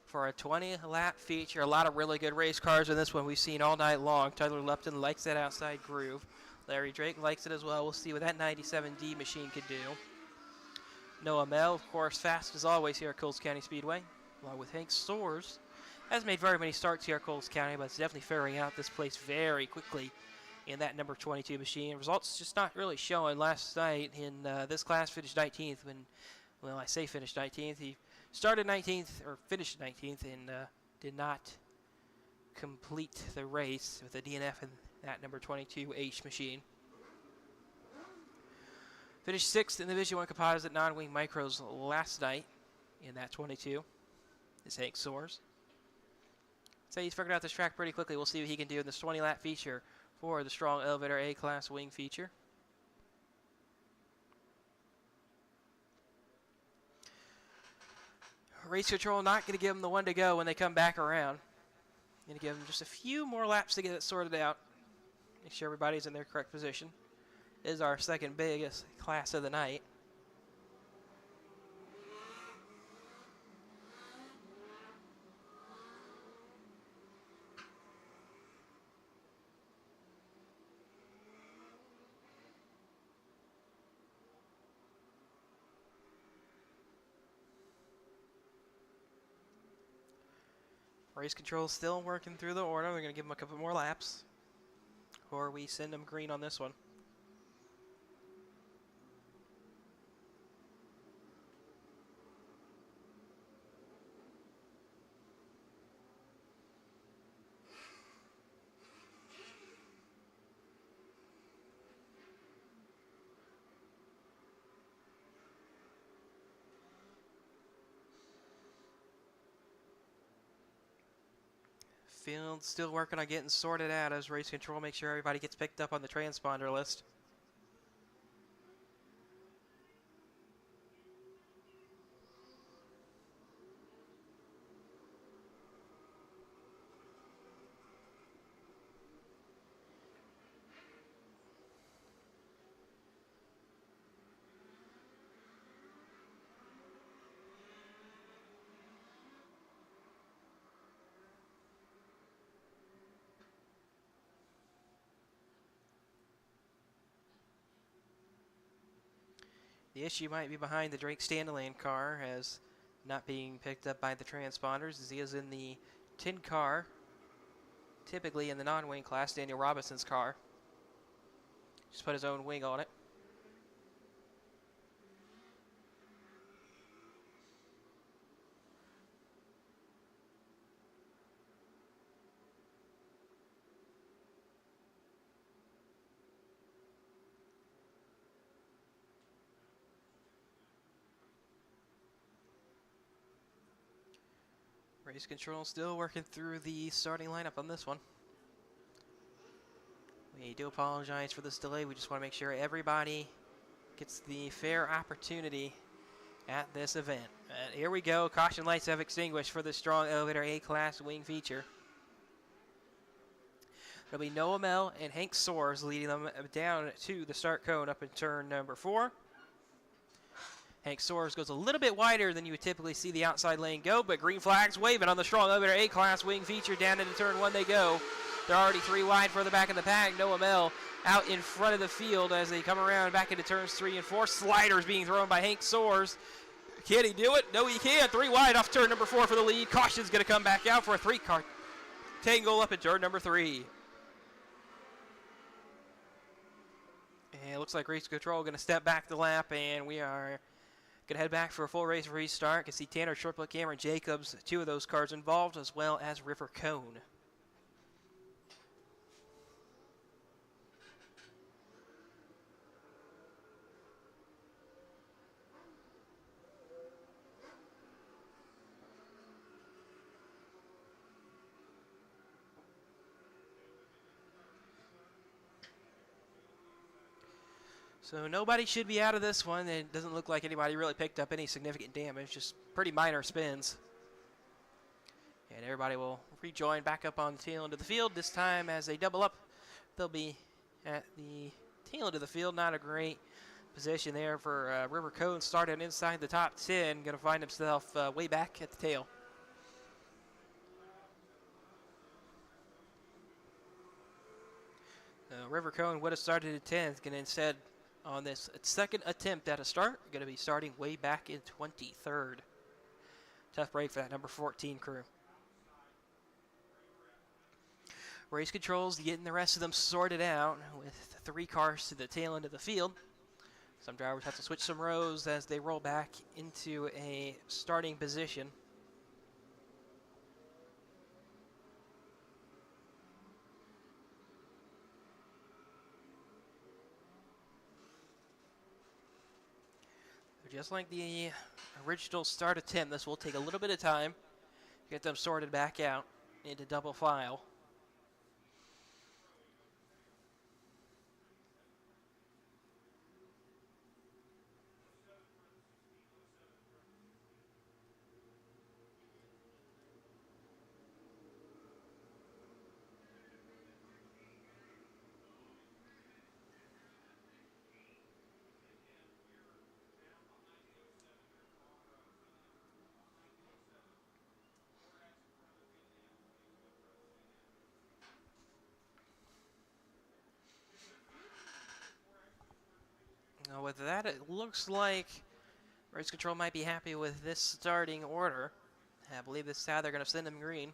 for a 20-lap feature. A lot of really good race cars in this one we've seen all night long. Tyler Lupton likes that outside groove. Larry Drake likes it as well. We'll see what that 97D machine could do. Noah Mell, of course, fast as always here at Coles County Speedway, along with Hank Soares. Hasn't made very many starts here at Coles County, but it's definitely figuring out this place very quickly in that number 22 machine. Results just not really showing. Last night in this class finished 19th when, well, I say finished 19th. He started 19th, or finished 19th, and did not complete the race with a DNF in that number 22H machine. Finished 6th in the Division 1 Composite non-wing micros last night in that 22. Is Hank Soares. So he's figured out this track pretty quickly. We'll see what he can do in this 20-lap feature for the Strong Elevator A-Class Wing feature. Race control not going to give them the one to go when they come back around. Going to give them just a few more laps to get it sorted out. Make sure everybody's in their correct position. This is our second biggest class of the night. Race control is still working through the order. We're going to give them a couple more laps, or we send them green on this one. Field still working on getting sorted out as race control makes sure everybody gets picked up on the transponder list. The issue might be behind the Drake Standalone car as not being picked up by the transponders as he is in the 10 car, typically in the non-wing class, Daniel Robinson's car. Just put his own wing on it. Race control still working through the starting lineup on this one. We do apologize for this delay. We just want to make sure everybody gets the fair opportunity at this event. And here we go. Caution lights have extinguished for the strong elevator A-class wing feature. It'll be Noah Mell and Hank Soares leading them down to the start cone up in turn number 4. Hank Soares goes a little bit wider than you would typically see the outside lane go, but green flags waving on the strong elevator A-class wing feature. Down into turn 1 they go. They're already 3 wide for the back of the pack. Noah Mell out in front of the field as they come around back into turns 3 and 4. Sliders being thrown by Hank Soares. Can he do it? No, he can't. 3 wide off turn number 4 for the lead. Caution's going to come back out for a 3-car tangle up in turn number 3. And it looks like race control going to step back the lap, and we are going to head back for a full race restart. You can see Tanner Shortblood, Cameron Jacobs, 2 of those cars involved, as well as River Cone. So nobody should be out of this one. It doesn't look like anybody really picked up any significant damage, just pretty minor spins. And everybody will rejoin back up on the tail end of the field. This time as they double up, they'll be at the tail end of the field. Not a great position there for River Cone, starting inside the top 10. Going to find himself way back at the tail. River Cone would have started at 10th, going to instead on this second attempt at a start, going to be starting way back in 23rd. Tough break for that number 14 crew. Race controls getting the rest of them sorted out with 3 cars to the tail end of the field. Some drivers have to switch some rows as they roll back into a starting position. Just like the original start attempt, this will take a little bit of time to get them sorted back out into double file. Now with that, it looks like race control might be happy with this starting order. I believe this is how they're going to send them green.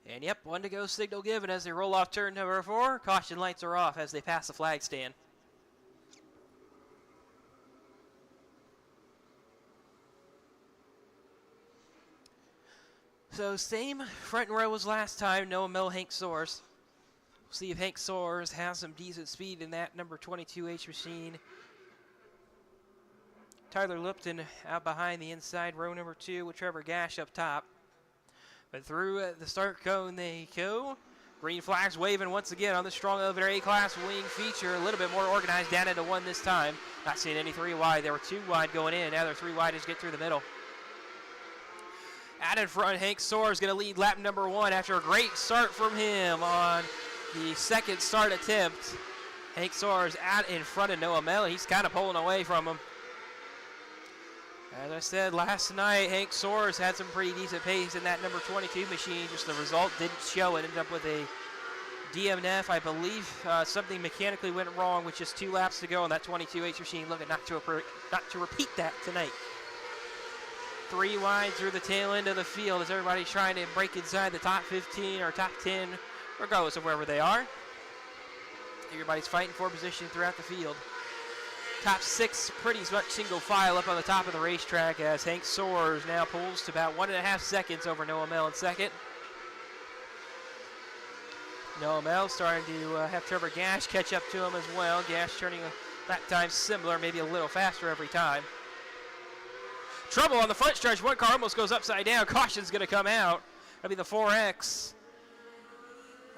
And yep, 1 to go, signal given as they roll off turn number 4. Caution lights are off as they pass the flag stand. So same front row as last time, Noah Mill, Hank Soares. We'll see if Hank Soares has some decent speed in that number 22H machine. Tyler Lipton out behind the inside, row number 2 with Trevor Gash up top. But through the start cone they go. Green flags waving once again on the strong elevator A-class wing feature. A little bit more organized, down into 1 this time. Not seeing any 3 wide. There were 2 wide going in. Now they're 3 wide as get through the middle. Out in front, Hank Soares going to lead lap number 1 after a great start from him on the second start attempt. Hank Soares out in front of Noah Mel. He's kind of pulling away from him. As I said last night, Hank Soares had some pretty decent pace in that number 22 machine. Just the result didn't show. It ended up with a DNF. I believe something mechanically went wrong with just 2 laps to go on that 22H machine. Looking not to repeat that tonight. 3 wide through the tail end of the field as everybody's trying to break inside the top 15 or top 10, regardless of wherever they are. Everybody's fighting for position throughout the field. Top 6 pretty much single file up on the top of the racetrack as Hank Soares now pulls to about 1.5 seconds over Noah Mel in second. Noah Mel starting to have Trevor Gash catch up to him as well. Gash turning lap time similar, maybe a little faster every time. Trouble on the front stretch. 1 car almost goes upside down. Caution's going to come out. That'll be the 4X.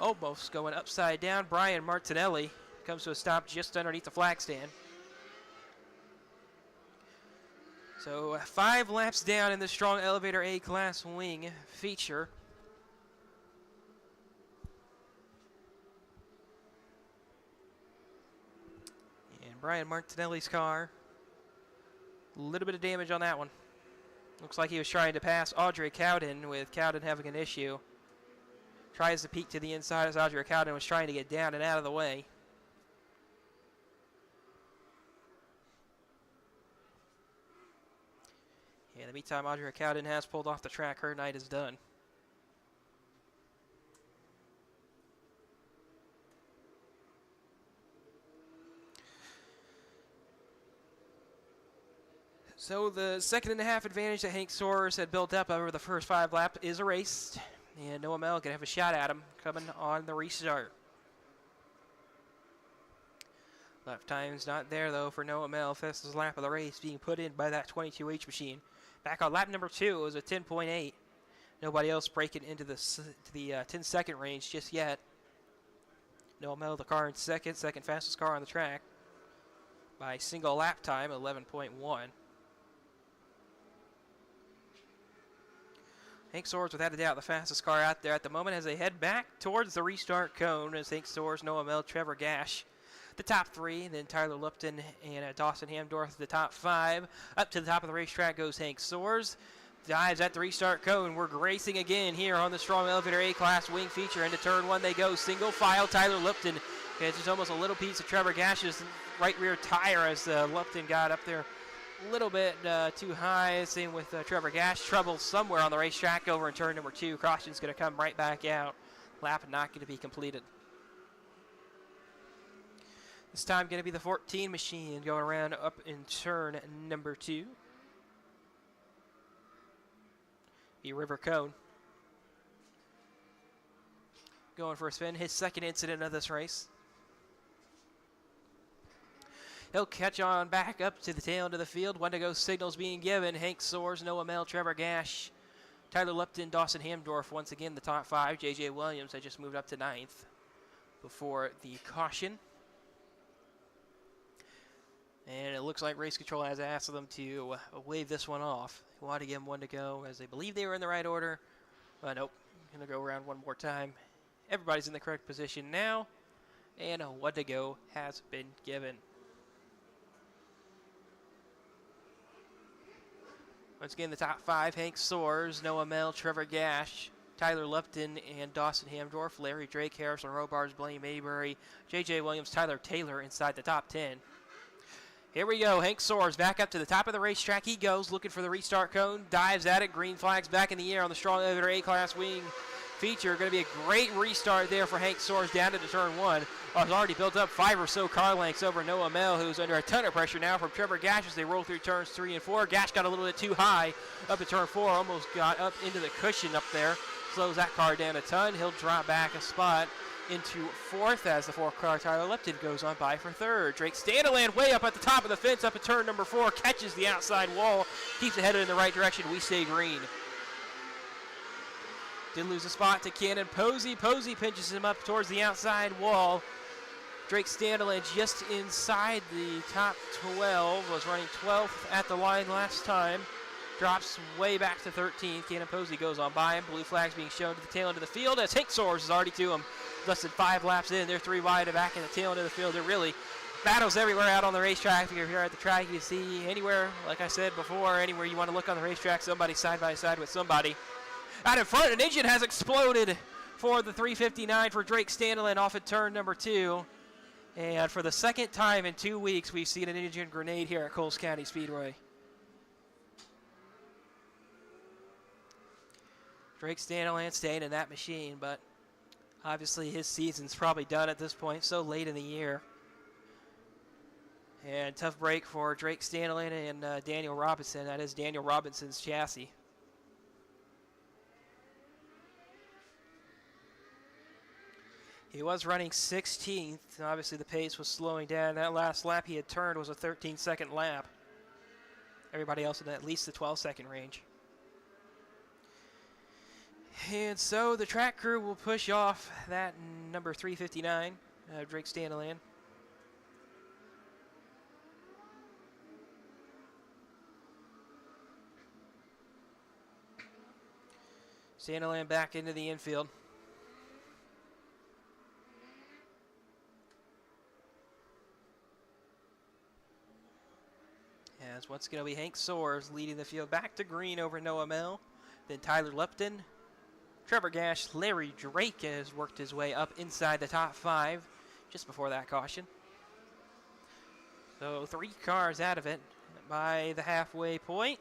Almost going upside down. Brian Martinelli comes to a stop just underneath the flag stand. So 5 laps down in the strong elevator A-class wing feature. And Brian Martinelli's car, a little bit of damage on that one. Looks like he was trying to pass Audrey Cowden with Cowden having an issue. Tries to peek to the inside as Audrey Cowden was trying to get down and out of the way. In the meantime, Audrey Cowden has pulled off the track. Her night is done. So the 2.5 advantage that Hank Soares had built up over the first 5 laps is erased. And Noah Mel can have a shot at him coming on the restart. Lap time's not there, though, for Noah Mel. Fastest lap of the race being put in by that 22H machine. Back on lap number 2, it was a 10.8. Nobody else breaking into the 10-second range just yet. Noah Mel, the car in second fastest car on the track by single lap time, 11.1. Hank Soares, without a doubt, the fastest car out there at the moment as they head back towards the restart cone as Hank Soares, Noah Mel, Trevor Gash, the top 3, then Tyler Lipton and Dawson Hamdorf, the top 5. Up to the top of the racetrack goes Hank Soares. Dives at the restart cone. We're racing again here on the strong elevator A-class wing feature. Into turn 1 they go. Single file, Tyler Lipton. It's just almost a little piece of Trevor Gash's right rear tire as Lipton got up there a little bit too high. Same with Trevor Gash. Trouble somewhere on the racetrack over in turn number 2. Caution's going to come right back out. Lap not going to be completed. This time going to be the 14 machine going around up in turn number 2. Be River Cone. Going for a spin. His second incident of this race. He'll catch on back up to the tail end of the field. 1 to go, signals being given. Hank Soares, Noah Mel, Trevor Gash, Tyler Lipton, Dawson Hamdorf. Once again, the top 5. J.J. Williams had just moved up to 9th before the caution. And it looks like Race Control has asked them to wave this one off. They want to give them 1 to go as they believe they were in the right order. But nope, going to go around one more time. Everybody's in the correct position now. And a 1 to go has been given. Once again, the top 5, Hank Soares, Noah Mel, Trevor Gash, Tyler Lipton, and Dawson Hamdorf, Larry Drake, Harrison Robards, Blaine Mayberry, J.J. Williams, Tyler Taylor inside the top 10. Here we go. Hank Soares back up to the top of the racetrack. He goes looking for the restart cone. Dives at it. Green flags back in the air on the strong elevator A-class wing feature. Going to be a great restart there for Hank Soares down into turn 1. Has already built up 5 or so car lengths over Noah Mel, who's under a ton of pressure now from Trevor Gash as they roll through turns 3 and 4. Gash got a little bit too high up at turn 4, almost got up into the cushion up there. Slows that car down a ton. He'll drop back a spot into 4th as the 4th car, Tyler Lipton, goes on by for 3rd. Drake Standaland way up at the top of the fence up at turn number 4, catches the outside wall, keeps it headed in the right direction. We stay green. Did lose a spot to Cannon Posey. Posey pinches him up towards the outside wall. Drake Standaland just inside the top 12, was running 12th at the line last time. Drops way back to 13th. Cannon Posey goes on by him. Blue flags being shown to the tail end of the field as Hank Soares is already to him. Less than 5 laps in. They're 3 wide and back in the tail end of the field. They're really battles everywhere out on the racetrack. If you're here at the track, you see anywhere, like I said before, anywhere you want to look on the racetrack, somebody side by side with somebody. Out in front, an engine has exploded for the 359 for Drake Standaland off at turn number 2. And for the second time in 2 weeks, we've seen an engine grenade here at Coles County Speedway. Drake Standaland staying in that machine, but obviously his season's probably done at this point, so late in the year. And tough break for Drake Standaland and Daniel Robinson. That is Daniel Robinson's chassis. He was running 16th. Obviously, the pace was slowing down. That last lap he had turned was a 13-second lap. Everybody else in at least the 12-second range. And so the track crew will push off that number 359, Drake Standaland. Standaland back into the infield. As what's going to be Hank Soares leading the field back to green over Noah Mel. Then Tyler Lupton, Trevor Gash, Larry Drake has worked his way up inside the top 5 just before that caution. So 3 cars out of it by the halfway point.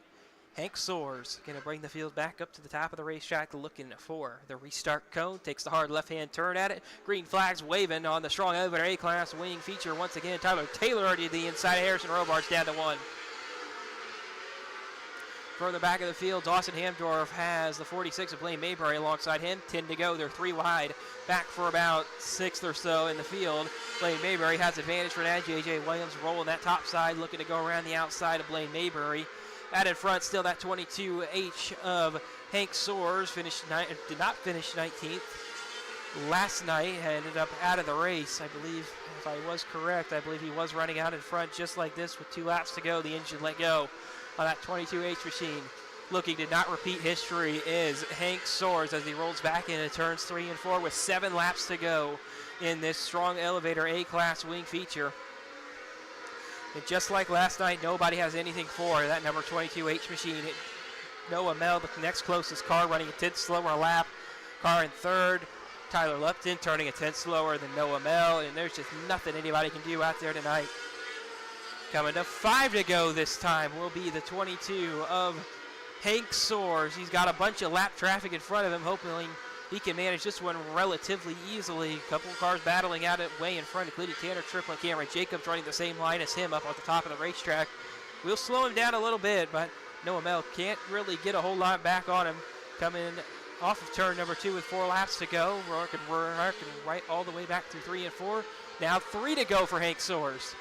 Hank Soares going to bring the field back up to the top of the racetrack looking for the restart cone. Takes the hard left-hand turn at it. Green flags waving on the strong elevator A-class wing feature once again. Tyler Taylor already to the inside. Harrison Robards down to 1. Further back of the field, Dawson Hamdorf has the 46 of Blaine Mayberry alongside him. 10 to go. They're 3 wide. Back for about 6th or so in the field. Blaine Mayberry has advantage for that. J.J. Williams rolling that top side, looking to go around the outside of Blaine Mayberry. Out in front, still that 22H of Hank Soares. Did not finish 19th last night. Ended up out of the race, I believe. If I was correct, I believe he was running out in front just like this with 2 laps to go. The engine let go on that 22H machine. Looking to not repeat history is Hank Soares as he rolls back into turns 3 and 4 with 7 laps to go in this strong elevator A-class wing feature. And just like last night, nobody has anything for that number 22H machine. Noah Mel, the next closest car, running a 10th slower lap. Car in 3rd. Tyler Lupton turning a 10th slower than Noah Mel. And there's just nothing anybody can do out there tonight. Coming to 5 to go this time will be the 22 of Hank Soares. He's got a bunch of lap traffic in front of him, hoping he can manage this one relatively easily. A couple of cars battling out it way in front, including Tanner Triple and Cameron Jacobs running the same line as him up at the top of the racetrack. We'll slow him down a little bit, but Noah Mel can't really get a whole lot back on him. Coming off of turn number 2 with 4 laps to go. Working right all the way back through 3 and 4. Now 3 to go for Hank Soares.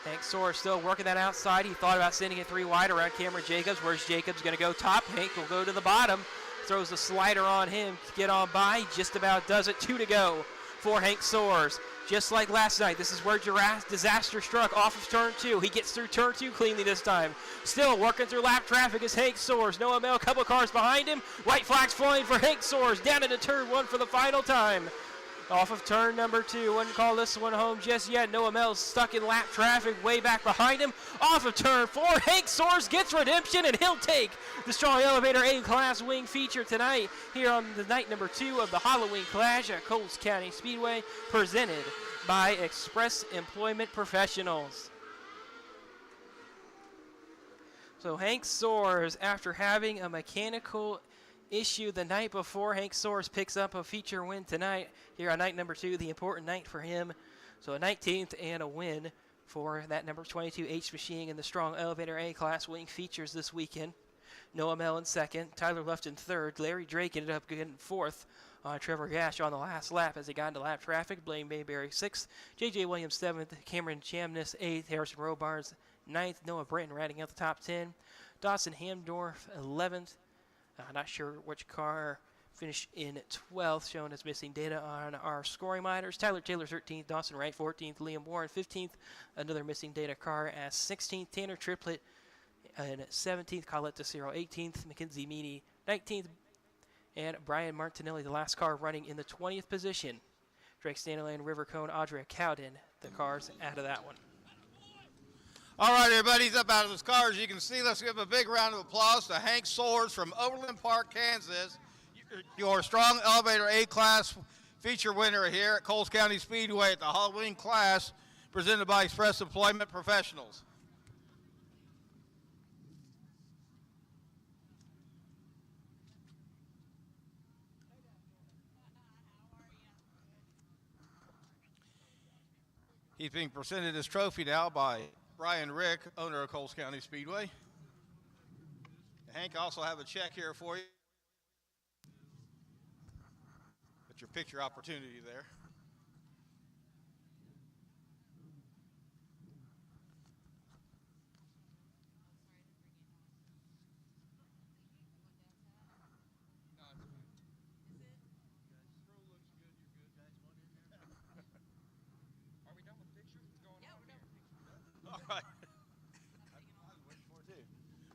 Hank Soares still working that outside. He thought about sending it 3 wide around Cameron Jacobs. Where's Jacobs going to go top? Hank will go to the bottom. Throws the slider on him to get on by. Just about does it. 2 to go for Hank Soares. Just like last night, this is where disaster struck off of turn 2. He gets through turn 2 cleanly this time. Still working through lap traffic is Hank Soares. Noah Mel, a couple of cars behind him. White flags flying for Hank Soares. Down into turn 1 for the final time. Off of turn number 2. Wouldn't call this one home just yet. Noah Mel's stuck in lap traffic way back behind him. Off of turn 4. Hank Soares gets redemption, and he'll take the strong elevator A-class wing feature tonight here on the night number 2 of the Halloween Clash at Coles County Speedway, presented by Express Employment Professionals. So Hank Soares, after having a mechanical issue the night before. Hank Soares picks up a feature win tonight here on night number 2, the important night for him. So a 19th and a win for that number 22 H Machine in the Strong Elevator A-Class Wing features this weekend. Noah Mell in second, Tyler Luft in third, Larry Drake ended up getting fourth on Trevor Gash on the last lap as he got into lap traffic. Blaine Mayberry sixth, J.J. Williams seventh, Cameron Chamness eighth, Harrison Robards ninth, Noah Britton rounding out the top 10, Dawson Hamdorf 11th. Not sure which car finished in 12th, showing as missing data on our scoring monitors. Tyler Taylor 13th, Dawson Wright 14th, Liam Warren 15th, another missing data car as 16th, Tanner Triplett and 17th, Colette DeCiro 18th, Mackenzie Meany 19th, and Brian Martinelli, the last car running in the 20th position. Drake Stanley and River Cone, Audrey Cowden, the cars out of that one. All right, everybody, he's up out of his car. As you can see, let's give a big round of applause to Hank Soares from Overland Park, Kansas, your Strong Elevator A-Class feature winner here at Coles County Speedway at the Halloween class, presented by Express Employment Professionals. He's being presented his trophy now by Brian Rick, owner of Coles County Speedway. Hank, I also have a check here for you. That's your picture opportunity there.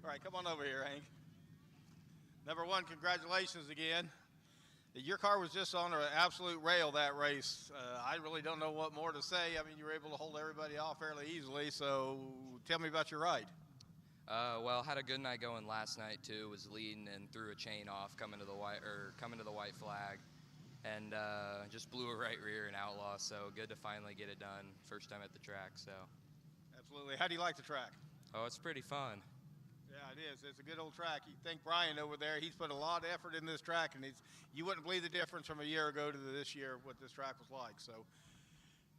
All right, come on over here, Hank. Number one, congratulations again. Your car was just on an absolute rail that race. I really don't know what more to say. I mean, you were able to hold everybody off fairly easily, so tell me about your ride. Well, had a good night going last night too. Was leading and threw a chain off coming to the white flag, and just blew a right rear in Outlaw. So good to finally get it done. First time at the track. So. Absolutely. How do you like the track? Oh, it's pretty fun. Yeah, it is. It's a good old track. You think Brian over there, he's put a lot of effort in this track, and you wouldn't believe the difference from a year ago to this year, what this track was like. So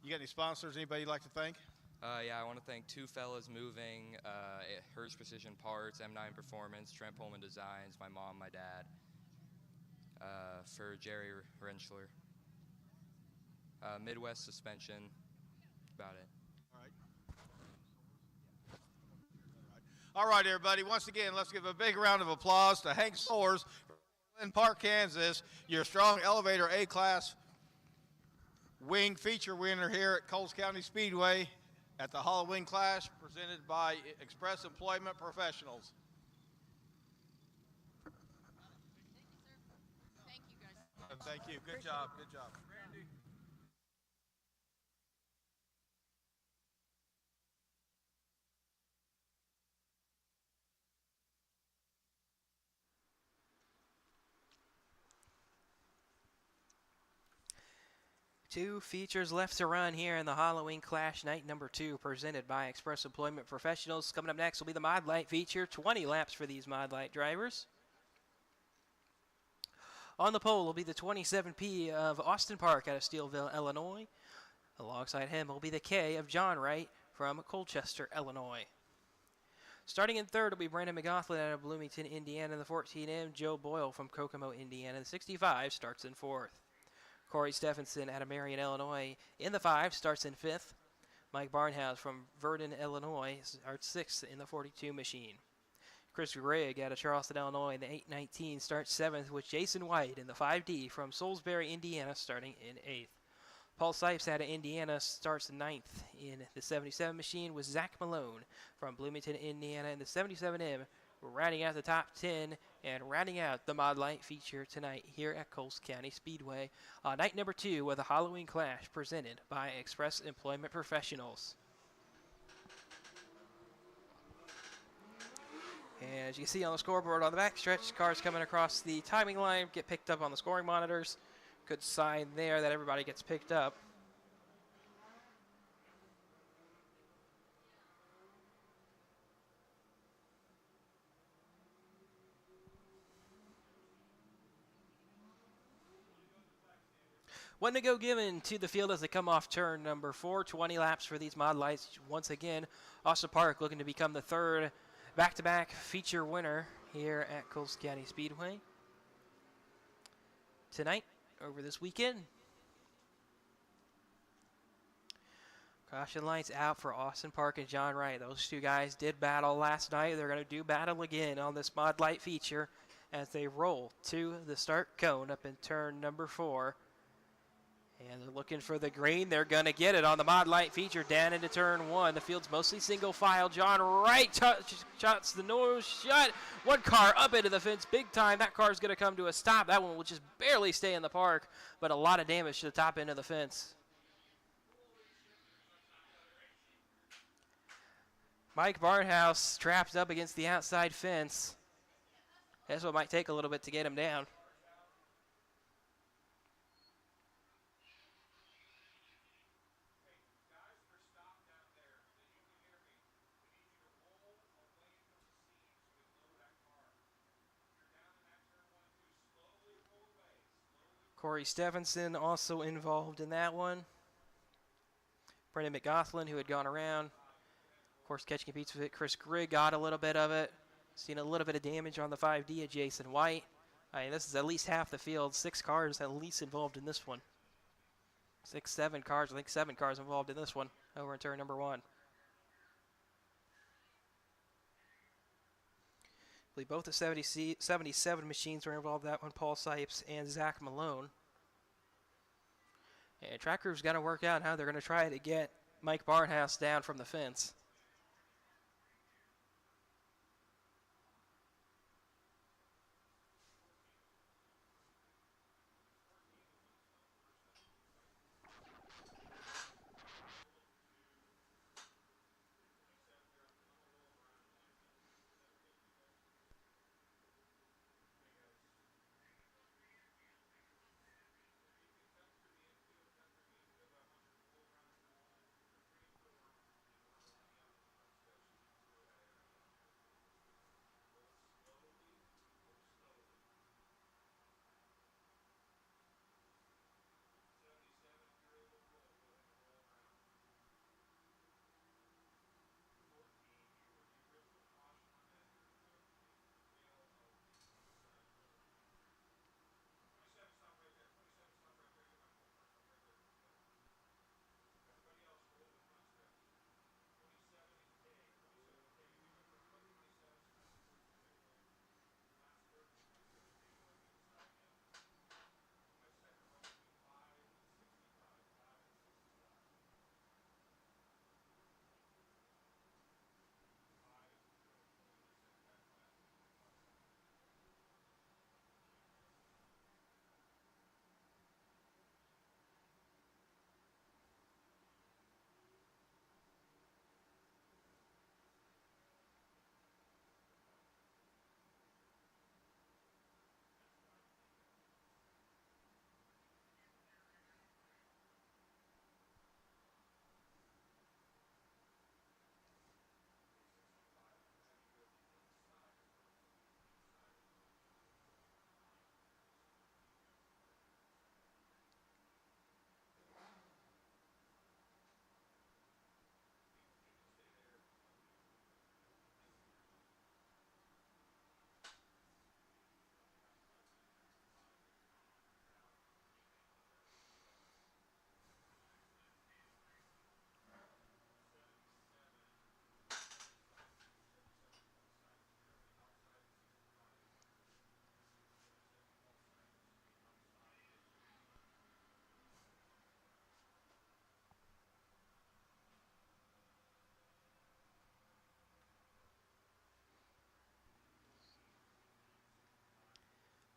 you got any sponsors, anybody you'd like to thank? Yeah, I want to thank Two Fellas Moving, Hertz Precision Parts, M9 Performance, Trent Pullman Designs, my mom, my dad, for Jerry Renschler, Midwest Suspension, about it. All right, everybody. Once again, let's give a big round of applause to Hank Soares from Overland Park, Kansas, your Strong Elevator A-Class Wing feature winner here at Coles County Speedway at the Halloween class, presented by Express Employment Professionals. Thank you, sir. Thank you, guys. Thank you. Good job. Good job. Two features left to run here in the Halloween Clash night number 2, presented by Express Employment Professionals. Coming up next will be the Mod Light feature, 20 laps for these Mod Light drivers. On the pole will be the 27P of Austin Park out of Steelville, Illinois. Alongside him will be the K of John Wright from Colchester, Illinois. Starting in third will be Brandon McGoughlin out of Bloomington, Indiana. The 14M, Joe Boyle from Kokomo, Indiana. The 65 starts in fourth. Corey Stephenson out of Marion, Illinois in the 5 starts in 5th. Mike Barnhouse from Verdon, Illinois starts 6th in the 42 machine. Chris Gregg out of Charleston, Illinois in the 819 starts 7th, with Jason White in the 5D from Salisbury, Indiana starting in 8th. Paul Sipes out of Indiana starts 9th in the 77 machine, with Zach Malone from Bloomington, Indiana in the 77M. We're rounding out the top 10 and rounding out the Mod Light feature tonight here at Coles County Speedway. Night number 2 with a Halloween Clash presented by Express Employment Professionals. And as you can see on the scoreboard on the backstretch, cars coming across the timing line get picked up on the scoring monitors. Good sign there that everybody gets picked up. One to go given to the field as they come off turn number 4. 20 laps for these mod lights. Once again, Austin Park looking to become the third back-to-back feature winner here at Coles County Speedway tonight over this weekend. Caution lights out for Austin Park and John Wright. Those two guys did battle last night. They're going to do battle again on this mod light feature as they roll to the start cone up in turn number 4. And they're looking for the green. They're going to get it on the mod light feature down into turn 1. The field's mostly single file. John Wright shots the nose shut. One car up into the fence big time. That car's going to come to a stop. That one will just barely stay in the park, but a lot of damage to the top end of the fence. Mike Barnhouse trapped up against the outside fence. That's what might take a little bit to get him down. Corey Stephenson also involved in that one. Brendan McGoughlin, who had gone around. Of course, catching a piece of it. Chris Grigg got a little bit of it. Seen a little bit of damage on the 5D of Jason White. I mean, this is at least half the field. 6 cars at least involved in this one. 6, 7 cars. I think 7 cars involved in this one over in turn number 1. I believe both the 77 machines were involved in that one. Paul Sipes and Zach Malone. And track crew's got to work out how they're going to try to get Mike Barnhouse down from the fence.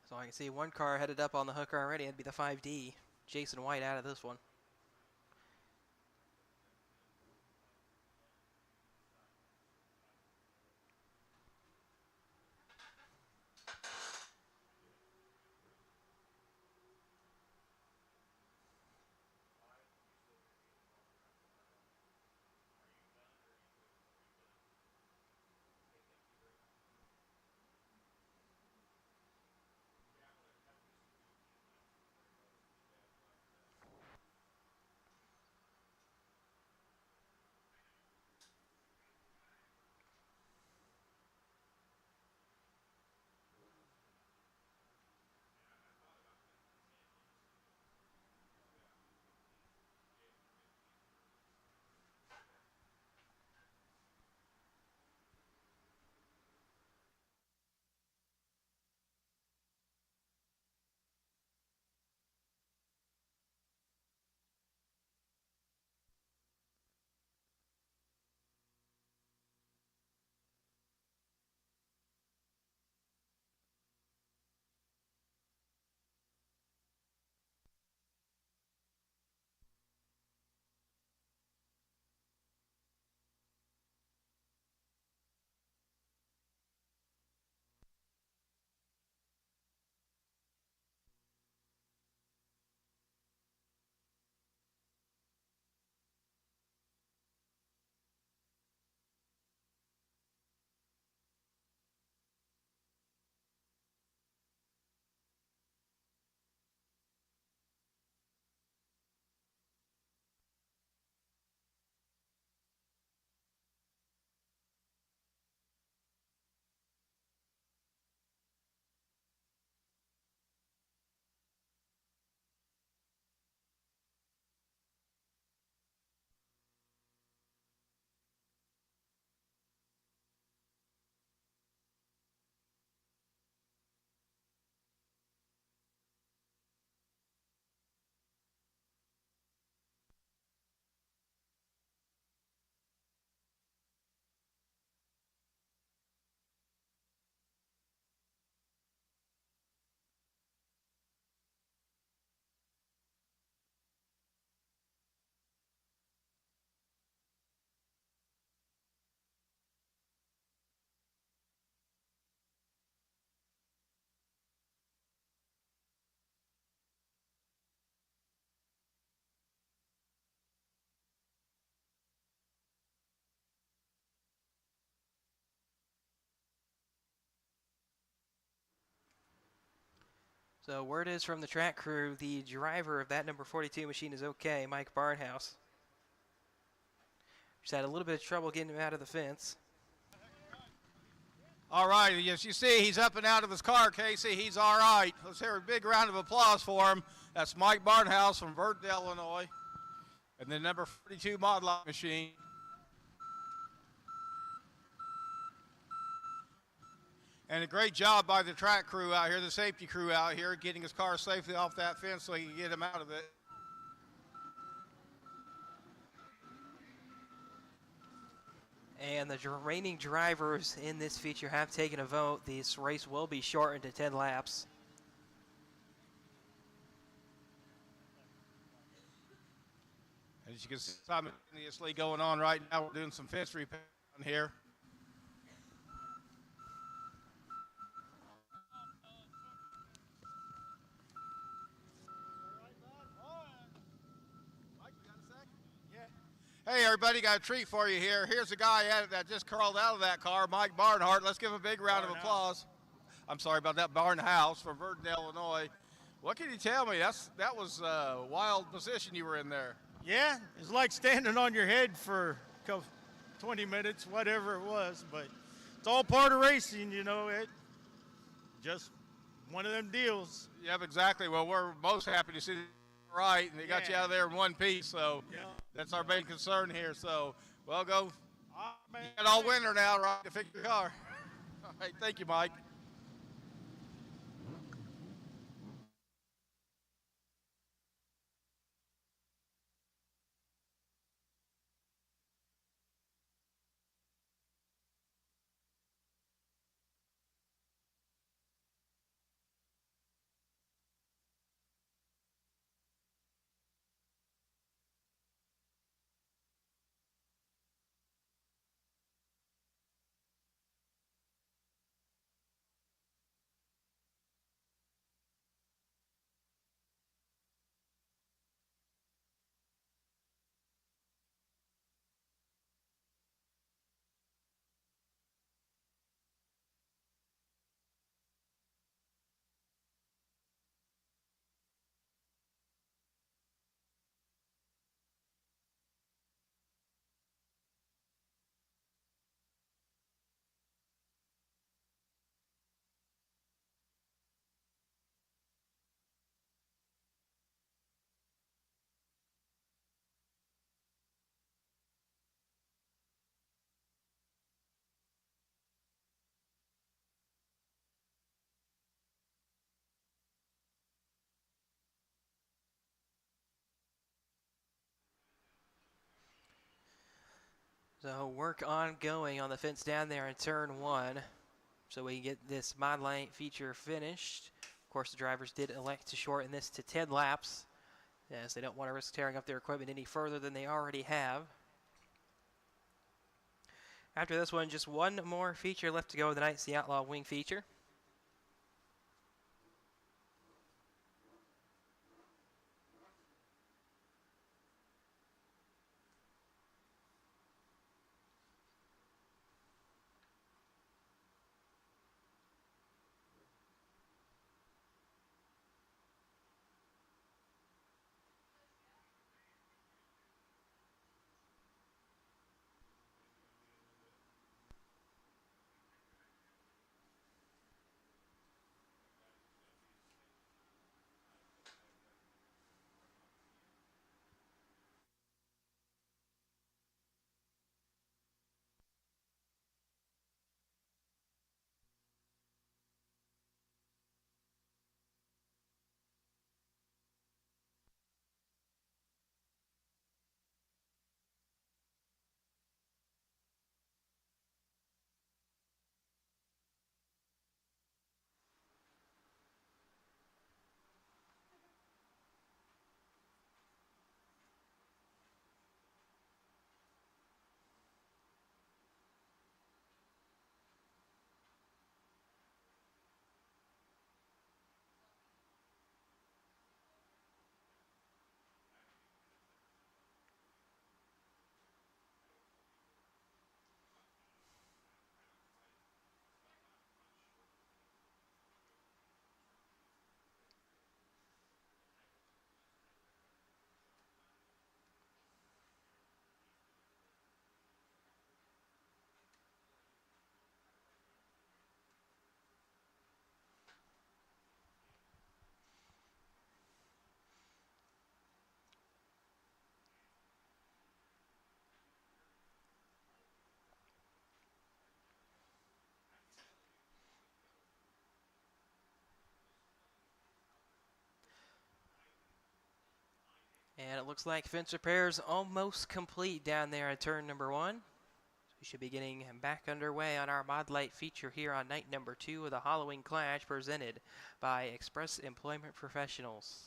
So I can see one car headed up on the hooker already. It'd be the 5D. Jason White out of this one. So word is from the track crew, the driver of that number 42 machine is okay, Mike Barnhouse. Just had a little bit of trouble getting him out of the fence. All right, as you see, he's up and out of his car, Casey. He's all right. Let's hear a big round of applause for him. That's Mike Barnhouse from Verdun, Illinois. And then number 42 Model Line machine. And a great job by the track crew out here, the safety crew out here, getting his car safely off that fence so he can get him out of it. And the remaining drivers in this feature have taken a vote. This race will be shortened to 10 laps. As you can see, simultaneously going on right now, we're doing some fence repair on here. Hey, everybody, got a treat for you here. Here's a guy that just crawled out of that car, Mike Barnhart. Let's give him a big round of applause. I'm sorry about that, Barnhouse from Verdun, Illinois. What can you tell me? That was a wild position you were in there. Yeah, it's like standing on your head for 20 minutes, whatever it was. But it's all part of racing, you know. It just one of them deals. Yep, exactly. Well, we're most happy to see you right, and they got you out of there in one piece. So that's our main concern here. So, well, go. You got all winter now, right, to fix your car. All right, thank you, Mike. So work ongoing on the fence down there in turn 1. So we can get this Mod Line feature finished. Of course, the drivers did elect to shorten this to 10 laps, as they don't want to risk tearing up their equipment any further than they already have. After this one, just one more feature left to go tonight. It's the Outlaw Wing feature. And it looks like fence repair is almost complete down there at turn number 1. So we should be getting back underway on our Mod Light feature here on night number 2 of the Halloween Clash presented by Express Employment Professionals.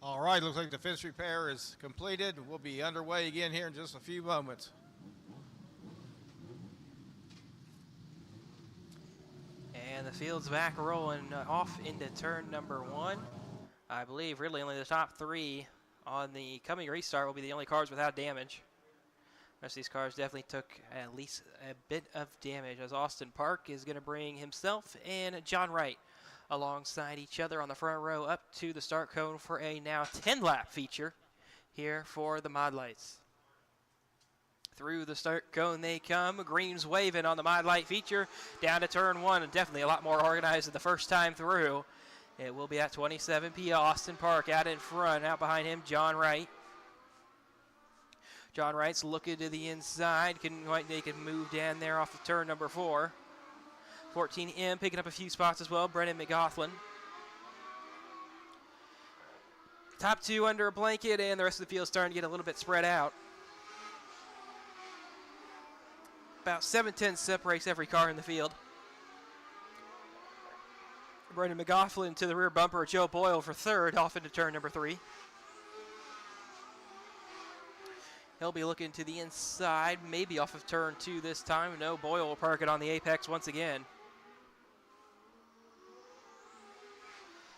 All right, looks like the fence repair is completed. We'll be underway again here in just a few moments. And the field's back rolling off into turn number 1. I believe really only the top 3 on the coming restart will be the only cars without damage. The rest of these cars definitely took at least a bit of damage, as Austin Park is going to bring himself and John Wright alongside each other on the front row up to the start cone for a now 10-lap feature here for the Mod Lights. Through the start cone they come, greens waving on the Mod Light feature, down to turn 1, and definitely a lot more organized than the first time through. It will be at 27P, Austin Park out in front, out behind him, John Wright. John Wright's looking to the inside, couldn't quite make a move down there off of turn number 4. 14M picking up a few spots as well, Brennan McGoughlin. Top 2 under a blanket, and the rest of the field starting to get a little bit spread out. About 7/10 separates every car in the field. Brendan McGoughlin to the rear bumper, Joe Boyle for 3rd, off into turn number 3. He'll be looking to the inside, maybe off of turn 2 this time. No, Boyle will park it on the apex once again.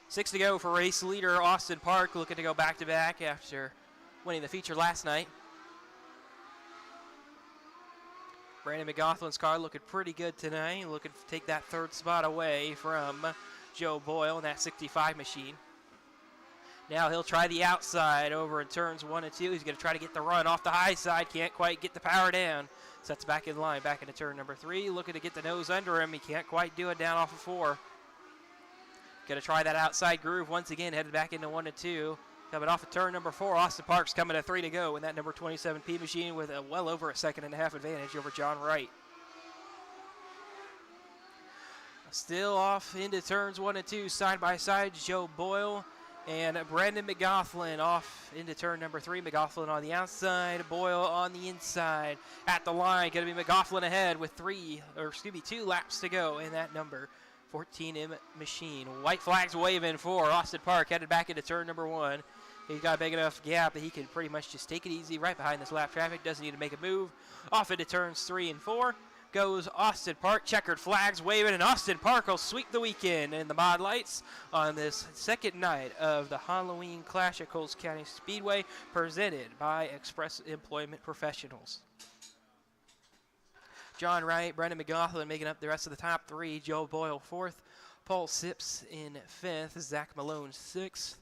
6 to go for race leader Austin Park, looking to go back-to-back after winning the feature last night. Brandon McGoughlin's car looking pretty good tonight, looking to take that 3rd spot away from Joe Boyle in that 65 machine. Now he'll try the outside over in turns 1 and 2. He's going to try to get the run off the high side, can't quite get the power down. Sets back in line, back into turn number 3, looking to get the nose under him. He can't quite do it down off of 4. Going to try that outside groove once again, headed back into 1 and 2. Coming off of turn number 4, Austin Parks coming to 3 to go in that number 27P machine with a well over a 1.5-second advantage over John Wright. Still off into turns 1 and 2, side by side, Joe Boyle and Brandon McGoughlin off into turn number 3. McGoughlin on the outside, Boyle on the inside. At the line, going to be McGoughlin ahead with 2 laps to go in that number 14M machine. White flags waving for Austin Park, headed back into turn number 1. He's got a big enough gap that he can pretty much just take it easy right behind this lap traffic. Doesn't need to make a move. Off into turns 3 and 4 goes Austin Park. Checkered flags waving, and Austin Park will sweep the weekend in the Mod Lights on this second night of the Halloween Clash at Coles County Speedway, presented by Express Employment Professionals. John Wright, Brendan McGoughlin making up the rest of the top 3. Joe Boyle 4th, Paul Sips in 5th, Zach Malone 6th,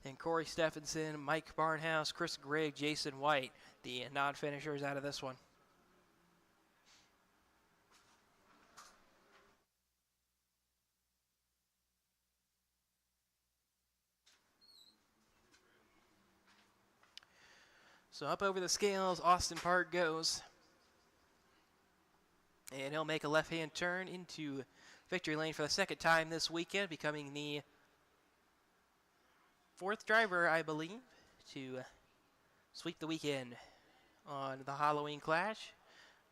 then Corey Stephenson, Mike Barnhouse, Chris Gregg, Jason White, the non-finishers out of this one. So up over the scales, Austin Park goes. And he'll make a left-hand turn into victory lane for the 2nd time this weekend, becoming the 4th driver, I believe, to sweep the weekend on the Halloween Clash.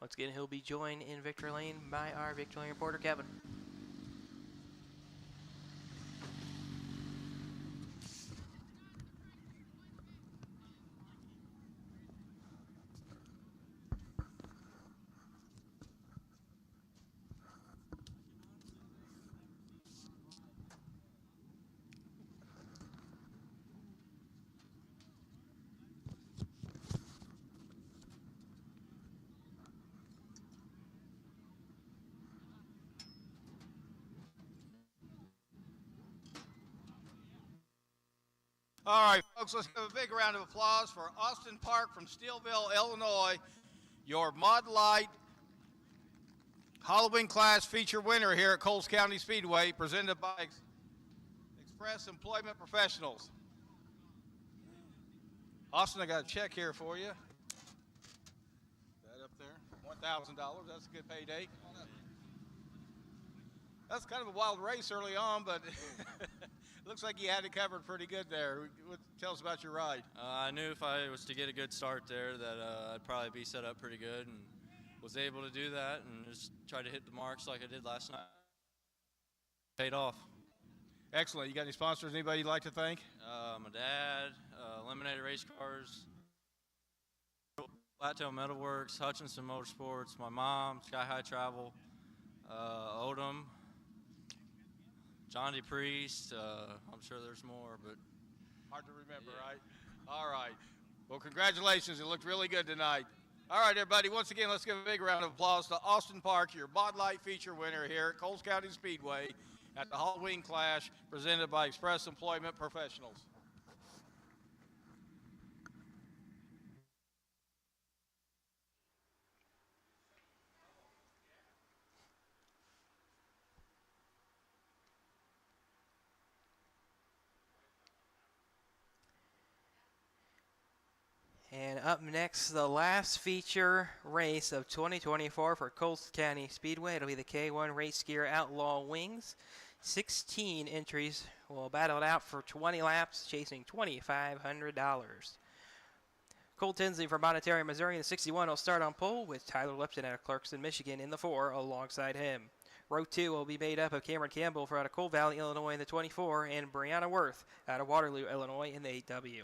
Once again, he'll be joined in victory lane by our victory lane reporter, Kevin. All right, folks, let's give a big round of applause for Austin Park from Steelville, Illinois, your Mod Light Halloween Class feature winner here at Coles County Speedway, presented by Express Employment Professionals. Austin, I got a check here for you. That up there, $1,000. That's a good payday. That's kind of a wild race early on, but looks like you had it covered pretty good there. Tell us about your ride. I knew if I was to get a good start there that I'd probably be set up pretty good, and was able to do that and just try to hit the marks like I did last night. Paid off. Excellent. You got any sponsors, anybody you'd like to thank? My dad, Eliminated Race Cars, Plateau Metalworks, Hutchinson Motorsports, my mom, Sky High Travel, Odom, John DePriest. I'm sure there's more, but hard to remember, yeah. Right? All right. Well, congratulations. It looked really good tonight. All right, everybody. Once again, let's give a big round of applause to Austin Park, your Mod Light feature winner here at Coles County Speedway at the Halloween Clash, presented by Express Employment Professionals. And up next, the last feature race of 2024 for Coles County Speedway. It'll be the K1 Race Gear Outlaw Wings. 16 entries will battle it out for 20 laps, chasing $2,500. Cole Tinsley from Monterey, Missouri in the 61 will start on pole, with Tyler Lipton out of Clarkston, Michigan in the 4 alongside him. Row 2 will be made up of Cameron Campbell out of Coal Valley, Illinois in the 24, and Brianna Worth out of Waterloo, Illinois in the 8W.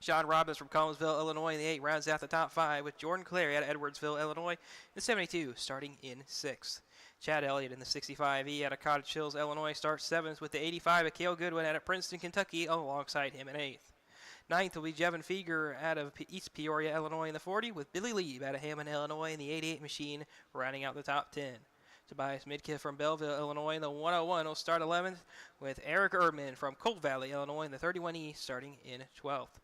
Sean Robbins from Collinsville, Illinois in the 8 rounds out the top 5, with Jordan Clary out of Edwardsville, Illinois in the 72 starting in 6th. Chad Elliott in the 65E out of Cottage Hills, Illinois starts 7th, with the 85 of Cale Goodwin out of Princeton, Kentucky alongside him in 8th. 9th will be Jevin Feger out of East Peoria, Illinois in the 40, with Billy Lieb out of Hammond, Illinois in the 88 machine rounding out the top 10. Tobias Midkiff from Belleville, Illinois in the 101 will start 11th, with Eric Erdman from Coal Valley, Illinois in the 31E starting in 12th.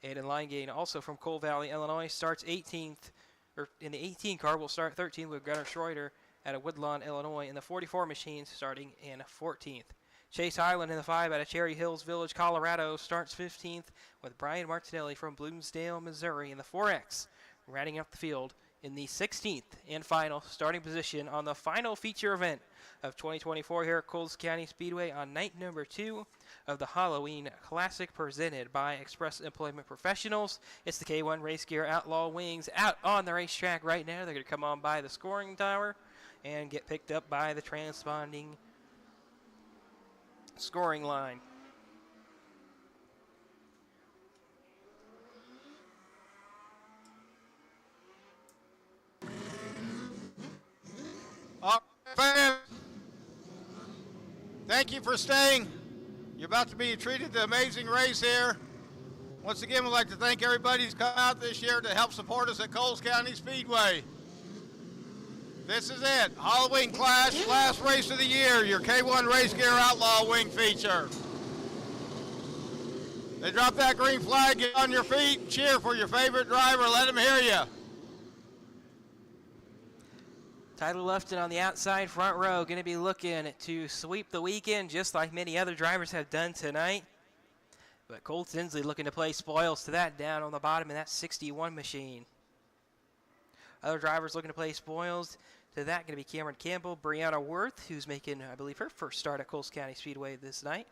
Aiden Linegain, also from Coal Valley, Illinois, starts 18th, or in the 18 car will start 13th, with Gunnar Schroeder out of Woodlawn, Illinois in the 44 machine starting in 14th. Chase Highland in the 5 out of Cherry Hills Village, Colorado starts 15th, with Brian Martinelli from Bloomsdale, Missouri in the 4X, rounding up the field in the 16th and final starting position on the final feature event of 2024 here at Coles County Speedway on night number 2 of the Halloween Classic, presented by Express Employment Professionals. It's the K1 Race Gear Outlaw Wings out on the racetrack right now. They're going to come on by the scoring tower and get picked up by the transponding scoring line. All right, fans, thank you for staying. You're about to be treated to an amazing race here. Once again, we'd like to thank everybody who's come out this year to help support us at Coles County Speedway. This is it, Halloween Clash, last race of the year, your K1 Race Gear Outlaw Wing feature. They drop that green flag, get on your feet, cheer for your favorite driver, let them hear you. Tyler Lufton on the outside front row, going to be looking to sweep the weekend just like many other drivers have done tonight. But Cole Tinsley looking to play spoils to that down on the bottom of that 61 machine. Other drivers looking to play spoils to that going to be Cameron Campbell, Brianna Worth, who's making, I believe, her first start at Coles County Speedway this night.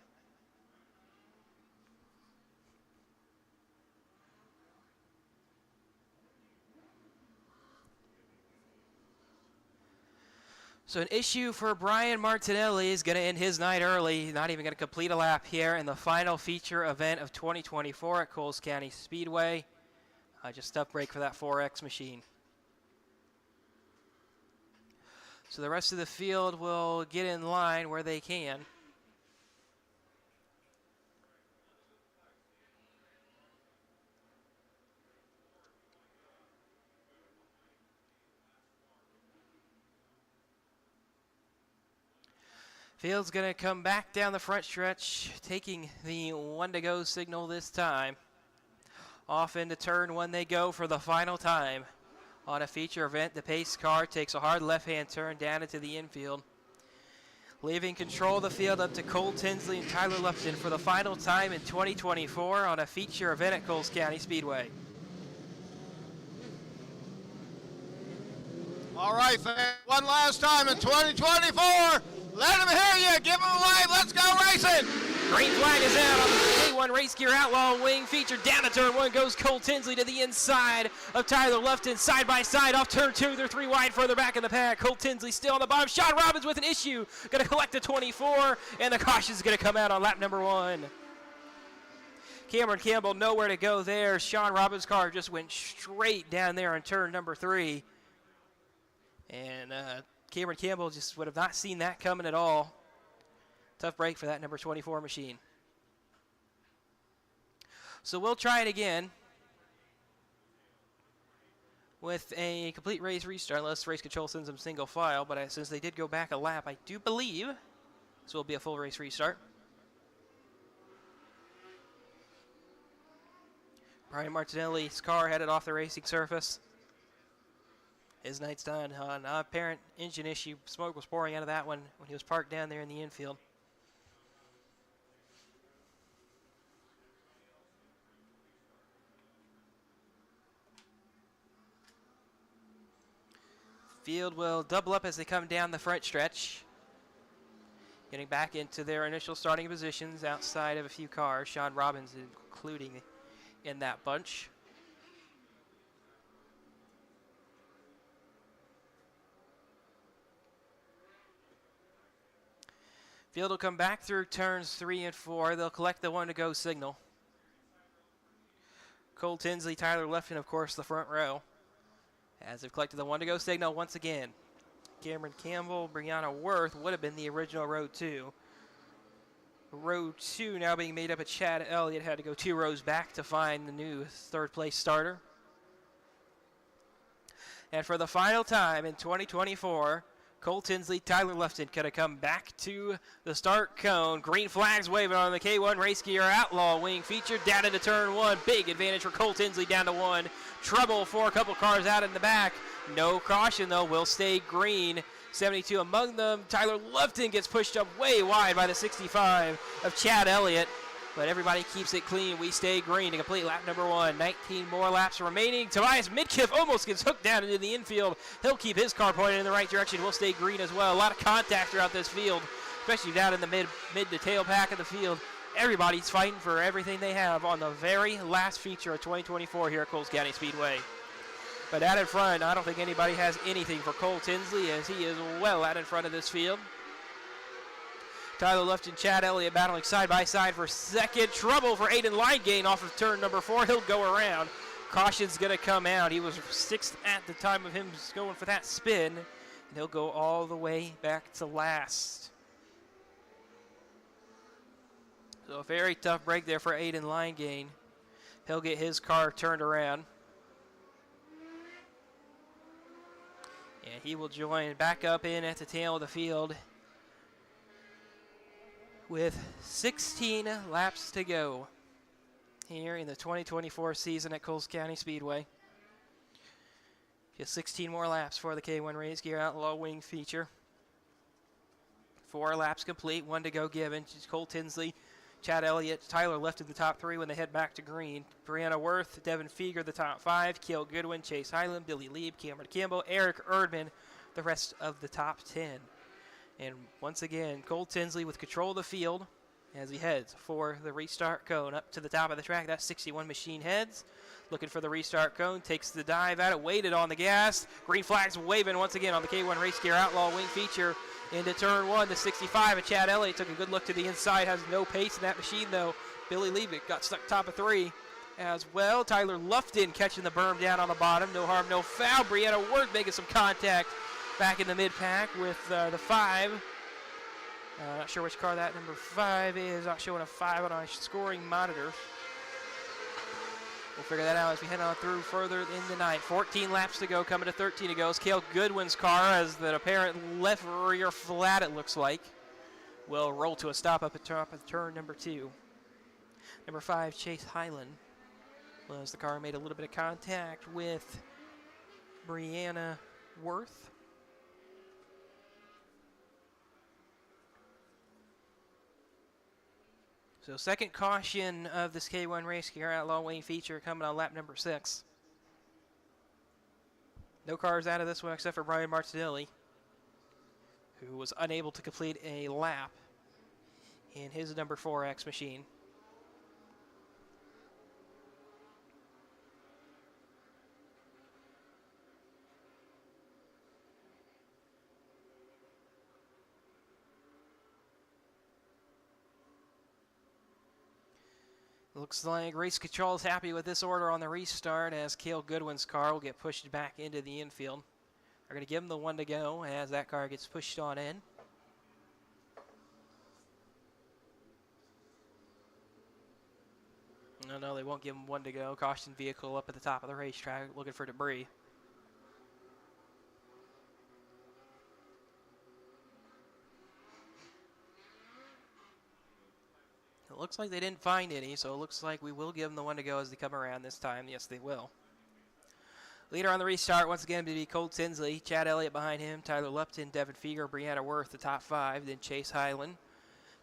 So an issue for Brian Martinelli is going to end his night early. Not even going to complete a lap here in the final feature event of 2024 at Coles County Speedway. Just tough break for that 4X machine. So the rest of the field will get in line where they can. Field's going to come back down the front stretch, taking the 1 to go signal this time. Off into turn 1 they go for the final time. On a feature event, the pace car takes a hard left-hand turn down into the infield, leaving control of the field up to Cole Tinsley and Tyler Lupton for the final time in 2024 on a feature event at Coles County Speedway. All right, fans, one last time in 2024. Let them hear you. Give them a wave. Let's go racing. Green flag is out on the K1 Race Gear Outlaw wing feature. Down to turn 1 goes Cole Tinsley to the inside of Tyler Lufton. Side by side off turn 2. They're 3 wide further back in the pack. Cole Tinsley still on the bottom. Sean Robbins with an issue. Going to collect a 24, and the caution's going to come out on lap number 1. Cameron Campbell nowhere to go there. Sean Robbins' car just went straight down there on turn number 3. And Cameron Campbell just would have not seen that coming at all. Tough break for that number 24 machine. So we'll try it again with a complete race restart, unless race control sends them single file. But since they did go back a lap, I do believe this will be a full race restart. Brian Martinelli's car headed off the racing surface. His night's done. An apparent engine issue. Smoke was pouring out of that one when he was parked down there in the infield. Field will double up as they come down the front stretch, getting back into their initial starting positions outside of a few cars. Sean Robbins including in that bunch. Field will come back through turns 3 and 4. They'll collect the 1 to go signal. Cole Tinsley, Tyler Lufton, of course, the front row, as they've collected the 1 to go signal once again. Cameron Campbell, Brianna Worth would have been the original row 2. Row 2 now being made up of Chad Elliott. Had to go 2 rows back to find the new 3rd place starter. And for the final time in 2024, Cole Tinsley, Tyler Lufton could have come back to the start cone. Green flags waving on the K1 Race Gear Outlaw wing feature down into turn 1. Big advantage for Cole Tinsley down to 1. Trouble for a couple cars out in the back. No caution though, will stay green. 72 among them. Tyler Lufton gets pushed up way wide by the 65 of Chad Elliott. But everybody keeps it clean. We stay green to complete lap number 1. 19 more laps remaining. Tobias Midkiff almost gets hooked down into the infield. He'll keep his car pointed in the right direction. We'll stay green as well. A lot of contact throughout this field, especially down in the mid to tail pack of the field. Everybody's fighting for everything they have on the very last feature of 2024 here at Coles County Speedway. But out in front, I don't think anybody has anything for Cole Tinsley, as he is well out in front of this field. Tyler Lufton, Chad Elliott battling side by side for second. Trouble for Aiden Linegain off of turn number 4. He'll go around. Caution's going to come out. He was 6th at the time of him going for that spin. And he'll go all the way back to last. So a very tough break there for Aiden Linegain. He'll get his car turned around. And he will join back up in at the tail of the field with 16 laps to go here in the 2024 season at Coles County Speedway. Just 16 more laps for the K1 Race Gear Outlaw wing feature. 4 laps complete, 1 to go given. Cole Tinsley, Chad Elliott, Tyler left in the top 3 when they head back to green. Brianna Worth, Devin Feger, the top 5. Kale Goodwin, Chase Hyland, Billy Lieb, Cameron Campbell, Eric Erdman, the rest of the top 10. And once again, Cole Tinsley with control of the field as he heads for the restart cone up to the top of the track. That 61 machine heads, looking for the restart cone, takes the dive at it, waited on the gas. Green flags waving once again on the K1 Race Gear Outlaw wing feature into turn 1. The 65 of Chad Elliott took a good look to the inside, has no pace in that machine though. Billy Leavitt got stuck top of 3 as well. Tyler Lufton catching the berm down on the bottom. No harm, no foul. Brianna Worth making some contact back in the mid-pack with the 5. Not sure which car that number 5 is. Not showing a 5 on our scoring monitor. We'll figure that out as we head on through further in the night. 14 laps to go, coming to 13 to go. It's Cale Goodwin's car as the apparent left rear flat, it looks like. will roll to a stop up at top of turn number 2. Number 5, Chase Highland. Well, as the car made a little bit of contact with Brianna Worth. So second caution of this K1 race here, Outlaw Wing feature coming on lap number 6. No cars out of this one except for Brian Martinelli, who was unable to complete a lap in his number 4X machine. Looks like race control is happy with this order on the restart, as Cale Goodwin's car will get pushed back into the infield. They're going to give him the 1 to go as that car gets pushed on in. No, they won't give him 1 to go. Caution vehicle up at the top of the racetrack looking for debris. It looks like they didn't find any, so it looks like we will give them the 1 to go as they come around this time. Yes, they will. Leader on the restart, once again, to be Cole Tinsley. Chad Elliott behind him. Tyler Lupton, Devin Feger, Brianna Worth, the top 5. Then Chase Highland.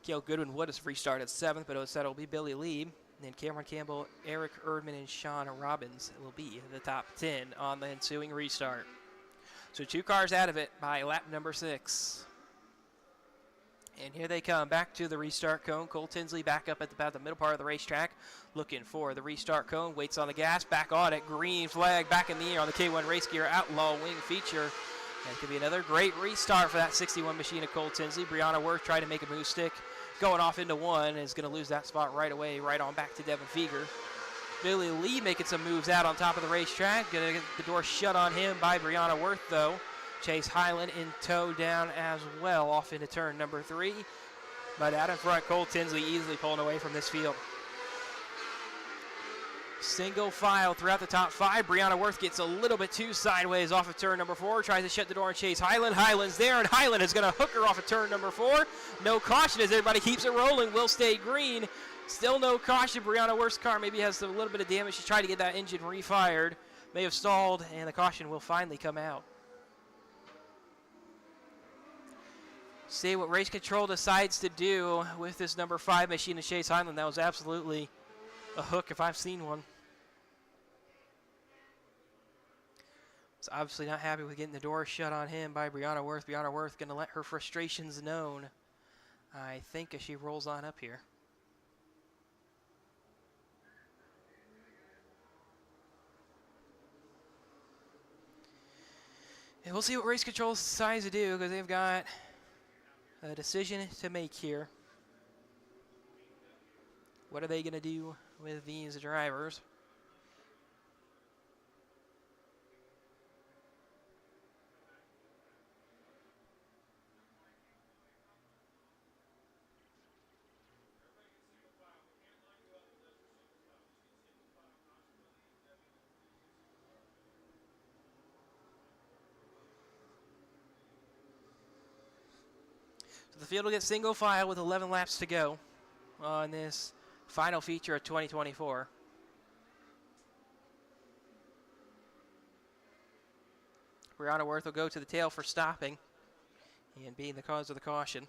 Cale Goodwin would have restarted 7th, but it was said it will be Billy Lee. Then Cameron Campbell, Eric Erdman, and Sean Robbins will be the top 10 on the ensuing restart. So 2 cars out of it by lap number 6. And here they come back to the restart cone. Cole Tinsley back up at about the middle part of the racetrack, looking for the restart cone. Waits on the gas, back on it. Green flag back in the air on the K1 Race Gear Outlaw Wing feature. That could be another great restart for that 61 machine of Cole Tinsley. Brianna Worth trying to make a move stick, going off into 1, and is going to lose that spot right away, right on back to Devin Feger. Billy Lee making some moves out on top of the racetrack. Going to get the door shut on him by Brianna Worth, though. Chase Highland in tow down as well, off into turn number 3. But out in front, Cole Tinsley easily pulling away from this field. Single file throughout the top 5. Brianna Worth gets a little bit too sideways off of turn number 4. Tries to shut the door on Chase Highland. Highland's there, and Highland is going to hook her off of turn number 4. No caution as everybody keeps it rolling. Will stay green. Still no caution. Brianna Worth's car maybe has a little bit of damage. She tried to get that engine refired. May have stalled, and the caution will finally come out. See what race control decides to do with this number 5 machine of Chase Highland. That was absolutely a hook if I've seen one. It's obviously not happy with getting the door shut on him by Brianna Worth. Brianna Worth going to let her frustrations known, I think, as she rolls on up here. And we'll see what race control decides to do, because they've got a decision to make here. What are they going to do with these drivers? The field will get single file with 11 laps to go on this final feature of 2024. Brianna Worth will go to the tail for stopping and being the cause of the caution.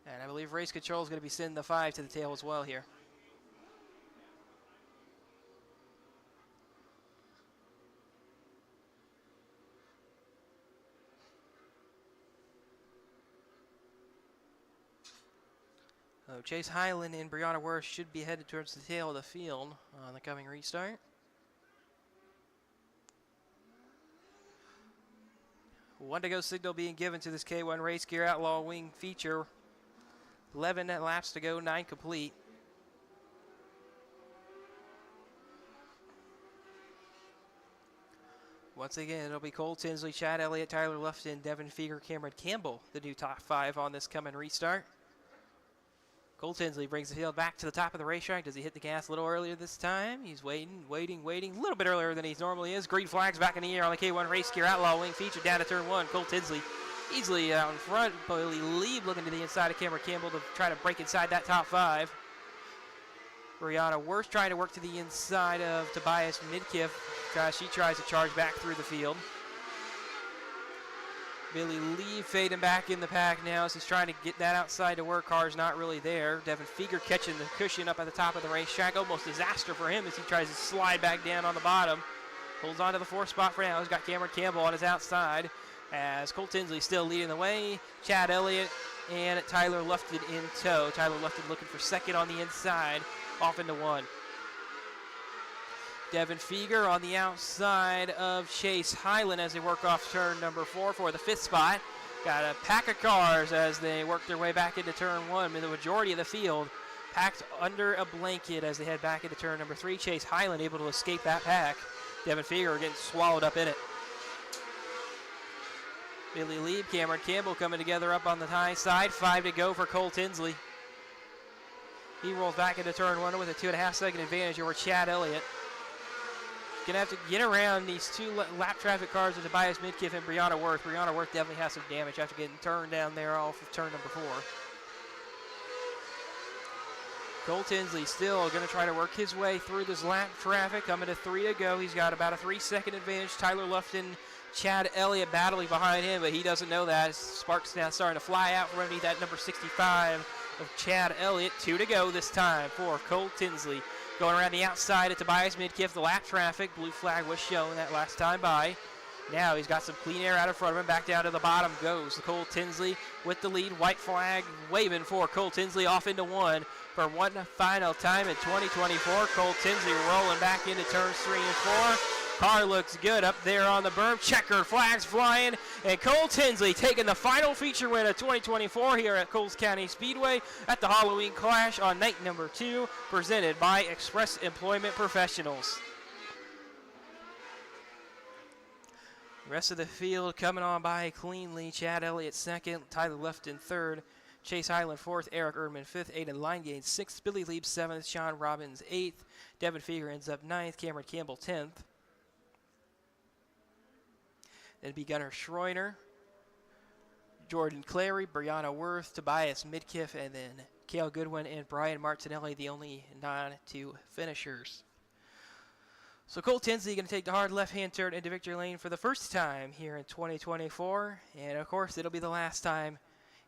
And I believe race control is going to be sending the 5 to the tail as well here. So Chase Highland and Brianna Worth should be headed towards the tail of the field on the coming restart. One to go signal being given to this K1 Race Gear Outlaw Wing feature. 11 laps to go, 9 complete. Once again, it'll be Cole Tinsley, Chad Elliott, Tyler Lufton, Devin Feger, Cameron Campbell, the new top 5 on this coming restart. Cole Tinsley brings the field back to the top of the racetrack. Does he hit the gas a little earlier this time? He's waiting. A little bit earlier than he normally is. Green flags back in the air on the K1 race gear. Outlaw wing feature down to turn 1. Cole Tinsley easily out in front. Billy Lieb looking to the inside of Cameron Campbell to try to break inside that top 5. Brianna Worth trying to work to the inside of Tobias Midkiff. She tries to charge back through the field. Billy Lee fading back in the pack now as he's trying to get that outside to work. Car's not really there. Devin Feger catching the cushion up at the top of the racetrack. Almost disaster for him as he tries to slide back down on the bottom. Holds on to the 4th spot for now. He's got Cameron Campbell on his outside as Cole Tinsley still leading the way. Chad Elliott and Tyler Lufton in tow. Tyler Lufton looking for 2nd on the inside, off into 1. Devin Feger on the outside of Chase Highland as they work off turn number 4 for the 5th spot. Got a pack of cars as they work their way back into turn 1. The majority of the field packed under a blanket as they head back into turn number 3. Chase Highland able to escape that pack. Devin Feger getting swallowed up in it. Billy Lieb, Cameron Campbell coming together up on the high side. 5 to go for Cole Tinsley. He rolls back into turn 1 with a 2.5 second advantage over Chad Elliott. Gonna have to get around these 2 lap traffic cars of Tobias Midkiff and Brianna Worth. Brianna Worth definitely has some damage after getting turned down there off of turn number 4. Cole Tinsley still gonna try to work his way through this lap traffic. Coming to 3 to go. He's got about a 3-second advantage. Tyler Lufton, Chad Elliott battling behind him, but he doesn't know that. Sparks now starting to fly out from underneath that number 65 of Chad Elliott. 2 to go this time for Cole Tinsley. Going around the outside of Tobias Midkiff, the lap traffic. Blue flag was shown that last time by. Now he's got some clean air out in front of him. Back down to the bottom goes Cole Tinsley with the lead. White flag waving for Cole Tinsley off into 1 for one final time in 2024. Cole Tinsley rolling back into turns 3 and 4. Car looks good up there on the berm. Checkered flags flying. And Cole Tinsley taking the final feature win of 2024 here at Coles County Speedway at the Halloween Clash on night number 2, presented by Express Employment Professionals. Rest of the field coming on by cleanly. Chad Elliott 2nd, Tyler Lufton 3rd, Chase Highland 4th, Eric Erdman 5th, Aiden Linegain 6th, Billy Lieb 7th, Sean Robbins 8th, Devin Feger ends up 9th, Cameron Campbell 10th. Then be Gunnar Schroiner, Jordan Clary, Brianna Worth, Tobias Midkiff, and then Cale Goodwin and Brian Martinelli, the only non-2 finishers. So Cole Tinsley going to take the hard left-hand turn into victory lane for the first time here in 2024. And, of course, it'll be the last time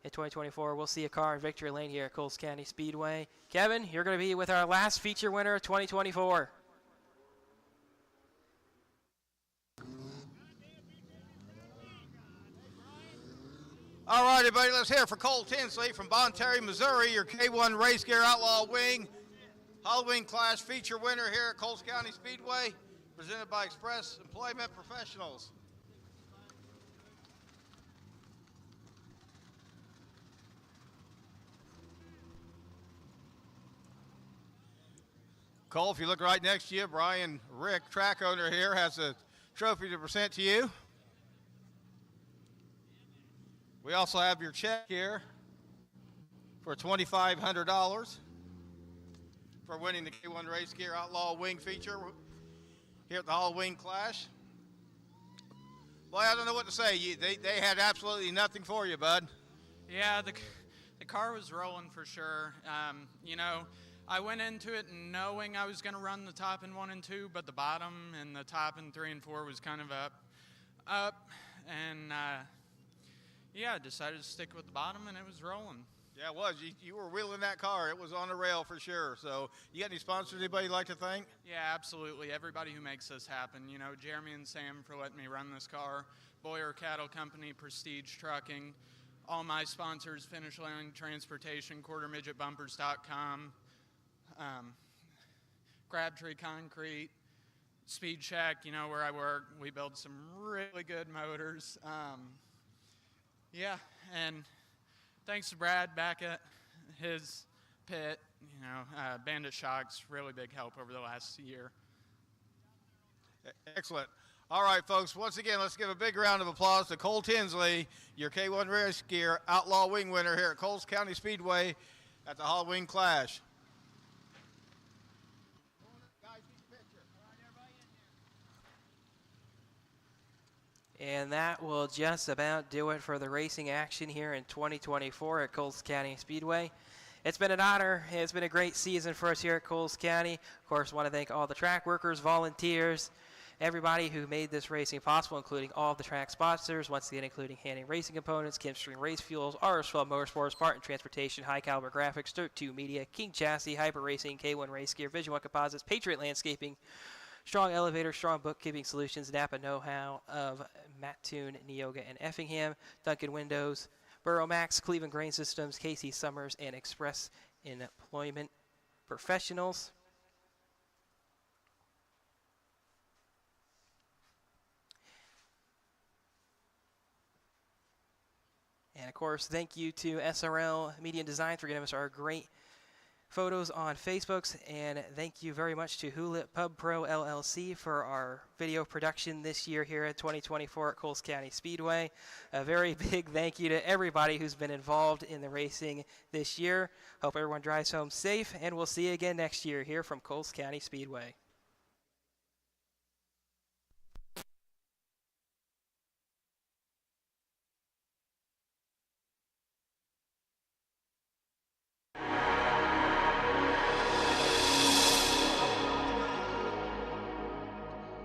in 2024 we'll see a car in victory lane here at Coles County Speedway. Kevin, you're going to be with our last feature winner of 2024. All right, everybody, let's hear for Cole Tinsley from Bon Terre, Missouri, your K1 Race Gear Outlaw Wing Halloween Clash feature winner here at Coles County Speedway, presented by Express Employment Professionals. Cole, if you look right next to you, Brian Rick, track owner here, has a trophy to present to you. We also have your check here for $2,500 for winning the K1 Race Gear Outlaw Wing feature here at the Halloween Clash. Boy, I don't know what to say. They had absolutely nothing for you, bud. Yeah, the car was rolling for sure. You know, I went into it knowing I was going to run the top in 1 and 2, but the bottom and the top in 3 and 4 was kind of up, and yeah, I decided to stick with the bottom, and it was rolling. Yeah, it was. You were wheeling that car. It was on the rail for sure. So you got any sponsors, anybody you'd like to thank? Yeah, absolutely. Everybody who makes this happen. You know, Jeremy and Sam for letting me run this car, Boyer Cattle Company, Prestige Trucking, all my sponsors, Finish Line Transportation, QuarterMidgetBumpers.com, Crabtree Concrete, Speed Shack, you know, where I work. We build some really good motors. Yeah, and thanks to Brad back at his pit, you know, Bandit Shocks, really big help over the last year. Excellent. All right, folks, once again, let's give a big round of applause to Cole Tinsley, your K1 Race Gear Outlaw Wing winner here at Coles County Speedway at the Halloween Clash. And that will just about do it for the racing action here in 2024 at Coles County Speedway. It's been an honor. It's been a great season for us here at Coles County. Of course, want to thank all the track workers, volunteers, everybody who made this racing possible, including all the track sponsors, once again including Hanning Racing Components, Kimstring Race Fuels, RS12 Motorsports, Parton Transportation, High Caliber Graphics, Dirt 2 Media, King Chassis, Hyper Racing, K1 Race Gear, Vision 1 Composites, Patriot Landscaping, Strong Elevator, Strong Bookkeeping Solutions, Napa Know-How of Mattoon, Neoga, and Effingham, Duncan Windows, Burrow Max, Cleveland Grain Systems, Casey Summers, and Express Employment Professionals. And of course, thank you to SRL Media and Design for giving us our great photos on Facebooks, and thank you very much to Hulip Pub Pro LLC for our video production this year here at 2024 at Coles County Speedway. A very big thank you to everybody who's been involved in the racing this year. Hope everyone drives home safe, and we'll see you again next year here from Coles County Speedway.